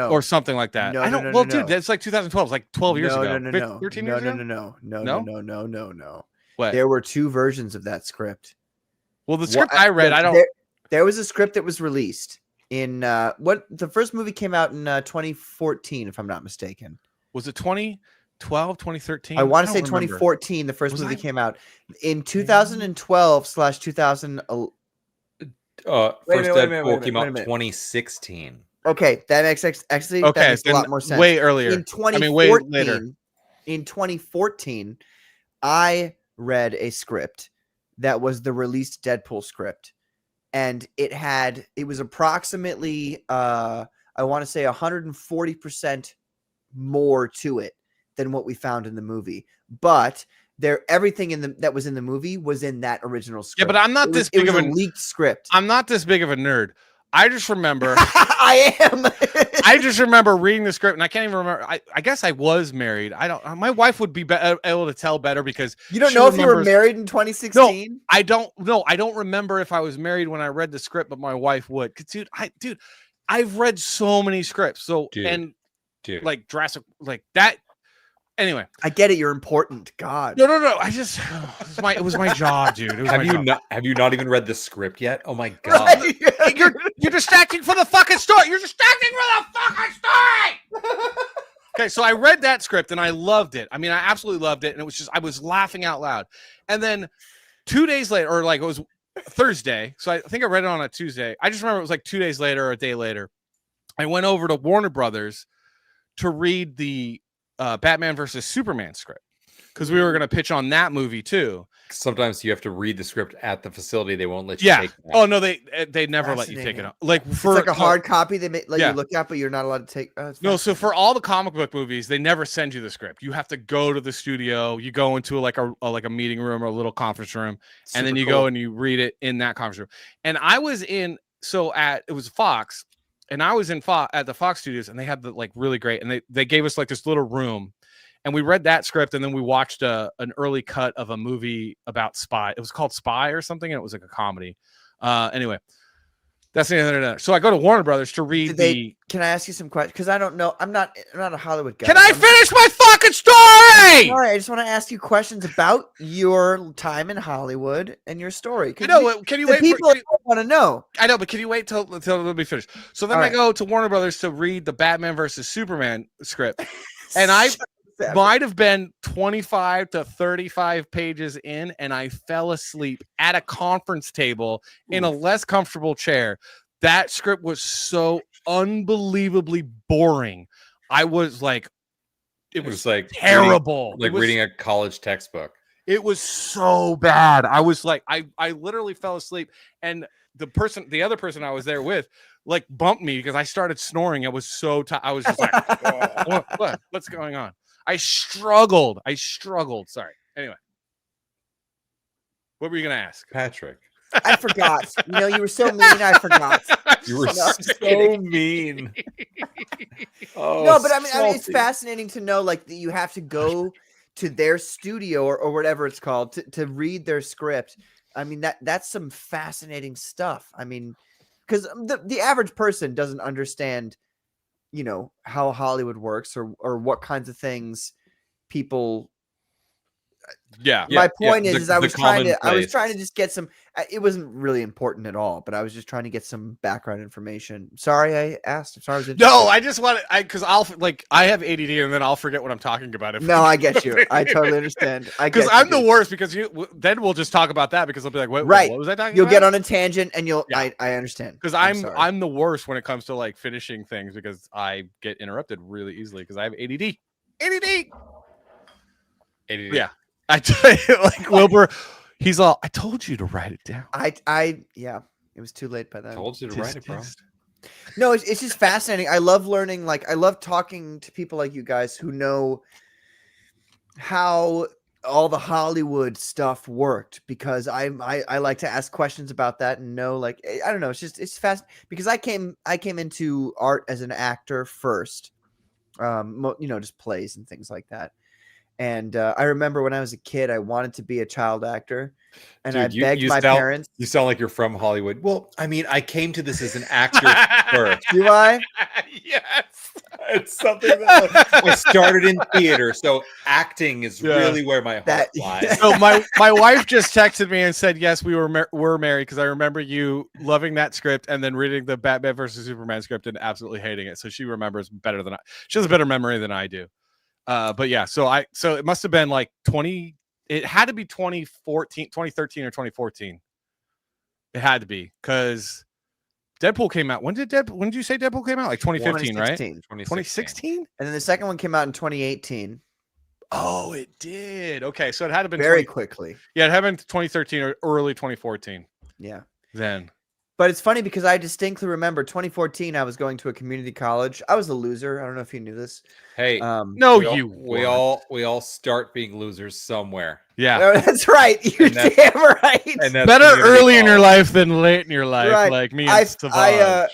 or something like that. No, I don't. no, well, no, dude, that's like 2012. It's like 12 years ago. No, 13 years ago. No. What? There were 2 versions of that script. Well, the script I read, I don't. There was a script that was released in the first movie came out in 2014, if I'm not mistaken. Was it 2012, 2013? I want to say 2014. The first movie came out in 2012/2000. First Deadpool came out in 2016. Okay, that makes actually that makes a lot more sense. Way earlier. In 2014, way later. In 2014, I read a script that was the released Deadpool script, and it was approximately I want to say 140% more to it than what we found in the movie, but everything that was in the movie was in that original script. Yeah, but I'm not this big of a leaked script. I'm not this big of a nerd. I just remember I am. I just remember reading the script, and I can't even remember. I guess I was married. I don't. My wife would be able to tell better because you don't know if you were married in 2016. No, I don't. No, I don't remember if I was married when I read the script, but my wife would. Dude, I've read so many scripts. So dude. Like Jurassic, like that. Anyway, I get it. You're important. God. No. I just it was my job, dude. It was Have you not even read the script yet? Oh my god. Right? You're distracting for the fucking story. You're distracting for the fucking story. Okay, so I read that script and I loved it. I mean, I absolutely loved it, and it was just I was laughing out loud. And then 2 days later, or like it was Thursday, so I think I read it on a Tuesday. I just remember it was like 2 days later or a day later. I went over to Warner Brothers to read the Batman versus Superman script because we were going to pitch on that movie too. Sometimes you have to read the script at the facility. They won't let you take it. Oh no, they never let you take it out. Like for it's like a hard copy they let you look at, but you're not allowed to take. No, so for all the comic book movies, they never send you the script. You have to go to the studio. You go into like a meeting room or a little conference room, and then you go and you read it in that conference room. And I was it was Fox. And I was at the Fox Studios, and they had the like really great, and they gave us like this little room, and we read that script, and then we watched an early cut of a movie about Spy. It was called Spy or something, and it was like a comedy. Anyway, that's the other. So I go to Warner Brothers to read Can I ask you some questions? Because I don't know. I'm not a Hollywood guy. Can I finish my fucking story? All right, I just want to ask you questions about your time in Hollywood and your story. Can you wait? People want to know. I know, but can you wait till let me finish? So then I go to Warner Brothers to read the Batman versus Superman script, and I might have been 25 to 35 pages in, and I fell asleep at a conference table in a less comfortable chair. That script was so unbelievably boring. I was like, it was like terrible. Reading a college textbook. It was so bad. I was like, I literally fell asleep, and the other person I was there with, like bumped me because I started snoring. I was so tired. I was just like, what's going on? I struggled. Sorry. Anyway, what were you gonna ask, Patrick? I forgot. You were so mean. I forgot. You were so mean. No, but I mean, it's fascinating to know like that you have to go to their studio or whatever it's called to read their script. I mean, that's some fascinating stuff. I mean, because the average person doesn't understand, how Hollywood works or what kinds of things people. My point is I was trying to just get some. It wasn't really important at all, but I was just trying to get some background information. Sorry, I asked. I'm sorry, I was interested. No, I just want to. Because I have ADD and then I'll forget what I'm talking about. I get you. I totally understand. Because I'm the worst. Because then we'll just talk about that because I'll be like, what was I talking about? You'll get on a tangent and you'll. I understand. Because I'm the worst when it comes to like finishing things because I get interrupted really easily because I have ADD. Yeah. I tell you, like Wilbur, he's all. I told you to write it down. It was too late by then. I told you to write it, bro. No, it's just fascinating. I love learning. Like I love talking to people like you guys who know how all the Hollywood stuff worked because I like to ask questions about that and know, like, I don't know, it's fast because I came into art as an actor first, just plays and things like that. And I remember when I was a kid, I wanted to be a child actor, and I begged my parents. You sound like you're from Hollywood. Well, I mean, I came to this as an actor first. Do I? Yes. It's something that I started in theater, so acting is really where my heart lies. So my wife just texted me and said, yes, we were married, because I remember you loving that script and then reading the Batman versus Superman script and absolutely hating it. So she remembers better than I. She has a better memory than I do. But yeah, so it must have been like it had to be 2013 or 2014. It had to be, because Deadpool came out. When did you say Deadpool came out? Like 2015, right? 2016? And then the second one came out in 2018. Oh, it did. Okay, so it had to have been very quickly. Yeah, it had been 2013 or early 2014. Yeah. Then. But it's funny because I distinctly remember 2014. I was going to a community college. I was a loser. I don't know if you knew this. Hey, we all start being losers somewhere. Yeah, that's right. You're damn right. And better early in your life than late in your life, right. like me and Savage.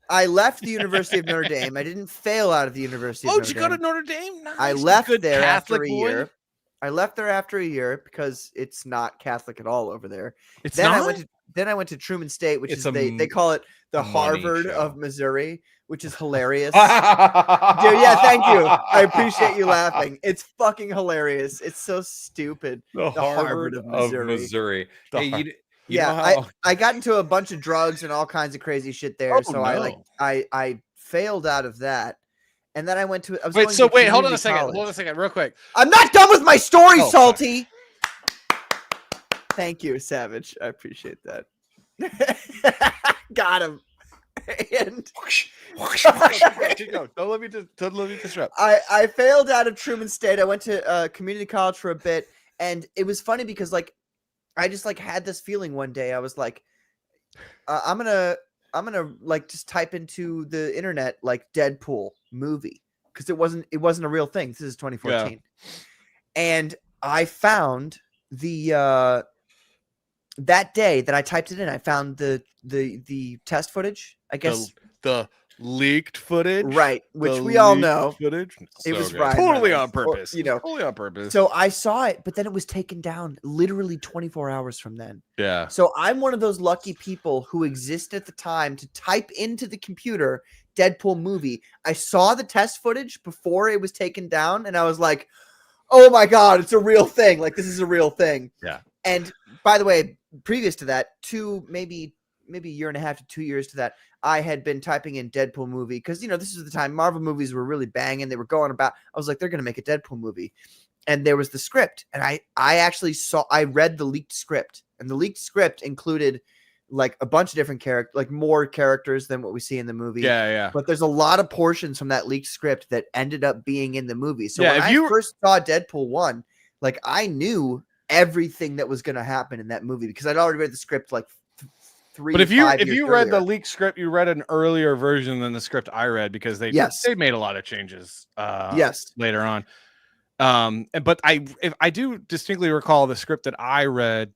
I left the University of Notre Dame. I didn't fail out of the University of Notre Dame. Oh, did you go to Notre Dame? Nice. I left there Catholic after a year. I left there after a year because it's not Catholic at all over there. Then I went to Truman State, which they call it the Harvard of Missouri, which is hilarious. Dude, yeah, thank you. I appreciate you laughing. It's fucking hilarious. It's so stupid. The Harvard of Missouri. Hey, I got into a bunch of drugs and all kinds of crazy shit there. I failed out of that. And then I went to hold on a second, real quick. I'm not done with my story, Salty. Thank you, Savage. I appreciate that. Got him. And don't let me disrupt. I failed out of Truman State. I went to community college for a bit, and it was funny because I just had this feeling one day. I was like, I'm gonna just type into the internet Deadpool movie, because it wasn't a real thing. This is 2014, and I found the that day that I typed it in, I found the test footage. I guess the leaked footage, right? Which we all know footage. It was good. right, totally on purpose. Totally on purpose. So I saw it, but then it was taken down literally 24 hours from then. Yeah. So I'm one of those lucky people who exist at the time to type into the computer Deadpool movie. I saw the test footage before it was taken down, and I was like, "Oh my god, it's a real thing! This is a real thing." Yeah. And by the way, previous to that, maybe a year and a half to 2 years to that, I had been typing in Deadpool movie because this is the time Marvel movies were really banging. They were going about. I was like, they're going to make a Deadpool movie, and there was the script, and I read the leaked script, and the leaked script included a bunch of different characters, more characters than what we see in the movie. Yeah. But there's a lot of portions from that leaked script that ended up being in the movie. So Yeah, when I first saw Deadpool 1, I knew everything that was going to happen in that movie because I'd already read the script 3. But if you read the leaked script, you read an earlier version than the script I read, because they made a lot of changes. Later on. But I do distinctly recall the script that I read.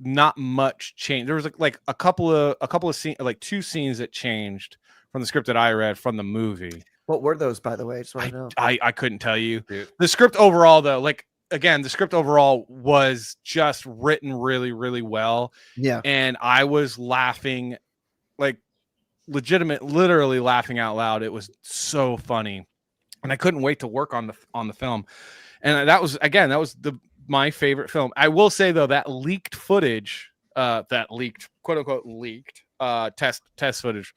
Not much change. There was a couple of scenes, 2 scenes that changed from the script that I read from the movie. What were those, by the way? I just want to know. I couldn't tell you. Dude. The script overall, though, again, the script overall was just written really, really well. Yeah. And I was laughing, literally laughing out loud. It was so funny. And I couldn't wait to work on the film. And that was my favorite film. I will say, though, that leaked footage, quote unquote leaked test footage,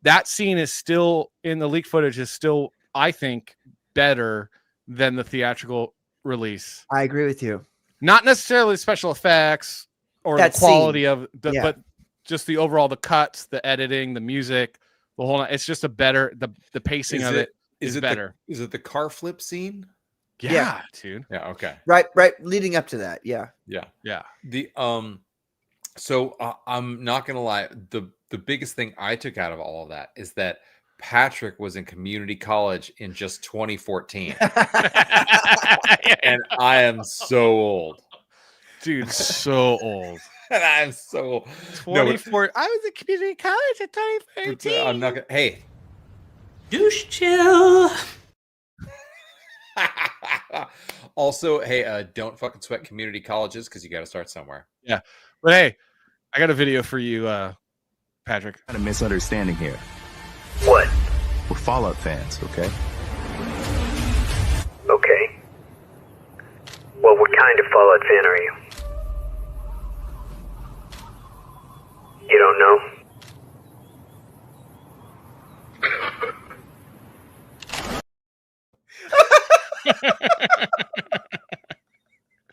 that scene is still in the leaked footage is still, I think, better than the theatrical release. I agree with you. Not necessarily special effects or the quality of the, but just the overall, the cuts, the editing, the music, the whole. It's just a better the pacing of it is better. Is it the car flip scene? Yeah, dude. Yeah. Okay. Right. Leading up to that. Yeah. The so I'm not gonna lie. The biggest thing I took out of all of that is that Patrick was in community college in just 2014. And I am so old. Dude, so old. And I'm so 24. I was in community college at 2013. I'm not gonna. Hey, douche chill. Also, hey, don't fucking sweat community colleges because you got to start somewhere. Yeah, but hey, I got a video for you, Patrick. Got a misunderstanding here. What? We're Fallout fans, okay? Okay. Well, what kind of Fallout fan are you? You don't know?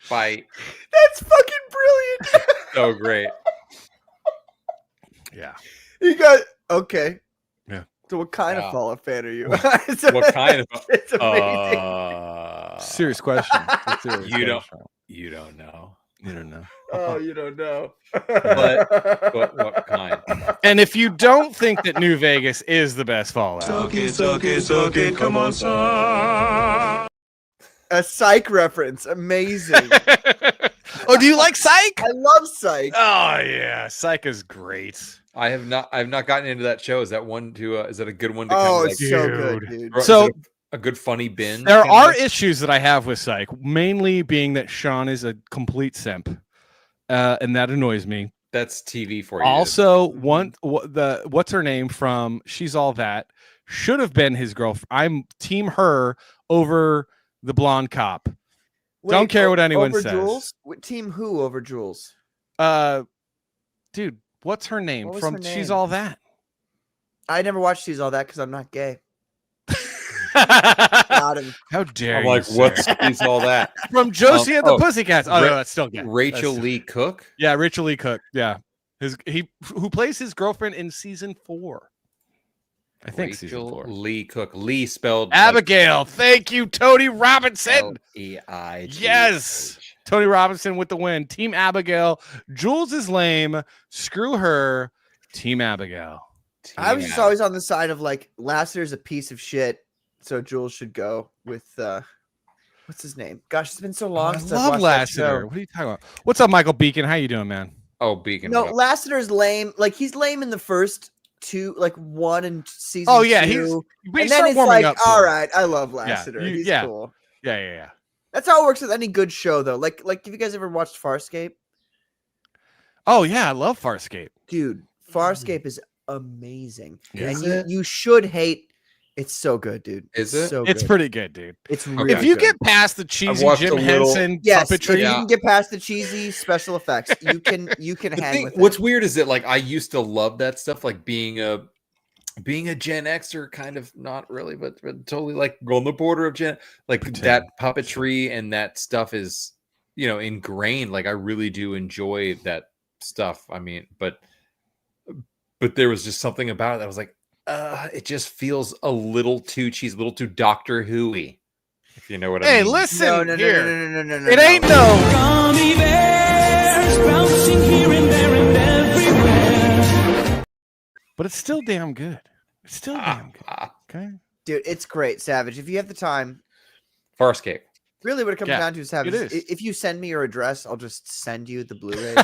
Fight. That's fucking brilliant. So great. Yeah. You got okay. Yeah. So what kind Yeah. of Fallout fan are you? What kind of? It's amazing. Serious question. Serious You don't. question. You don't know. You don't know. Oh, you don't know. But what kind? And if you don't think that New Vegas is the best Fallout, Suck it, come on, son. A Psych reference. Amazing. oh, do you like Psych? I love Psych. Oh yeah, Psych is great. I've not gotten into that show. Is that one to? Is that a good one to? Oh, kind of like, it's so good, dude. So is it a good funny binge. There kind are of? issues that I have with Psych, mainly being that Sean is a complete simp, and that annoys me. That's TV for you. Also, what's her name from She's All That should have been his girlfriend. I'm team her over the blonde cop. Don't care what anyone over says. Jules? Team who over Jules? Dude, what's her name What was from her She's name? All That? I never watched She's All That because I'm not gay. Got him. How dare I'm you? like, sir. what's She's All That? From Josie and the Pussycats? Oh, no, that's still gay. Rachel That's- Lee Cook. Yeah, Rachel Lee Cook. Yeah, who plays his girlfriend in season 4. I think season Rachel 4. Lee Cook. Lee spelled Abigail. Thank you, Tony Robinson. L-E-I-G-H. Yes, Tony Robinson with the win. Team Abigail. Jules is lame. Screw her. Team Abigail. I was just always on the side of like Lassiter's a piece of shit, so Jules should go with what's his name? Gosh, it's been so long I since I've love watched that Lassiter. show. What are you talking about? What's up, Michael Beacon? How you doing, man? Oh, Beacon. No, what up? Lassiter's lame. Like he's lame in the first two, like one and season. Oh yeah, 2. we and start then it's warming like, up to all him. right, I love Lassiter. you- He's yeah. cool. Yeah. That's how it works with any good show, though. Like, have you guys ever watched Farscape? Oh yeah, I love Farscape. Dude, Farscape is amazing. Is and it? you should hate. It's so good, dude. Is it? So It's good. pretty good, dude. It's Okay. really If you good. get past the cheesy watched Jim a little- Henson Yes, if puppetry, you can get past the cheesy special effects, you can The hang thing- with what's it. weird is that like I used to love that stuff, like being a Gen Xer, kind of not really, but totally like on the border of Gen. Like that puppetry and that stuff is, ingrained. Like I really do enjoy that stuff. I mean, but there was just something about it that was like, it just feels a little too cheesy, a little too Doctor Who-y. If you know what I hey, mean. listen No, here. no. It ain't no. Gummy bears bouncing here and there and everywhere. But it's still damn good. It's still damn good. Okay. Dude, it's great, Savage. If you have the time, Farscape. really, what it comes Yeah, down to is Savage. it is. If you send me your address, I'll just send you the Blu-rays.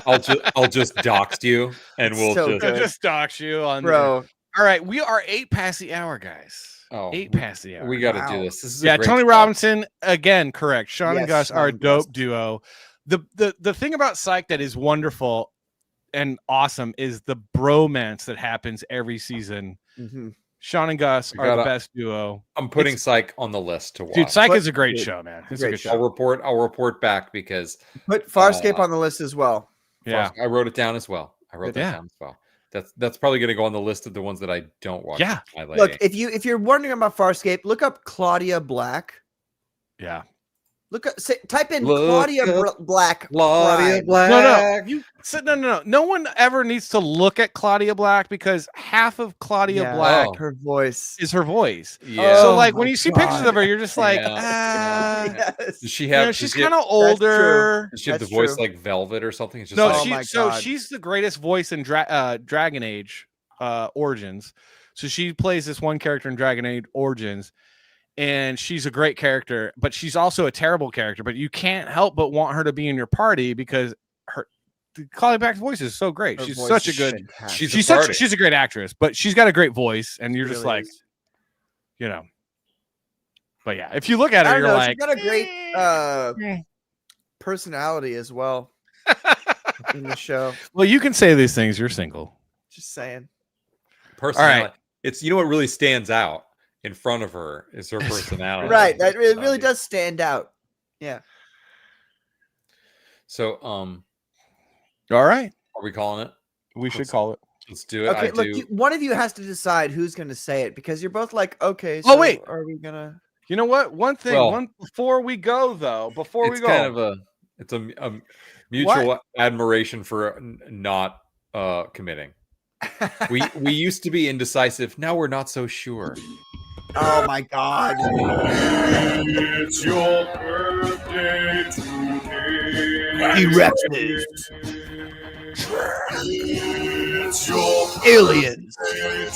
I'll just dox you, and we'll So just. good. Just dox you on Bro. All right, we are 8 past the hour, guys. Oh, 8 past the hour. We got to Wow. do this. This is a Yeah, great Tony spot. Robinson again, correct. Sean and Yes, Gus Sean are a and Gus. dope duo. The thing about Psych that is wonderful and awesome is the bromance that happens every season. Mhm. Sean and Gus We are the gotta- best duo. I'm putting Psych on the list to watch. Dude, Psych But- is a great dude, show, man. It's great a good show. show. I'll report back because Put Farscape on the list as well. Yeah. I wrote it down as well. I wrote that Yeah. down as well. That's probably going to go on the list of the ones that I don't watch. Yeah. with my Look, lady. if you're wondering about Farscape, look up Claudia Black. Yeah. Look up, type in Look Claudia up Black. Claudia Prime. Black. No. No one ever needs to look at Claudia Black because half of Claudia Yeah, Black her voice. is her voice. Yeah. So Oh like my when you see pictures God. of her, you're just like, Yes. Does she you have? know, does she's she have- kind of older. Does she have the That's voice true. like Velvet or something? It's just No, like, Oh my so God. she's the greatest voice in Dragon Age Origins. So she plays this one character in Dragon Age Origins, and she's a great character, but she's also a terrible character. But you can't help but want her to be in your party because Callie Back's voice is so great. Her She's voice such a is good. fantastic. She's a great actress, but she's got a great voice, and you're just like, you know. But yeah, if you look at her, you're like, she's got a great personality as well in the show. Well, you can say these things. You're single. Just saying. Personality. All right. It's what really stands out in front of her is her personality. Right. That it really does stand out. Yeah. So all right. Are we calling it? We should call it. Let's do it. Okay, look, one of you has to decide who's going to say it because you're both like, okay. Oh, wait. Are we gonna? You know what? One thing. Before we go, though. Before we go, kind of a mutual admiration for not committing. we used to be indecisive. Now we're not so sure. Oh my God! It's your birthday today. He reps it. It's your Aliens. birthday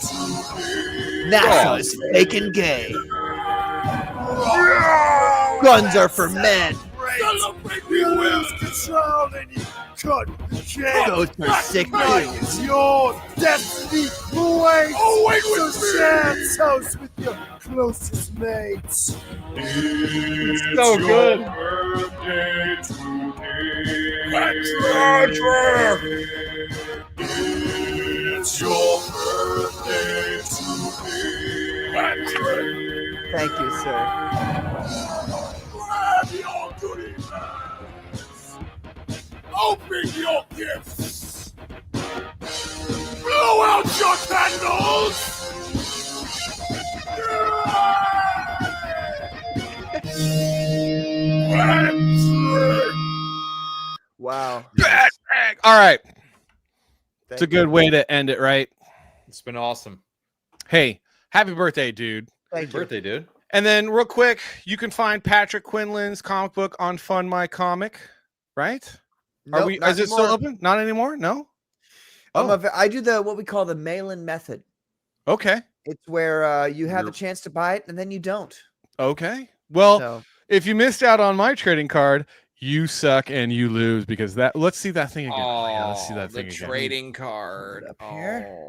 NASA is fake and gay. Guns are for men. He wills control and he cut the chain. Those are sick dudes. It's your destiny. Wait so share toast with your closest mates. It's so good. Birthday today. It's your birthday today. Thank you, sir. Grab your goodie bags. Open your gifts. Blow out your candles. Wow. all right. It's a good way to end it, right? It's been awesome. Hey, happy birthday, dude. Thank you. Birthday, dude. And then real quick, you can find Patrick Quinlan's comic book on Fund My Comic, right? Nope, not is it still anymore. open? Not anymore? No? I do what we call the mail-in method. Okay. It's where you have a chance to buy it and then you don't. Okay. Well, So- if you missed out on my trading card, you suck and you lose because let's see that thing again. Oh, yeah, let's see that thing again. Trading card up here.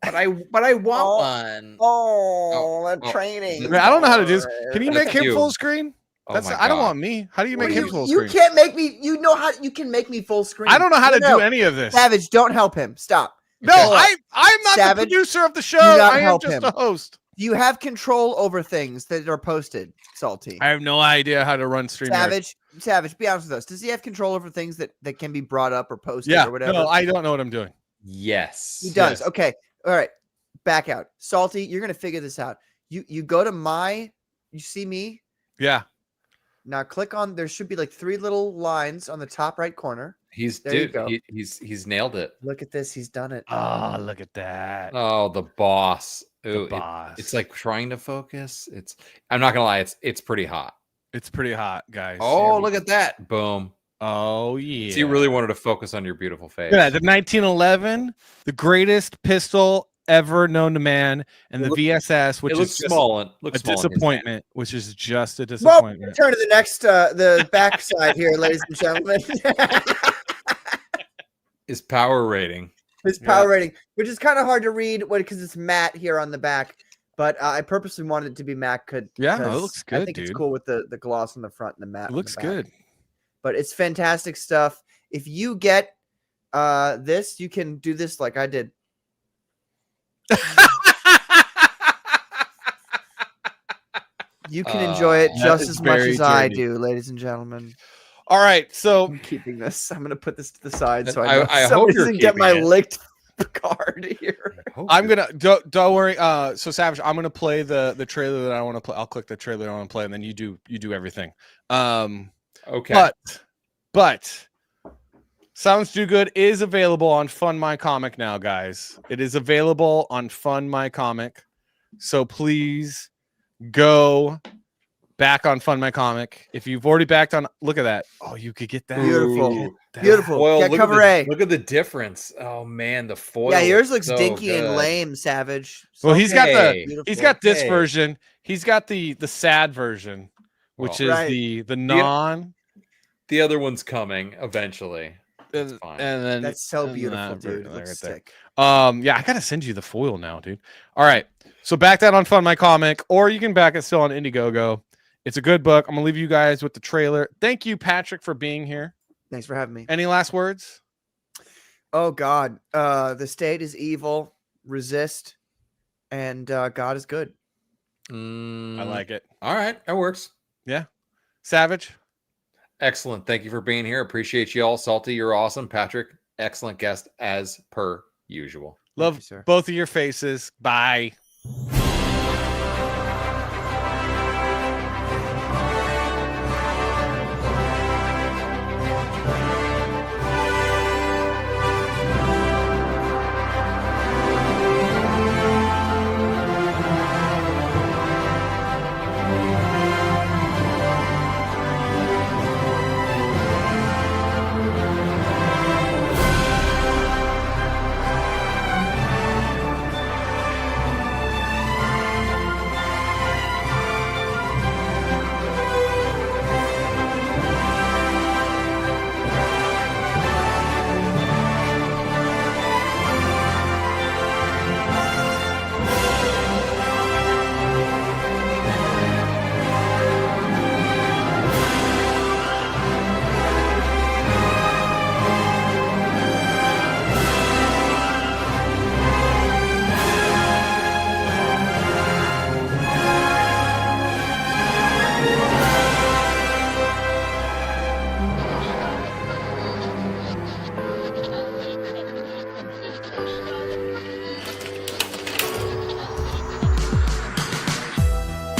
But I want one. Oh, training. I don't know how to do this. Can you make him you. full screen? Oh That's my I don't God. want me. How do you make him full You screen? can't make me. You know how you can make me full screen. I don't know how to No. do any of this. Savage, don't help him. Stop. No, I'm not Savage, the producer of the show. do not I am help just him. a host. You have control over things that are posted, Salty. I have no idea how to run stream. Savage, be honest with us. Does he have control over things that can be brought up or posted Yeah. or whatever? No, I don't know what I'm doing. Yes. He does. Yes. Okay. All right. Back out. Salty, you're gonna figure this out. You go to you see me? Yeah. Now click on there should be like 3 little lines on the top right corner. He's There you go. he's nailed it. Look at this, he's done it. Oh, look at that. Oh, the boss. Ooh, boss. It's like trying to focus. I'm not gonna lie, it's pretty hot. It's pretty hot, guys. Oh, look at that. Boom. Oh, yeah. So you really wanted to focus on your beautiful face. Yeah, the 1911, the greatest pistol ever known to man, and the VSS, which it is looks just small. a Looks small in his hand. disappointment, which is just a Well, disappointment. turn to the next the back side here, ladies and gentlemen. His power rating. His power rating, which is kind of hard to read because it's matte here on the back. But I purposely wanted it to be matte. Yeah, it looks good, I think it's dude. cool with the gloss on the front and the matte. It on the looks back. good. But it's fantastic stuff. If you get this, you can do this like I did. You can enjoy it that just is as much very as I dirty. do, ladies and gentlemen. All right, so I'm keeping this. I'm gonna put this to the side so I I, know hope somebody you're doesn't get keeping my it. licked card here. I'm gonna don't worry. So Savage, I'm gonna play the trailer that I want to play. I'll click the trailer I want to play, and then you do everything. Okay. But Sounds Too Good is available on Fund My Comic now, guys. It is available on Fund My Comic, so please go back on Fund My Comic. If you've already backed on, look at that. Oh, you could get that. Beautiful. Beautiful. Foil, Get look cover at A. look at the difference. Oh man, the foil. Yeah, yours is looks so dinky and good. lame, Savage. Well, he's got Beautiful. he's got this Okay. version. He's got the sad version, which is Right. the non. The other one's coming eventually. That's And fine. then That's so and beautiful, that dude. version It there, looks right there. sick. Yeah, I gotta send you the foil now, dude. All right, so back that on Fund My Comic, or you can back it still on Indiegogo. It's a good book. I'm gonna leave you guys with the trailer. Thank you, Patrick, for being here. Thanks for having me. Any last words? Oh God, the state is evil. Resist, and God is good. I like it. All right, that works. Yeah, Savage. Excellent. Thank you for being here. Appreciate you all. Salty, you're awesome. Patrick, excellent guest as per usual. Love both of your faces. Bye.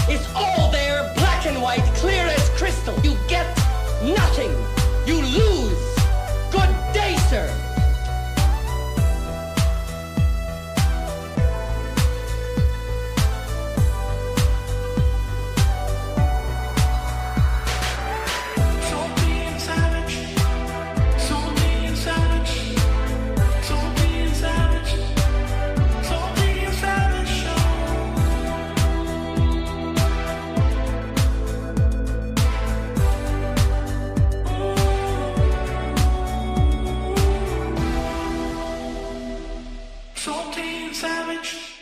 It's all there, black and white, clear as crystal. You get nothing. You lose. Good day, sir. Salty and savage.